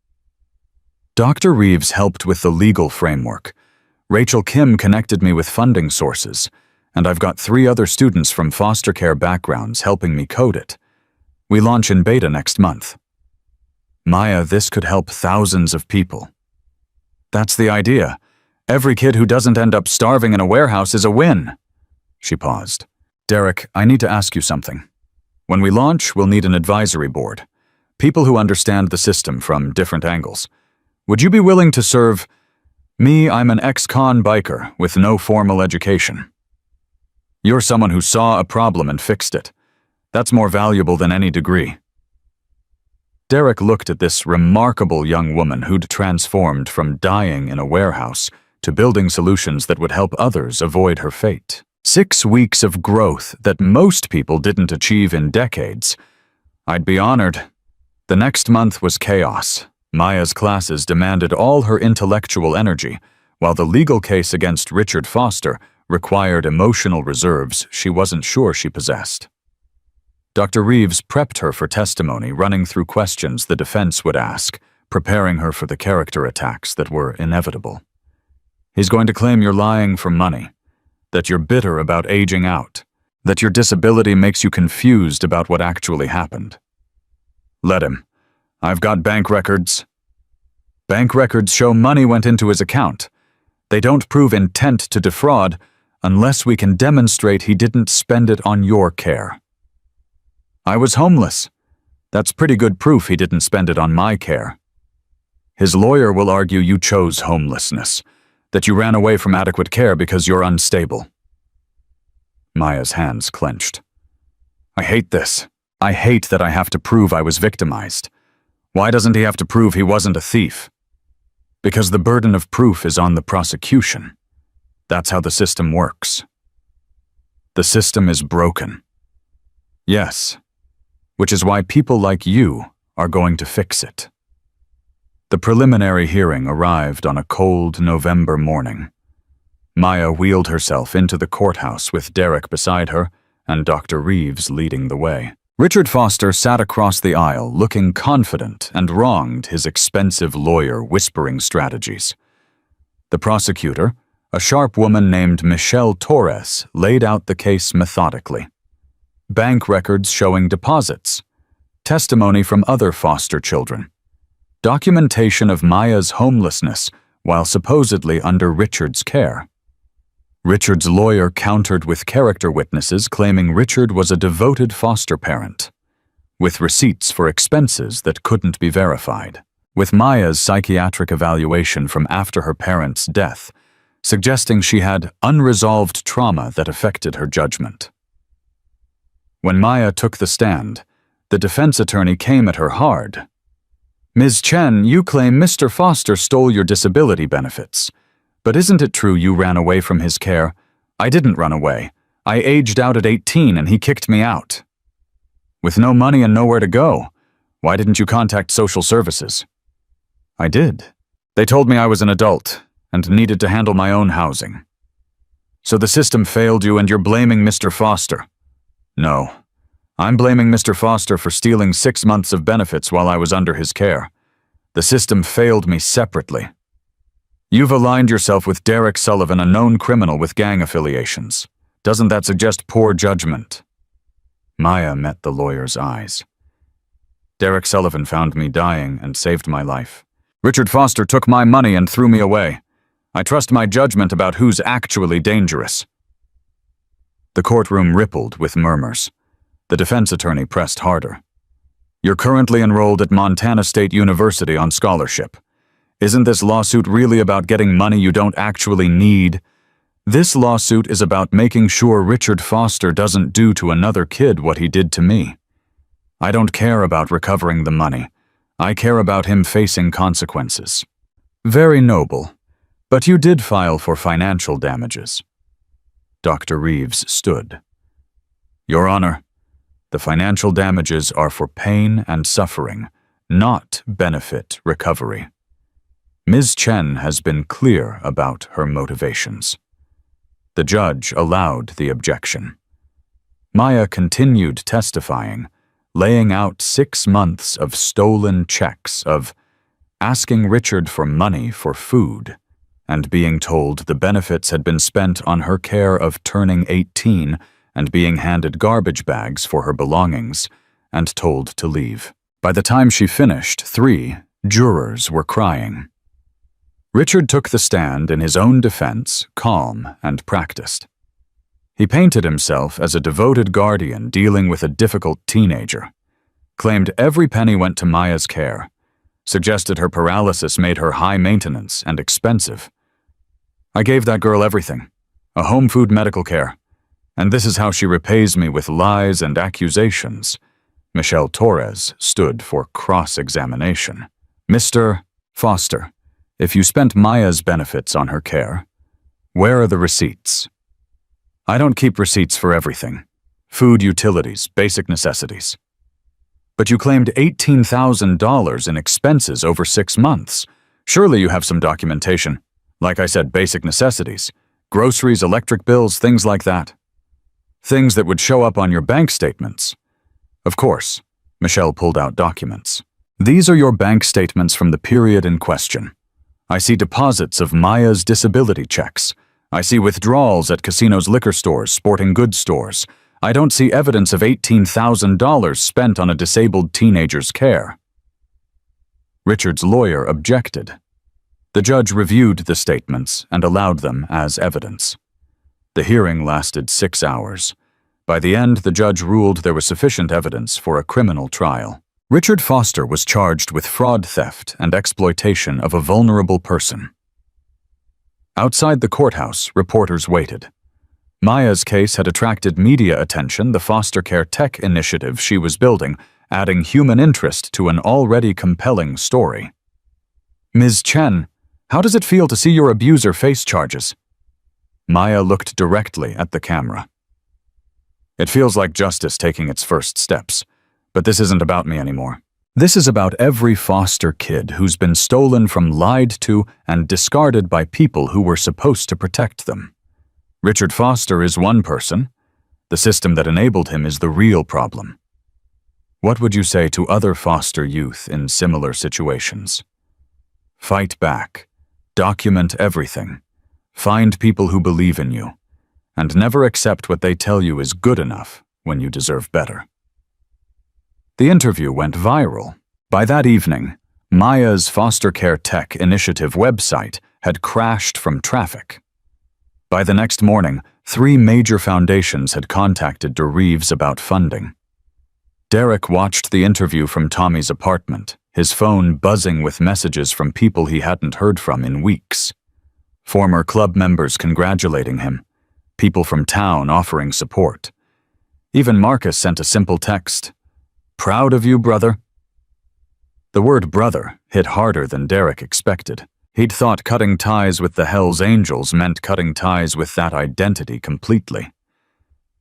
Speaker 1: Dr. Reeves helped with the legal framework. Rachel Kim connected me with funding sources, and I've got 3 other students from foster care backgrounds helping me code it. We launch in beta next month. Maya, this could help thousands of people. That's the idea. Every kid who doesn't end up starving in a warehouse is a win. She paused. "Derek, I need to ask you something. When we launch, we'll need an advisory board. People who understand the system from different angles. Would you be willing to serve? Me, I'm an ex-con biker with no formal education. You're someone who saw a problem and fixed it. That's more valuable than any degree." Derek looked at this remarkable young woman who'd transformed from dying in a warehouse to building solutions that would help others avoid her fate. 6 weeks of growth that most people didn't achieve in decades. I'd be honored. The next month was chaos. Maya's classes demanded all her intellectual energy, while the legal case against Richard Foster required emotional reserves she wasn't sure she possessed. Dr. Reeves prepped her for testimony, running through questions the defense would ask, preparing her for the character attacks that were inevitable. He's going to claim you're lying for money, that you're bitter about aging out, that your disability makes you confused about what actually happened. Let him. I've got bank records. Bank records show money went into his account. They don't prove intent to defraud unless we can demonstrate he didn't spend it on your care. I was homeless. That's pretty good proof he didn't spend it on my care. His lawyer will argue you chose homelessness, that you ran away from adequate care because you're unstable. Maya's hands clenched. I hate this. I hate that I have to prove I was victimized. Why doesn't he have to prove he wasn't a thief? Because the burden of proof is on the prosecution. That's how the system works. The system is broken. Yes, which is why people like you are going to fix it. The preliminary hearing arrived on a cold November morning. Maya wheeled herself into the courthouse with Derek beside her and Dr. Reeves leading the way. Richard Foster sat across the aisle looking confident and wronged his expensive lawyer whispering strategies. The prosecutor, a sharp woman named Michelle Torres, laid out the case methodically. Bank records showing deposits, testimony from other foster children, documentation of Maya's homelessness while supposedly under Richard's care. Richard's lawyer countered with character witnesses claiming Richard was a devoted foster parent. with receipts for expenses that couldn't be verified, with Maya's psychiatric evaluation from after her parents' death, suggesting she had unresolved trauma that affected her judgment. When Maya took the stand, the defense attorney came at her hard. "Ms. Chen, you claim Mr. Foster stole your disability benefits. But isn't it true you ran away from his care?" "I didn't run away. I aged out at 18 and he kicked me out." "With no money and nowhere to go, why didn't you contact social services?" "I did. They told me I was an adult and needed to handle my own housing." "So the system failed you and you're blaming Mr. Foster?" "No. I'm blaming Mr. Foster for stealing 6 months of benefits while I was under his care. The system failed me separately." "You've aligned yourself with Derek Sullivan, a known criminal with gang affiliations. Doesn't that suggest poor judgment?" Maya met the lawyer's eyes. "Derek Sullivan found me dying and saved my life. Richard Foster took my money and threw me away. I trust my judgment about who's actually dangerous." The courtroom rippled with murmurs. The defense attorney pressed harder. "You're currently enrolled at Montana State University on scholarship. Isn't this lawsuit really about getting money you don't actually need? This lawsuit is about making sure Richard Foster doesn't do to another kid what he did to me. I don't care about recovering the money. I care about him facing consequences." "Very noble. But you did file for financial damages." Dr. Reeves stood. "Your Honor, the financial damages are for pain and suffering, not benefit recovery. Ms. Chen has been clear about her motivations." The judge allowed the objection. Maya continued testifying, laying out 6 months of stolen checks, of asking Richard for money for food, and being told the benefits had been spent on her care of turning 18 and being handed garbage bags for her belongings and told to leave. By the time she finished, 3 jurors were crying. Richard took the stand in his own defense, calm and practiced. He painted himself as a devoted guardian dealing with a difficult teenager, claimed every penny went to Maya's care, suggested her paralysis made her high maintenance and expensive. "I gave that girl everything, a home food medical care, and this is how she repays me with lies and accusations." Michelle Torres stood for cross-examination. "Mr. Foster, if you spent Maya's benefits on her care, where are the receipts?" "I don't keep receipts for everything. Food, utilities, basic necessities." "But you claimed $18,000 in expenses over 6 months. Surely you have some documentation. Like I said, basic necessities, groceries, electric bills, things like that. Things that would show up on your bank statements." "Of course." Michelle pulled out documents. "These are your bank statements from the period in question. I see deposits of Maya's disability checks. I see withdrawals at casinos, liquor stores, sporting goods stores. I don't see evidence of $18,000 spent on a disabled teenager's care." Richard's lawyer objected. The judge reviewed the statements and allowed them as evidence. The hearing lasted 6 hours. By the end, the judge ruled there was sufficient evidence for a criminal trial. Richard Foster was charged with fraud, theft, and exploitation of a vulnerable person. Outside the courthouse, reporters waited. Maya's case had attracted media attention, the foster care tech initiative she was building, adding human interest to an already compelling story. "Ms. Chen, how does it feel to see your abuser face charges?" Maya looked directly at the camera. "It feels like justice taking its first steps, but this isn't about me anymore. This is about every foster kid who's been stolen from, lied to, and discarded by people who were supposed to protect them. Richard Foster is one person. The system that enabled him is the real problem. What would you say to other foster youth in similar situations? Fight back. Document everything. Find people who believe in you. And never accept what they tell you is good enough when you deserve better." The interview went viral. By that evening, Maya's foster care tech initiative website had crashed from traffic. By the next morning, 3 major foundations had contacted Reeves about funding. Derek watched the interview from Tommy's apartment, his phone buzzing with messages from people he hadn't heard from in weeks. Former club members congratulating him, people from town offering support. Even Marcus sent a simple text, "Proud of you, brother." The word brother hit harder than Derek expected. He'd thought cutting ties with the Hells Angels meant cutting ties with that identity completely.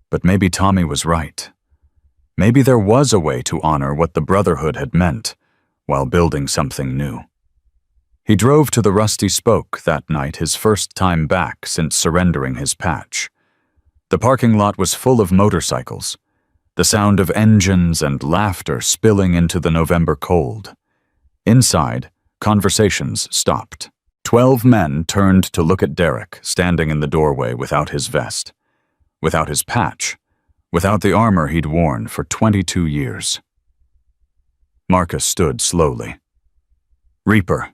Speaker 1: But maybe Tommy was right. Maybe there was a way to honor what the brotherhood had meant while building something new. He drove to the Rusty Spoke that night, his first time back since surrendering his patch. The parking lot was full of motorcycles, the sound of engines and laughter spilling into the November cold. Inside, conversations stopped. 12 men turned to look at Derek, standing in the doorway without his vest, without his patch, without the armor he'd worn for 22 years. Marcus stood slowly. "Reaper."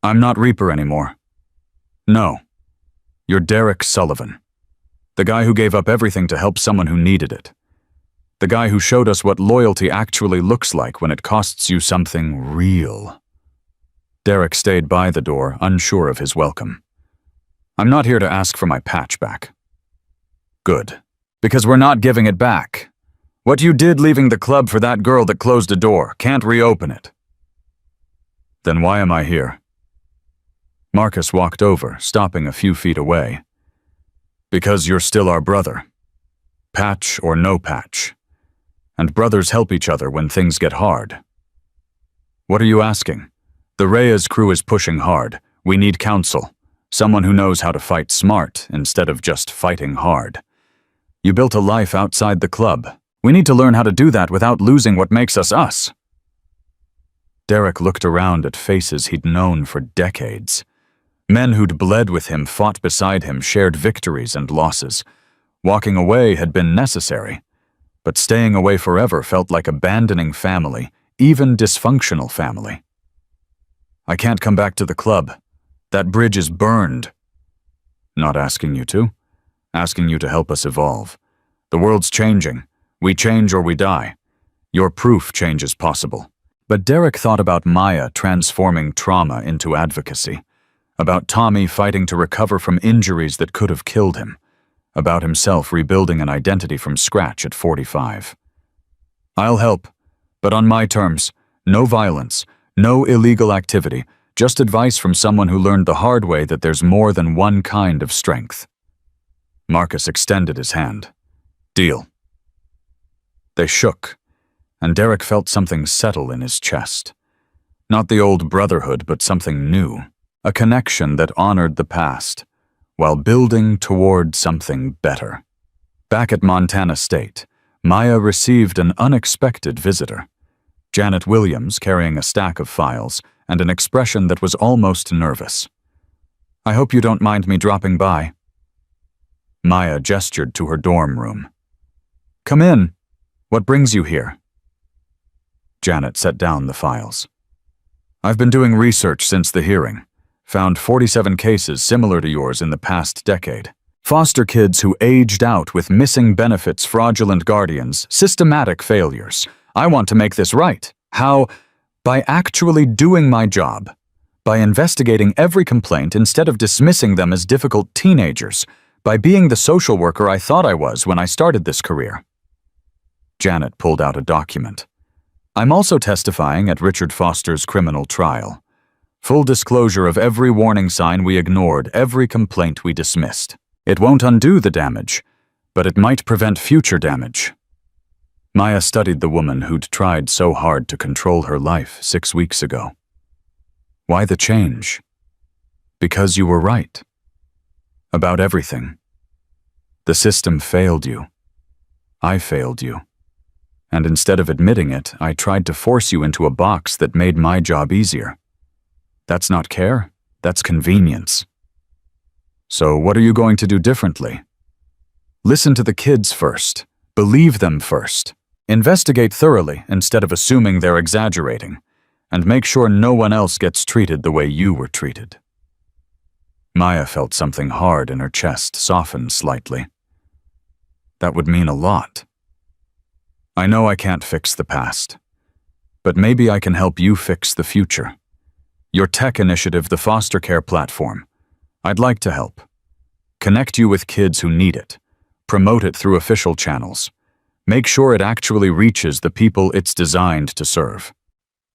Speaker 1: "I'm not Reaper anymore." "No. You're Derek Sullivan. The guy who gave up everything to help someone who needed it. The guy who showed us what loyalty actually looks like when it costs you something real." Derek stayed by the door, unsure of his welcome. "I'm not here to ask for my patch back." "Good. Because we're not giving it back. What you did leaving the club for that girl that closed a door, can't reopen it." "Then why am I here?" Marcus walked over, stopping a few feet away. "Because you're still our brother. Patch or no patch. And brothers help each other when things get hard." "What are you asking? The Reyes crew is pushing hard. We need counsel. Someone who knows how to fight smart instead of just fighting hard. You built a life outside the club. We need to learn how to do that without losing what makes us us." Derek looked around at faces he'd known for decades. Men who'd bled with him, fought beside him, shared victories and losses. Walking away had been necessary, but staying away forever felt like abandoning family, even dysfunctional family. "I can't come back to the club. That bridge is burned." "Not asking you to. Asking you to help us evolve. The world's changing. We change or we die. Your proof change is possible." But Derek thought about Maya transforming trauma into advocacy, about Tommy fighting to recover from injuries that could have killed him, about himself rebuilding an identity from scratch at 45. "I'll help, but on my terms. No violence, no illegal activity, just advice from someone who learned the hard way that there's more than one kind of strength." Marcus extended his hand. "Deal." They shook, and Derek felt something settle in his chest. Not the old brotherhood, but something new. A connection that honored the past, while building toward something better. Back at Montana State, Maya received an unexpected visitor. Janet Williams carrying a stack of files and an expression that was almost nervous. "I hope you don't mind me dropping by." Maya gestured to her dorm room. "Come in. What brings you here?" Janet set down the files. "I've been doing research since the hearing. Found 47 cases similar to yours in the past decade. Foster kids who aged out with missing benefits, fraudulent guardians, systematic failures. I want to make this right. How? By actually doing my job. By investigating every complaint instead of dismissing them as difficult teenagers. By being the social worker I thought I was when I started this career." Janet pulled out a document. "I'm also testifying at Richard Foster's criminal trial. Full disclosure of every warning sign we ignored, every complaint we dismissed. It won't undo the damage, but it might prevent future damage." Maya studied the woman who'd tried so hard to control her life 6 weeks ago. "Why the change?" "Because you were right. About everything. The system failed you. I failed you. And instead of admitting it, I tried to force you into a box that made my job easier. That's not care, that's convenience. So what are you going to do differently? Listen to the kids first. Believe them first. Investigate thoroughly instead of assuming they're exaggerating. And make sure no one else gets treated the way you were treated." Maya felt something hard in her chest soften slightly. That would mean a lot. I know I can't fix the past, but maybe I can help you fix the future. Your tech initiative, the foster care platform, I'd like to help. Connect you with kids who need it. Promote it through official channels. Make sure it actually reaches the people it's designed to serve.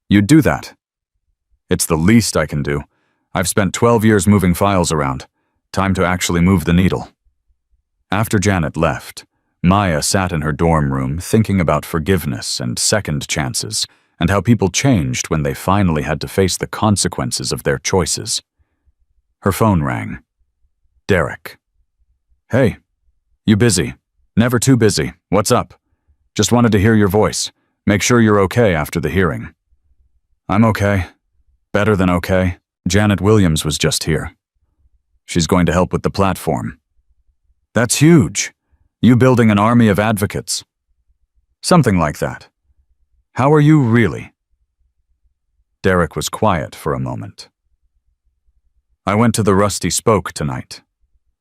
Speaker 1: You'd do that? It's the least I can do. I've spent 12 years moving files around. Time to actually move the needle. After Janet left, Maya sat in her dorm room thinking about forgiveness and second chances and how people changed when they finally had to face the consequences of their choices. Her phone rang. Derek. Hey, you busy? Never too busy. What's up? Just wanted to hear your voice. Make sure you're okay after the hearing. I'm okay. Better than okay. Janet Williams was just here. She's going to help with the platform. That's huge. You building an army of advocates. Something like that. How are you really? Derek was quiet for a moment. I went to the Rusty Spoke tonight.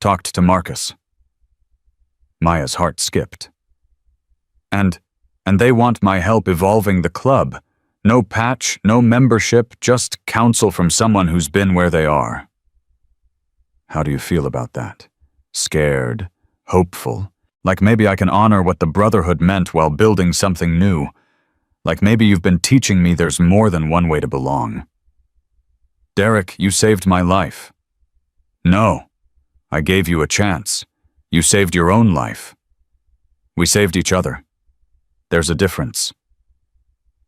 Speaker 1: Talked to Marcus. Maya's heart skipped. And they want my help evolving the club. No patch, no membership, just counsel from someone who's been where they are. How do you feel about that? Scared? Hopeful? Like maybe I can honor what the Brotherhood meant while building something new? Like maybe you've been teaching me there's more than one way to belong? Derek, you saved my life. No. I gave you a chance. You saved your own life. We saved each other. There's a difference.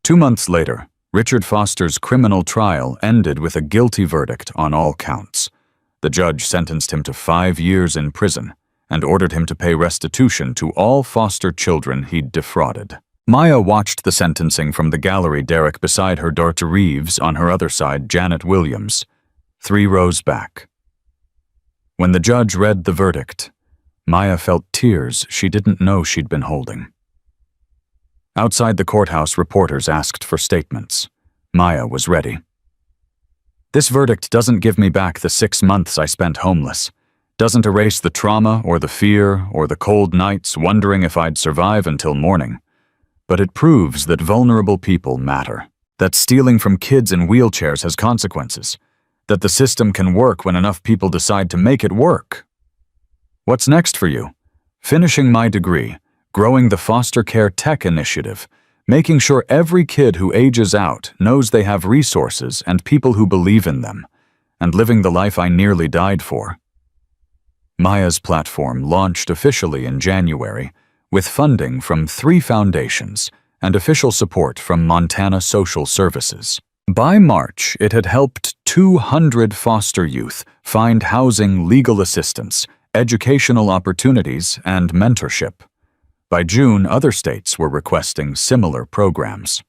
Speaker 1: 2 months later, Richard Foster's criminal trial ended with a guilty verdict on all counts. The judge sentenced him to 5 years in prison and ordered him to pay restitution to all foster children he'd defrauded. Maya watched the sentencing from the gallery, Derek beside her, Dr. Reeves on her other side, Janet Williams, 3 rows back. When the judge read the verdict, Maya felt tears she didn't know she'd been holding. Outside the courthouse, reporters asked for statements. Maya was ready. This verdict doesn't give me back the 6 months I spent homeless. Doesn't erase the trauma or the fear or the cold nights wondering if I'd survive until morning. But it proves that vulnerable people matter. That stealing from kids in wheelchairs has consequences. That the system can work when enough people decide to make it work. What's next for you? Finishing my degree. Growing the foster care tech initiative, making sure every kid who ages out knows they have resources and people who believe in them, and living the life I nearly died for. Maya's platform launched officially in January, with funding from 3 foundations and official support from Montana Social Services. By March, it had helped 200 foster youth find housing, legal assistance, educational opportunities, and mentorship. By June, other states were requesting similar programs.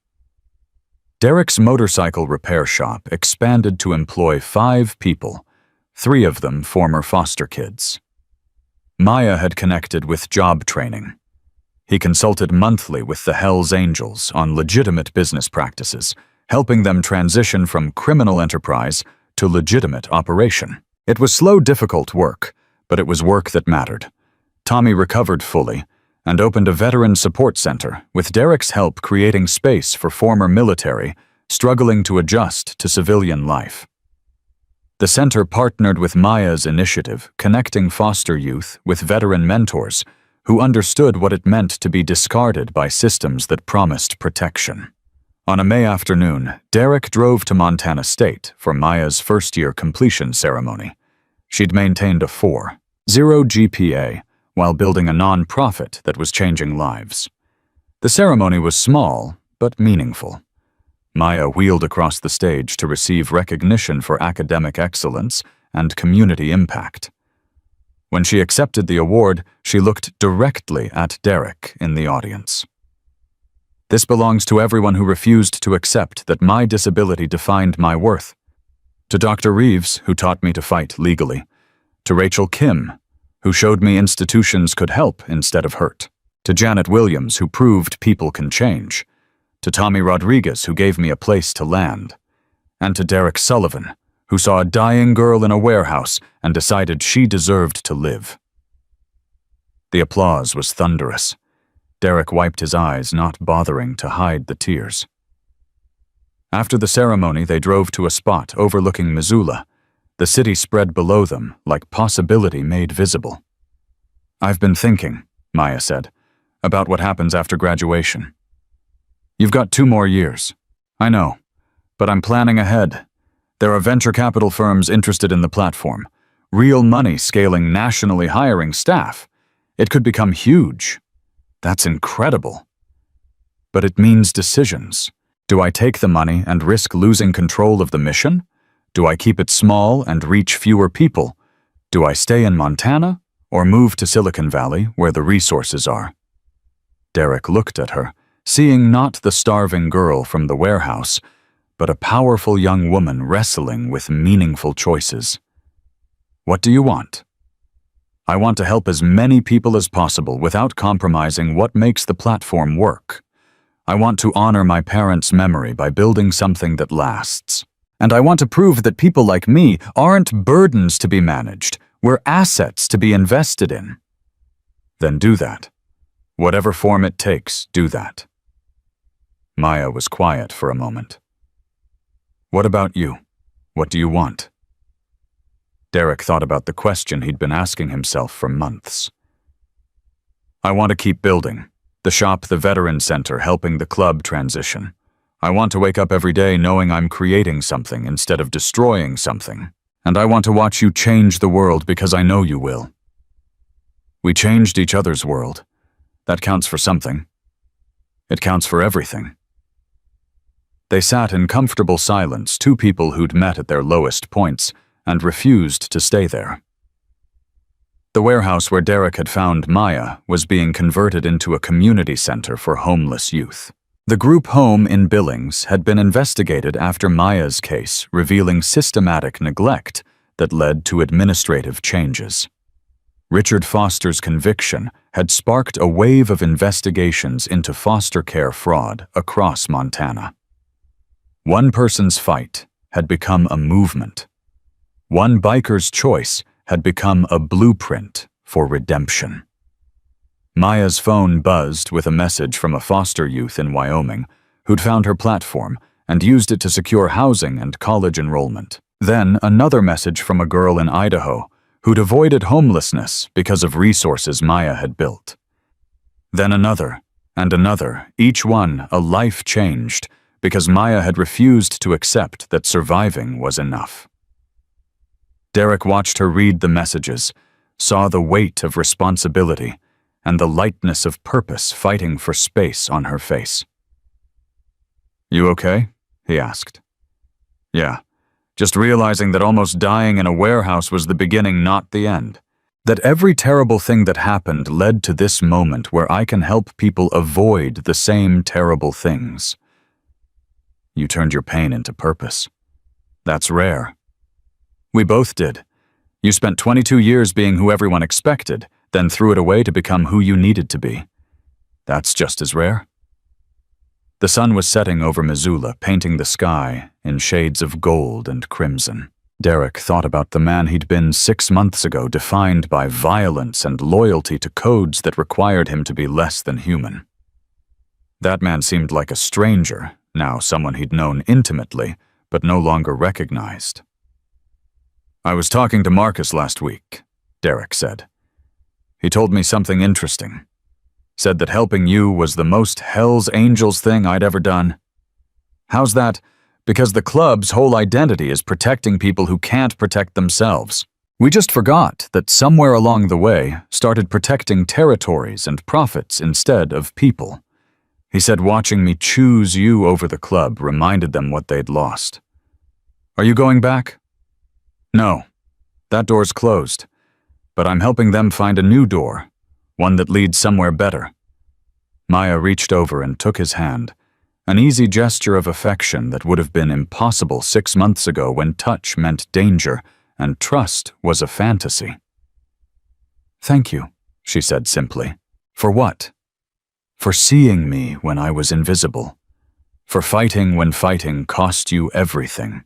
Speaker 1: Derek's motorcycle repair shop expanded to employ 5 people, 3 of them former foster kids. Maya had connected with job training. He consulted monthly with the hellsangels on legitimate business practices, helping them transition from criminal enterprise to legitimate operation. It was slow, difficult work, but it was work that mattered. Tommy recovered fully and opened a veteran support center, with Derek's help creating space for former military struggling to adjust to civilian life. The center partnered with Maya's initiative, connecting foster youth with veteran mentors who understood what it meant to be discarded by systems that promised protection. On a May afternoon, Derek drove to Montana State for Maya's first-year completion ceremony. She'd maintained a 4.0 GPA while building a non-profit that was changing lives. The ceremony was small, but meaningful. Maya wheeled across the stage to receive recognition for academic excellence and community impact. When she accepted the award, she looked directly at Derek in the audience. This belongs to everyone who refused to accept that my disability defined my worth. To Dr. Reeves, who taught me to fight legally. To Rachel Kim, who showed me institutions could help instead of hurt. To Janet Williams, who proved people can change. To Tommy Rodriguez, who gave me a place to land. And to Derek Sullivan, who saw a dying girl in a warehouse and decided she deserved to live. The applause was thunderous. Derek wiped his eyes, not bothering to hide the tears. After the ceremony, they drove to a spot overlooking Missoula. The city spread below them, like possibility made visible. "I've been thinking," Maya said, "about what happens after graduation. You've got 2 more years. I know, but I'm planning ahead. There are venture capital firms interested in the platform. Real money scaling nationally, hiring staff. It could become huge. That's incredible. But it means decisions. Do I take the money and risk losing control of the mission? Do I keep it small and reach fewer people? Do I stay in Montana or move to Silicon Valley where the resources are?" Derek looked at her, seeing not the starving girl from the warehouse, but a powerful young woman wrestling with meaningful choices. "What do you want?" "I want to help as many people as possible without compromising what makes the platform work. I want to honor my parents' memory by building something that lasts. And I want to prove that people like me aren't burdens to be managed, we're assets to be invested in." "Then do that. Whatever form it takes, do that." Maya was quiet for a moment. "What about you? What do you want?" Derek thought about the question he'd been asking himself for months. "I want to keep building. The shop, the veteran center, helping the club transition. I want to wake up every day knowing I'm creating something instead of destroying something. And I want to watch you change the world because I know you will." We changed each other's world. That counts for something. It counts for everything. They sat in comfortable silence, 2 people who'd met at their lowest points and refused to stay there. The warehouse where Derek had found Maya was being converted into a community center for homeless youth. The group home in Billings had been investigated after Maya's case, revealing systematic neglect that led to administrative changes. Richard Foster's conviction had sparked a wave of investigations into foster care fraud across Montana. One person's fight had become a movement. One biker's choice had become a blueprint for redemption. Maya's phone buzzed with a message from a foster youth in Wyoming who'd found her platform and used it to secure housing and college enrollment. Then another message from a girl in Idaho who'd avoided homelessness because of resources Maya had built. Then another, and another, each one a life changed because Maya had refused to accept that surviving was enough. Derek watched her read the messages, saw the weight of responsibility and the lightness of purpose fighting for space on her face. "You okay?" he asked. "Yeah, just realizing that almost dying in a warehouse was the beginning, not the end. That every terrible thing that happened led to this moment where I can help people avoid the same terrible things." "You turned your pain into purpose. That's rare." "We both did. You spent 22 years being who everyone expected, then threw it away to become who you needed to be. That's just as rare." The sun was setting over Missoula, painting the sky in shades of gold and crimson. Derek thought about the man he'd been 6 months ago, defined by violence and loyalty to codes that required him to be less than human. That man seemed like a stranger, now someone he'd known intimately, but no longer recognized. "I was talking to Marcus last week," Derek said. "He told me something interesting. Said that helping you was the most Hell's Angels thing I'd ever done." "How's that? Because the club's whole identity is protecting people who can't protect themselves. We just forgot that somewhere along the way started protecting territories and profits instead of people." He said watching me choose you over the club reminded them what they'd lost. "Are you going back?" "No, that door's closed, but I'm helping them find a new door, one that leads somewhere better." Maya reached over and took his hand, an easy gesture of affection that would have been impossible 6 months ago when touch meant danger and trust was a fantasy. "Thank you," she said simply. "For what?" "For seeing me when I was invisible. For fighting when fighting cost you everything.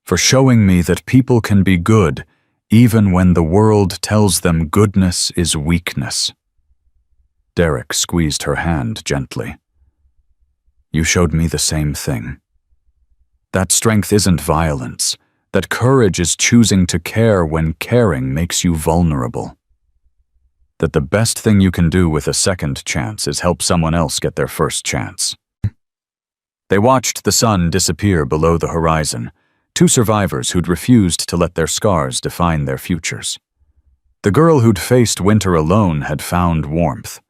Speaker 1: For showing me that people can be good even when the world tells them goodness is weakness." Derek squeezed her hand gently. You showed me the same thing. That strength isn't violence. That courage is choosing to care when caring makes you vulnerable. That the best thing you can do with a second chance is help someone else get their first chance. They watched the sun disappear below the horizon, two survivors who'd refused to let their scars define their futures. The girl who'd faced winter alone had found warmth.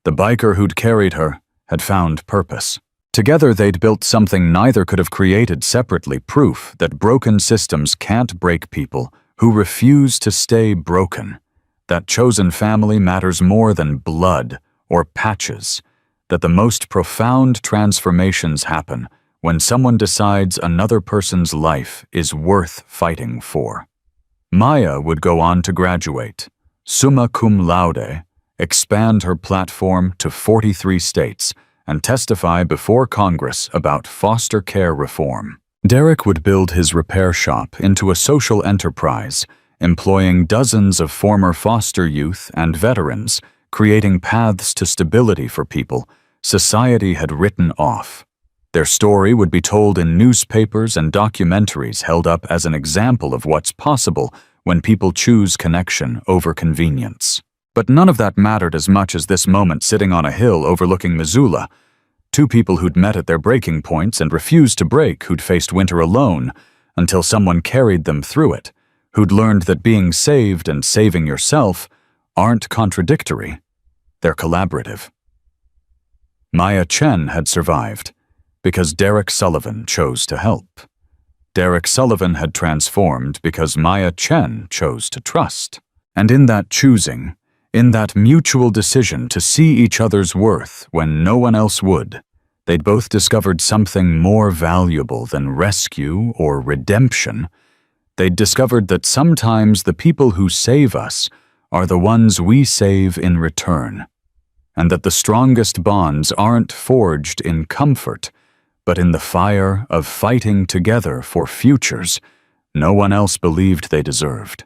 Speaker 1: The biker who'd carried her had found purpose. Together they'd built something neither could have created separately, proof that broken systems can't break people who refuse to stay broken. That chosen family matters more than blood or patches, that the most profound transformations happen when someone decides another person's life is worth fighting for. Maya would go on to graduate, summa cum laude, expand her platform to 43 states, and testify before Congress about foster care reform. Derek would build his repair shop into a social enterprise, employing dozens of former foster youth and veterans, creating paths to stability for people society had written off. Their story would be told in newspapers and documentaries, held up as an example of what's possible when people choose connection over convenience. But none of that mattered as much as this moment sitting on a hill overlooking Missoula. Two people who'd met at their breaking points and refused to break, who'd faced winter alone until someone carried them through it, who'd learned that being saved and saving yourself aren't contradictory, they're collaborative. Maya Chen had survived because Derek Sullivan chose to help. Derek Sullivan had transformed because Maya Chen chose to trust. And in that choosing, in that mutual decision to see each other's worth when no one else would, they'd both discovered something more valuable than rescue or redemption. They'd discovered that sometimes the people who save us are the ones we save in return, and that the strongest bonds aren't forged in comfort, but in the fire of fighting together for futures no one else believed they deserved.